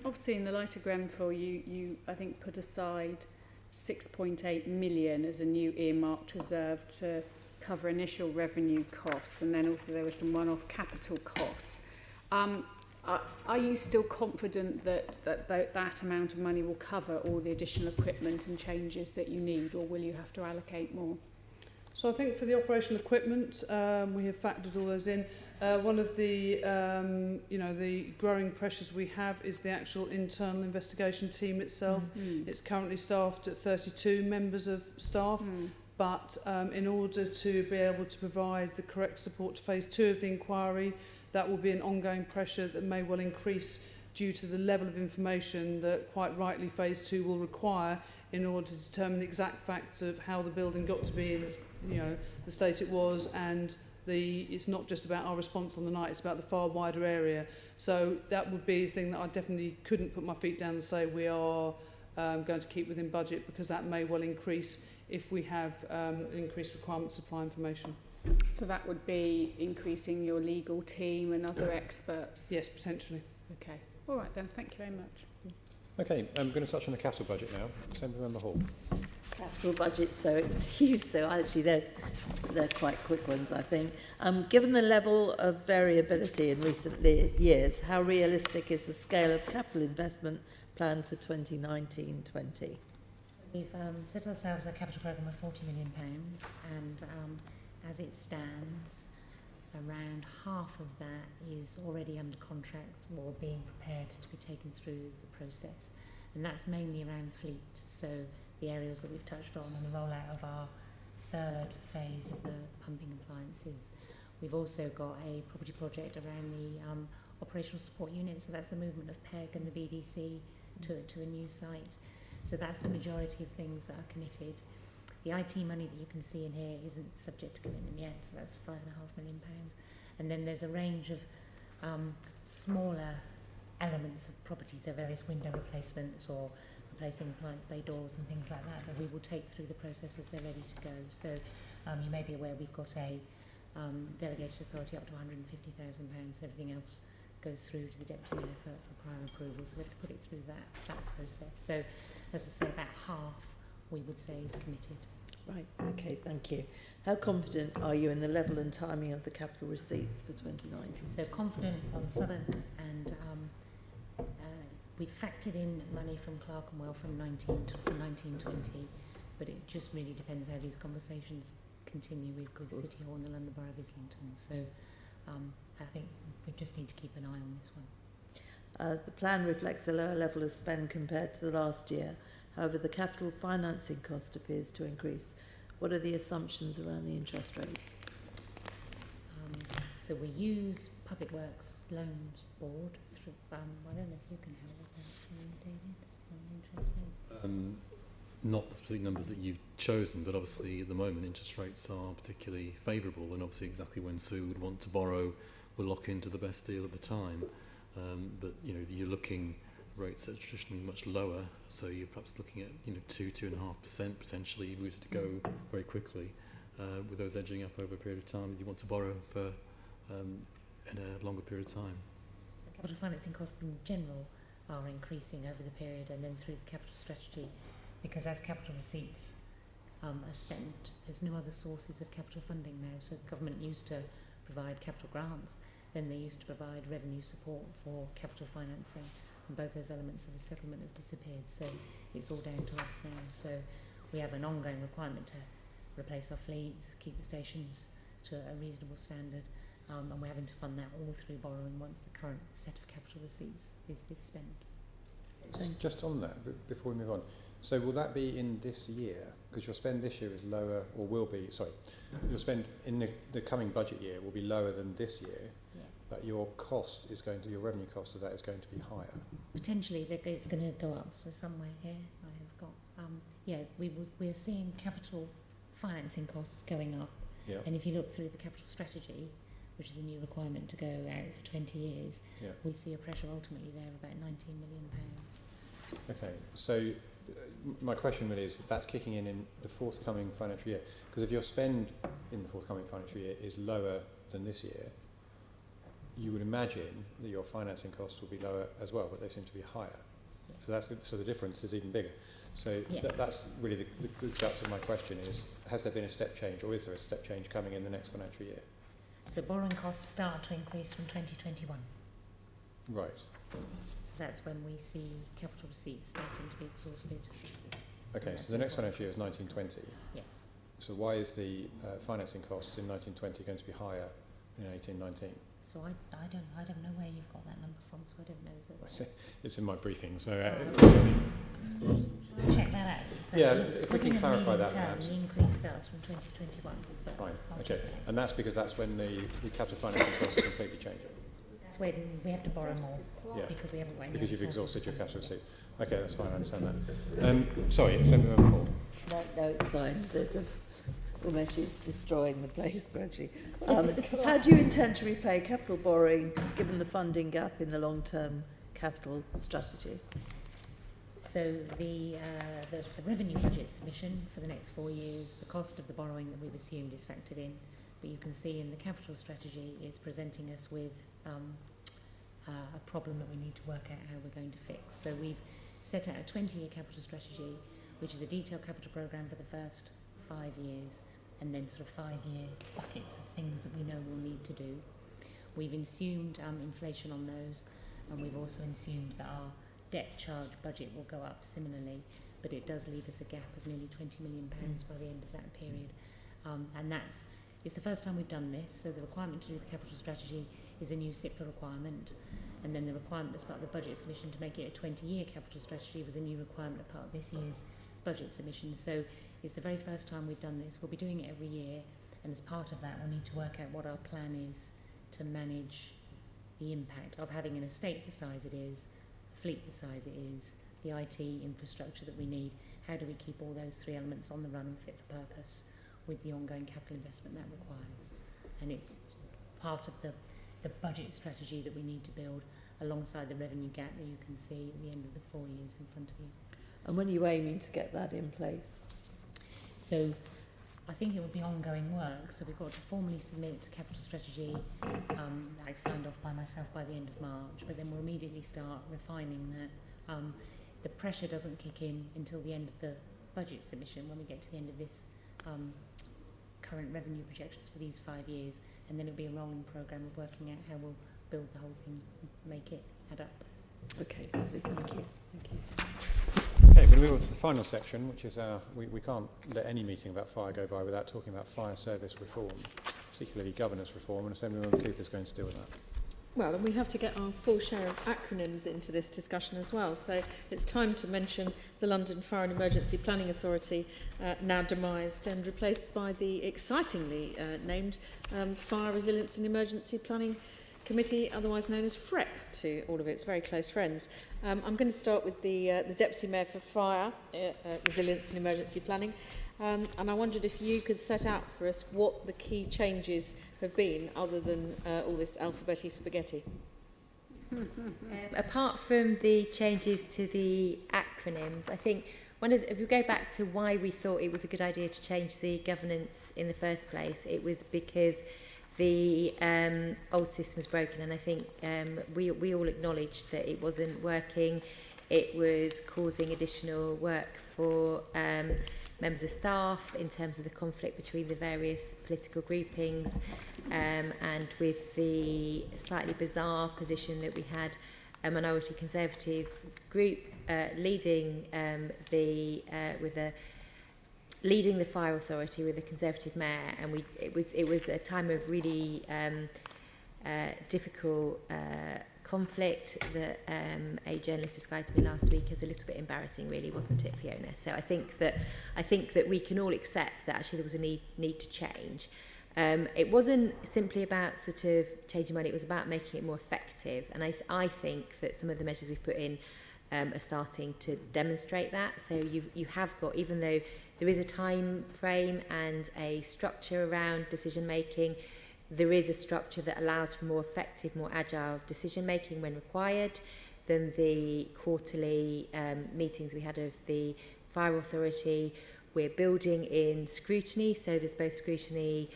Speaker 5: obviously in the light of Grenfell you I think put aside 6.8 million as a new earmarked reserve to cover initial revenue costs, and then also there were some one-off capital costs. Are you still confident that amount of money will cover all the additional equipment and changes that you need, or will you have to allocate more?
Speaker 14: So I think for the operational equipment, we have factored all those in. One of the the growing pressures we have is the actual internal investigation team itself. It's currently staffed at 32 members of staff. But in order to be able to provide the correct support to phase 2 of the inquiry, that will be an ongoing pressure that may well increase due to the level of information that quite rightly phase 2 will require in order to determine the exact facts of how the building got to be in the state it was, and it's not just about our response on the night, it's about the far wider area. So that would be a thing that I definitely couldn't put my feet down and say we are going to keep within budget, because that may well increase if we have increased requirement to supply information.
Speaker 5: So that would be increasing your legal team and other experts?
Speaker 14: Yes, potentially.
Speaker 5: Okay. All right then, thank you very much.
Speaker 1: Okay, I'm going to touch on the capital budget now. Assembly Hall.
Speaker 11: Capital budget, so it's huge, so actually they're quite quick ones, I think. Given the level of variability in recent years, how realistic is the scale of capital investment planned for 2019-20?
Speaker 16: We've set ourselves a capital programme of £40 million, and as it stands, around half of that is already under contract or being prepared to be taken through the process, and that's mainly around fleet, so the areas that we've touched on and the rollout of our third phase of the pumping appliances. We've also got a property project around the operational support unit, so that's the movement of PEG and the BDC to a new site. So that's the majority of things that are committed. The IT money that you can see in here isn't subject to commitment yet, so that's £5.5 million. And then there's a range of smaller elements of properties, so various window replacements or replacing appliance bay doors and things like that, that we will take through the process as they're ready to go. So you may be aware we've got a delegated authority up to £150,000, everything else goes through to the Deputy Mayor for prior approval, so we have to put it through that process. So, as I say, about half we would say is committed.
Speaker 11: Right, okay, thank you. How confident are you in the level and timing of the capital receipts for 2019?
Speaker 16: So confident on Southwark, and we factored in money from Clerkenwell from 1920, but it just really depends how these conversations continue with City Hall and the London Borough of Islington. So I think we just need to keep an eye on this one.
Speaker 11: The plan reflects a lower level of spend compared to the last year. However, the capital financing cost appears to increase. What are the assumptions around the interest rates?
Speaker 16: So we use Public Works Loans Board through, I don't know if you can help with that, David, on the interest rate.
Speaker 10: Not the specific numbers that you've chosen, but obviously at the moment interest rates are particularly favourable, and obviously exactly when Sue would want to borrow, we'll lock into the best deal at the time. But you know, you're looking rates that are traditionally much lower, so you're perhaps looking at 2.5% potentially if we were to go very quickly, with those edging up over a period of time. You want to borrow for in a longer period of time.
Speaker 16: Capital financing costs in general are increasing over the period, and then through the capital strategy, because as capital receipts are spent, there's no other sources of capital funding now. So the government used to provide capital grants, then they used to provide revenue support for capital financing, and both those elements of the settlement have disappeared. So it's all down to us now. So we have an ongoing requirement to replace our fleets, keep the stations to a reasonable standard, and we're having to fund that all through borrowing once the current set of capital receipts is spent.
Speaker 1: Just on that, before we move on, so will that be in this year? Because your spend this year is lower, or will be, your spend in the coming budget year will be lower than this year, but your cost is going to, your revenue cost of that is going to be higher.
Speaker 16: Potentially, it's going to go up. So somewhere here, I have got, we're seeing capital financing costs going up.
Speaker 1: Yeah.
Speaker 16: And if you look through the capital strategy, which is a new requirement to go out for 20 years, we see a pressure ultimately there of about £19 million.
Speaker 1: Okay, so my question really is, that's kicking in the forthcoming financial year, because if your spend in the forthcoming financial year is lower than this year, you would imagine that your financing costs will be lower as well, but they seem to be higher. So so the difference is even bigger. So that's really the guts of my question is, has there been a step change, or is there a step change coming in the next financial year?
Speaker 16: So borrowing costs start to increase from 2021.
Speaker 1: Right.
Speaker 16: So that's when we see capital receipts starting to be exhausted.
Speaker 1: Okay, so the next financial year is 1920.
Speaker 16: Yeah.
Speaker 1: So why is the financing costs in 1920 going to be higher in 1819?
Speaker 16: So I don't know where you've got that number from, so I don't know that.
Speaker 1: It's in my briefing, so
Speaker 16: check that out. So
Speaker 1: if we can clarify that, perhaps.
Speaker 16: The increase starts from 2021.
Speaker 1: Fine. Okay, and that's because that's when the capital financing costs are completely changing.
Speaker 16: That's when we have to borrow more because we haven't got any.
Speaker 1: Because you've exhausted your capital receipt. Okay, that's fine. I understand that. Sorry, Assembly Member Paul.
Speaker 11: No, it's fine. Umesh is destroying the place gradually. How do you intend to repay capital borrowing given the funding gap in the long-term capital strategy?
Speaker 16: So the revenue budget submission for the next 4 years, the cost of the borrowing that we've assumed is factored in, but you can see in the capital strategy it's presenting us with a problem that we need to work out how we're going to fix. So we've set out a 20-year capital strategy, which is a detailed capital programme for the first 5 years, and then sort of 5-year buckets of things that we know we'll need to do. We've assumed inflation on those, and we've also assumed that our debt charge budget will go up similarly, but it does leave us a gap of nearly £20 million by the end of that period. And it's the first time we've done this, so the requirement to do the capital strategy is a new SIPFA requirement, and then the requirement as part of the budget submission to make it a 20-year capital strategy was a new requirement as part of this year's budget submission. So it's the very first time we've done this. We'll be doing it every year, and as part of that we'll need to work out what our plan is to manage the impact of having an estate the size it is, a fleet the size it is, the IT infrastructure that we need. How do we keep all those three elements on the run and fit for purpose with the ongoing capital investment that requires? And it's part of the budget strategy that we need to build, alongside the revenue gap that you can see at the end of the 4 years in front of you.
Speaker 11: And when are you aiming to get that in place?
Speaker 16: So I think it will be ongoing work. So we've got to formally submit capital strategy, like signed off by myself by the end of March, but then we'll immediately start refining that. The pressure doesn't kick in until the end of the budget submission, when we get to the end of this current revenue projections for these 5 years, and then it'll be a rolling programme of working out how we'll build the whole thing, make it add up.
Speaker 11: Okay, lovely, thank you. Thank you.
Speaker 1: Okay, we're going to move on to the final section, which is we can't let any meeting about fire go by without talking about fire service reform, particularly governance reform, and Assemblywoman Cooper is going to deal with that.
Speaker 8: Well, and we have to get our full share of acronyms into this discussion as well. So it's time to mention the London Fire and Emergency Planning Authority, now demised and replaced by the excitingly named Fire Resilience and Emergency Planning Committee, otherwise known as FREP to all of its very close friends. I'm going to start with the Deputy Mayor for Fire, Resilience and Emergency Planning. And I wondered if you could set out for us what the key changes have been, other than all this alphabet-y spaghetti.
Speaker 15: Apart from the changes to the acronyms, I think if we go back to why we thought it was a good idea to change the governance in the first place, it was because the old system was broken, and I think we all acknowledged that it wasn't working. It was causing additional work for members of staff in terms of the conflict between the various political groupings, and with the slightly bizarre position that we had a minority Conservative group leading the fire authority with a Conservative mayor, and it was a time of really difficult conflict that a journalist described to me last week as a little bit embarrassing, really, wasn't it, Fiona? So I think that we can all accept that actually there was a need to change. It wasn't simply about sort of changing money; it was about making it more effective. And I think that some of the measures we've put in are starting to demonstrate that. So you have got, even though there is a time frame and a structure around decision making, there is a structure that allows for more effective, more agile decision making when required than the quarterly meetings we had of the Fire Authority. We're building in scrutiny, so there's both scrutiny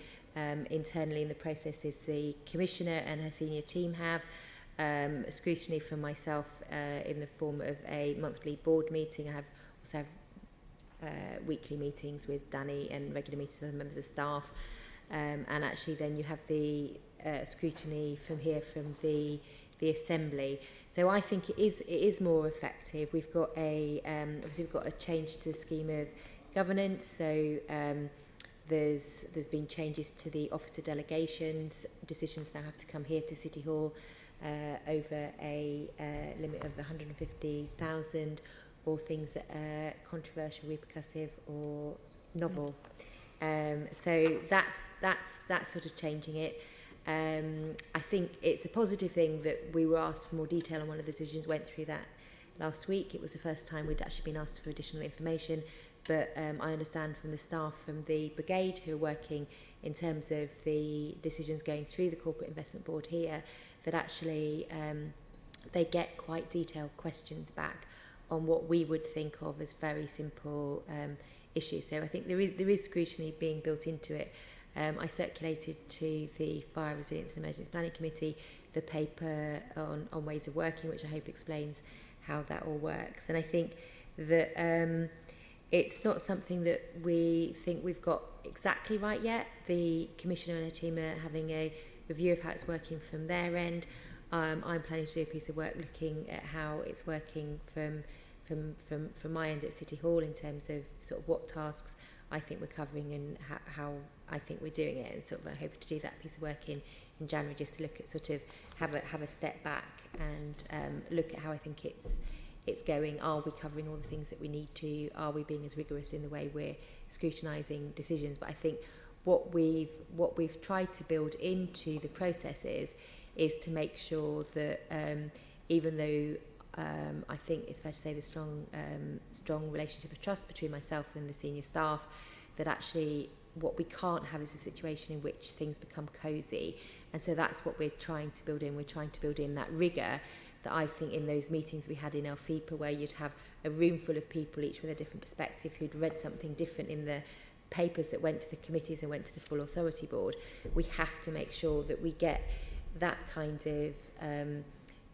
Speaker 15: internally in the processes the Commissioner and her senior team have, scrutiny from myself in the form of a monthly board meeting. I also have weekly meetings with Dany and regular meetings with members of staff. And actually then you have the scrutiny from here from the Assembly. So I think it is more effective. We've got obviously we've got a change to the scheme of governance. So there's been changes to the officer delegations. Decisions now have to come here to City Hall over a limit of 150,000, or things that are controversial, repercussive, or novel. So that's sort of changing it. I think it's a positive thing that we were asked for more detail on one of the decisions. Went through that last week. It was the first time we'd actually been asked for additional information, but I understand from the staff from the Brigade who are working in terms of the decisions going through the Corporate Investment Board here, that actually they get quite detailed questions back on what we would think of as very simple issues. So I think there is scrutiny being built into it. I circulated to the Fire Resilience and Emergency Planning Committee the paper on ways of working, which I hope explains how that all works. And I think that it's not something that we think we've got exactly right yet. The Commissioner and her team are having a review of how it's working from their end. I'm planning to do a piece of work looking at how it's working from my end at City Hall in terms of sort of what tasks I think we're covering and how I think we're doing it, and sort of I hope to do that piece of work in January, just to look at sort of have a step back and look at how I think it's going. Are we covering all the things that we need to? Are we being as rigorous in the way we're scrutinising decisions? But I think what we've tried to build into the processes is to make sure that even though I think it's fair to say the strong relationship of trust between myself and the senior staff, that actually what we can't have is a situation in which things become cosy. And so that's what we're trying to build in. We're trying to build in that rigour that I think in those meetings we had in Alfipa, where you'd have a room full of people, each with a different perspective, who'd read something different in the papers that went to the committees and went to the full authority board, we have to make sure that we get that kind of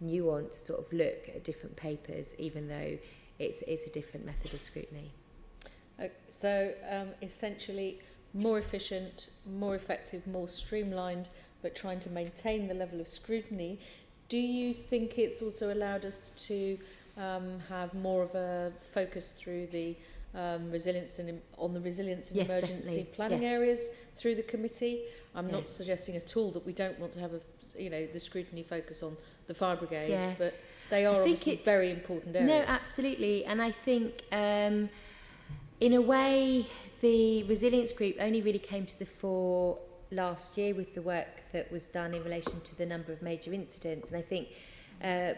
Speaker 15: nuanced sort of look at different papers, even though it's a different method of scrutiny.
Speaker 8: So essentially more efficient, more effective, more streamlined, but trying to maintain the level of scrutiny. Do you think it's also allowed us to have more of a focus through the resilience and
Speaker 15: Yes,
Speaker 8: emergency
Speaker 15: definitely.
Speaker 8: planning areas through the committee? I'm not suggesting at all that we don't want to have the scrutiny focus on the fire brigade, but they are obviously very important areas.
Speaker 15: No, absolutely. And I think in a way the resilience group only really came to the fore last year with the work that was done in relation to the number of major incidents. And I think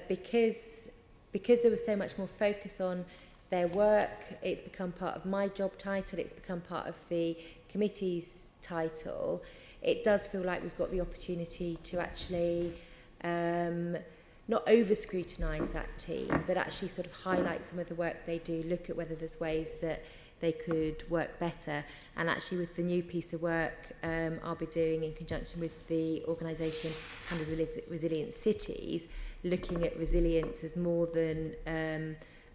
Speaker 15: because there was so much more focus on their work, it's become part of my job title, it's become part of the committee's title. It does feel like we've got the opportunity to actually not over-scrutinise that team, but actually sort of highlight some of the work they do, look at whether there's ways that they could work better. And actually with the new piece of work I'll be doing in conjunction with the organisation under the Resilient Cities, looking at resilience as more than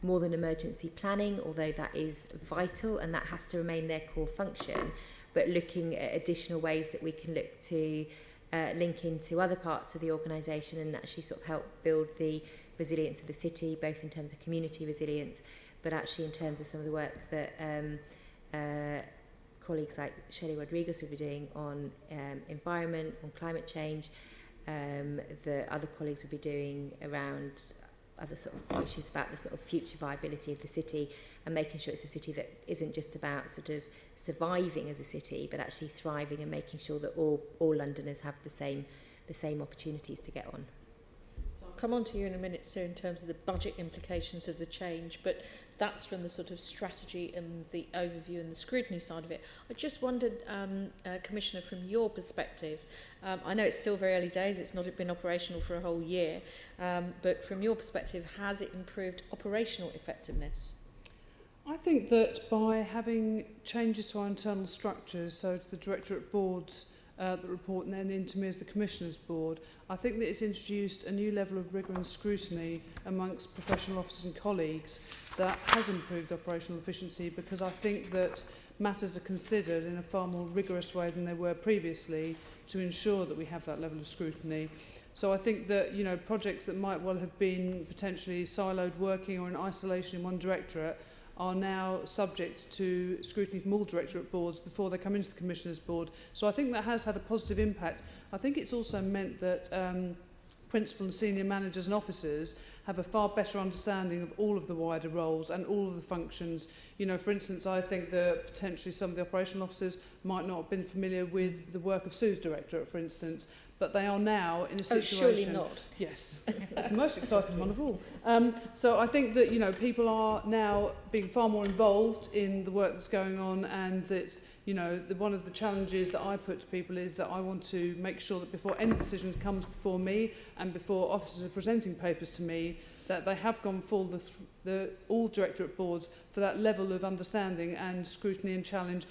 Speaker 15: emergency planning, although that is vital and that has to remain their core function, but looking at additional ways that we can look to link into other parts of the organisation and actually sort of help build the resilience of the city, both in terms of community resilience, but actually in terms of some of the work that colleagues like Shelley Rodriguez will be doing on environment, on climate change, the other colleagues will be doing around other sort of issues about the sort of future viability of the city and making sure it's a city that isn't just about sort of surviving as a city, but actually thriving and making sure that all Londoners have the same opportunities to get on.
Speaker 8: So I'll come on to you in a minute, Sue, in terms of the budget implications of the change, but that's from the sort of strategy and the overview and the scrutiny side of it. I just wondered, Commissioner, from your perspective, I know it's still very early days, it's not been operational for a whole year, but from your perspective, has it improved operational effectiveness?
Speaker 14: I think that by having changes to our internal structures, so to the directorate boards that report and then into me as the Commissioners Board, I think that it's introduced a new level of rigour and scrutiny amongst professional officers and colleagues that has improved operational efficiency, because I think that matters are considered in a far more rigorous way than they were previously to ensure that we have that level of scrutiny. So I think that, you know, projects that might well have been potentially siloed working or in isolation in one directorate are now subject to scrutiny from all directorate boards before they come into the Commissioners Board. So I think that has had a positive impact. I think it's also meant that principal and senior managers and officers have a far better understanding of all of the wider roles and all of the functions. You know, for instance, I think that potentially some of the operational officers might not have been familiar with the work of Sue's directorate, for instance, but they are now in a situation...
Speaker 8: Oh, surely not.
Speaker 14: Yes, it's the most exciting one of all. So I think that, you know, people are now being far more involved in the work that's going on, and that, you know, one of the challenges that I put to people is that I want to make sure that before any decision comes before me and before officers are presenting papers to me, that they have gone full all directorate boards for that level of understanding and scrutiny and challenge.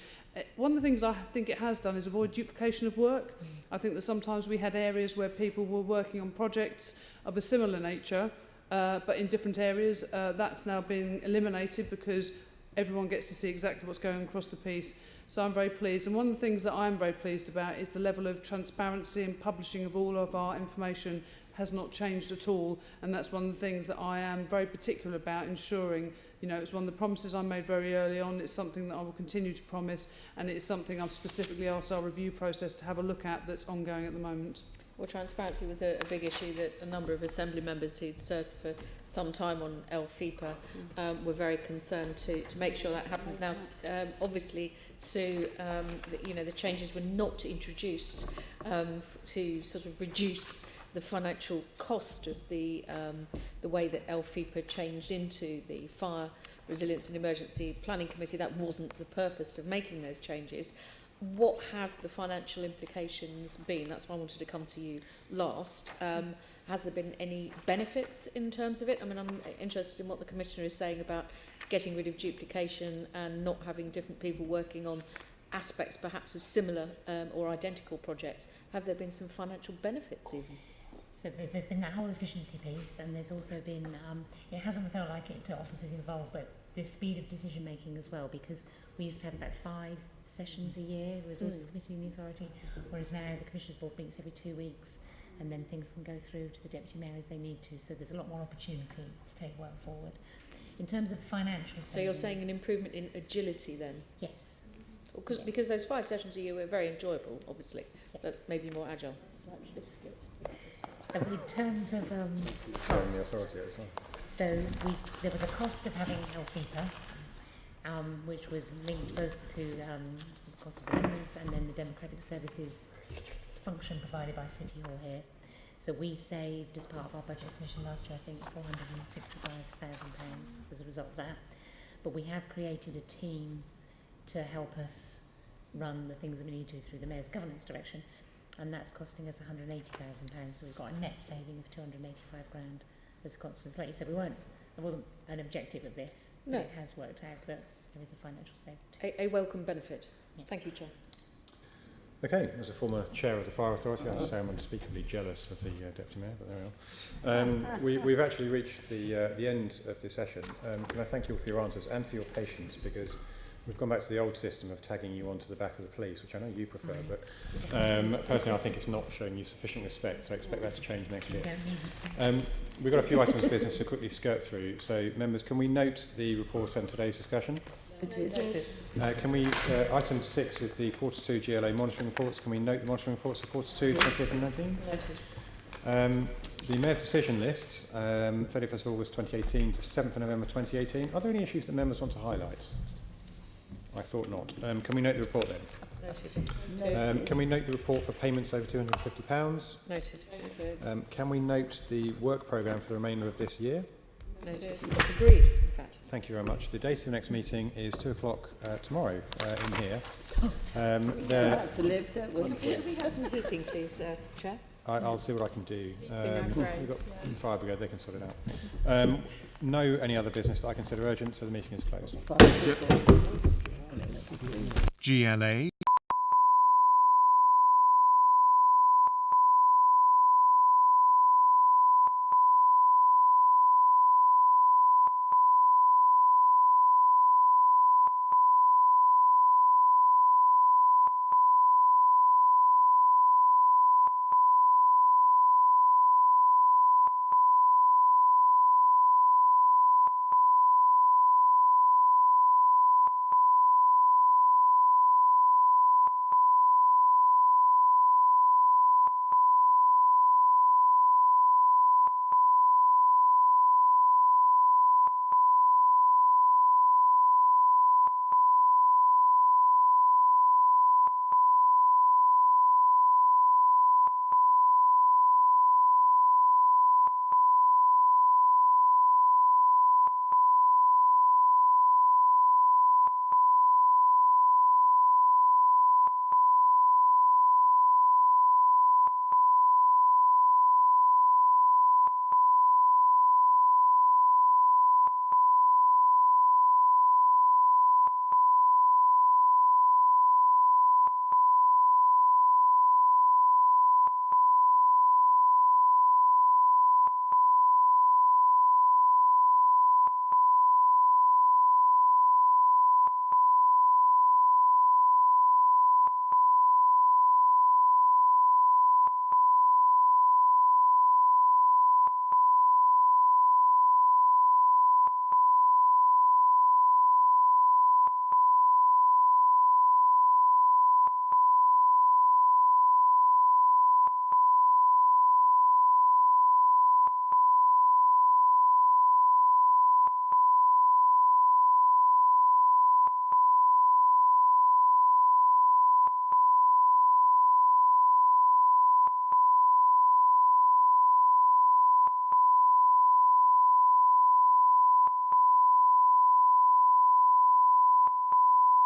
Speaker 14: One of the things I think it has done is avoid duplication of work. I think that sometimes we had areas where people were working on projects of a similar nature, but in different areas. That's now been eliminated because everyone gets to see exactly what's going across the piece. So I'm very pleased. And one of the things that I'm very pleased about is the level of transparency and publishing of all of our information has not changed at all. And that's one of the things that I am very particular about ensuring. You know, it's one of the promises I made very early on. It's something that I will continue to promise, and it's something I've specifically asked our review process to have a look at that's ongoing at the moment.
Speaker 8: Well, transparency was a big issue that a number of Assembly members who'd served for some time on LFIPA were very concerned to make sure that happened. Now, obviously, Sue, the changes were not introduced to sort of reduce the financial cost of the way that LFIPA changed into the Fire Resilience and Emergency Planning Committee. That wasn't the purpose of making those changes. what have the financial implications been? That's why I wanted to come to you last. Has there been any benefits in terms of it? I mean, I'm interested in what the Commissioner is saying about getting rid of duplication and not having different people working on aspects perhaps of similar or identical projects. Have there been some financial benefits even?
Speaker 16: So there's been that whole efficiency piece, and there's also been, it hasn't felt like it to officers involved, but the speed of decision making as well, because we used to have about 5 sessions a year, the Resources Committee and the Authority, whereas now the Commissioners Board meets every 2 weeks, and then things can go through to the Deputy Mayor as they need to, so there's a lot more opportunity to take work forward. In terms of financial
Speaker 8: So you're saying an improvement in agility then?
Speaker 16: Yes.
Speaker 8: Because those 5 sessions a year were very enjoyable, obviously, but maybe more agile.
Speaker 16: And in terms of cost, so there was a cost of having LFIPA, which was linked both to the cost of the members and then the democratic services function provided by City Hall here. So we saved, as part of our budget submission last year, I think £465,000 as a result of that. But we have created a team to help us run the things that we need to through the Mayor's governance direction, and that's costing us £180,000. So we've got a net saving of £285,000 as a consequence. Like you said, there wasn't an objective of this, but it has worked out that there is a financial saving.
Speaker 8: A welcome benefit.
Speaker 16: Yeah.
Speaker 8: Thank you, Chair.
Speaker 1: Okay, as a former chair of the Fire Authority, I have to say I'm unspeakably jealous of the Deputy Mayor, but there we are. We've actually reached the end of the session. Can I thank you all for your answers and for your patience, because we've gone back to the old system of tagging you onto the back of the police, which I know you prefer, but personally I think it's not showing you sufficient respect, so I expect that to change next year. We've got a few items of business to quickly skirt through, so members, can we note the report on today's discussion? Can we, item 6 is the Q2 GLA monitoring reports. Can we note the monitoring reports for Q2 2019?
Speaker 8: Noted.
Speaker 1: The Mayor's decision list, 31st of August 2018 to 7th of November 2018. Are there any issues that members want to highlight? I thought not. Can we note the report then?
Speaker 8: Noted.
Speaker 1: Can we note the report for payments over £250?
Speaker 8: Noted.
Speaker 1: Can we note the work programme for the remainder of this year?
Speaker 8: Noted. Agreed, in fact.
Speaker 1: Thank you very much. The date of the next meeting is 2 o'clock tomorrow in here.
Speaker 11: That's a live, don't we?
Speaker 8: Could we have some heating, please, Chair?
Speaker 1: I'll see what I can do.
Speaker 8: Our
Speaker 1: We've got Fire Brigade, they can sort it out. No any other business that I consider urgent, so the meeting is closed.
Speaker 13: GLA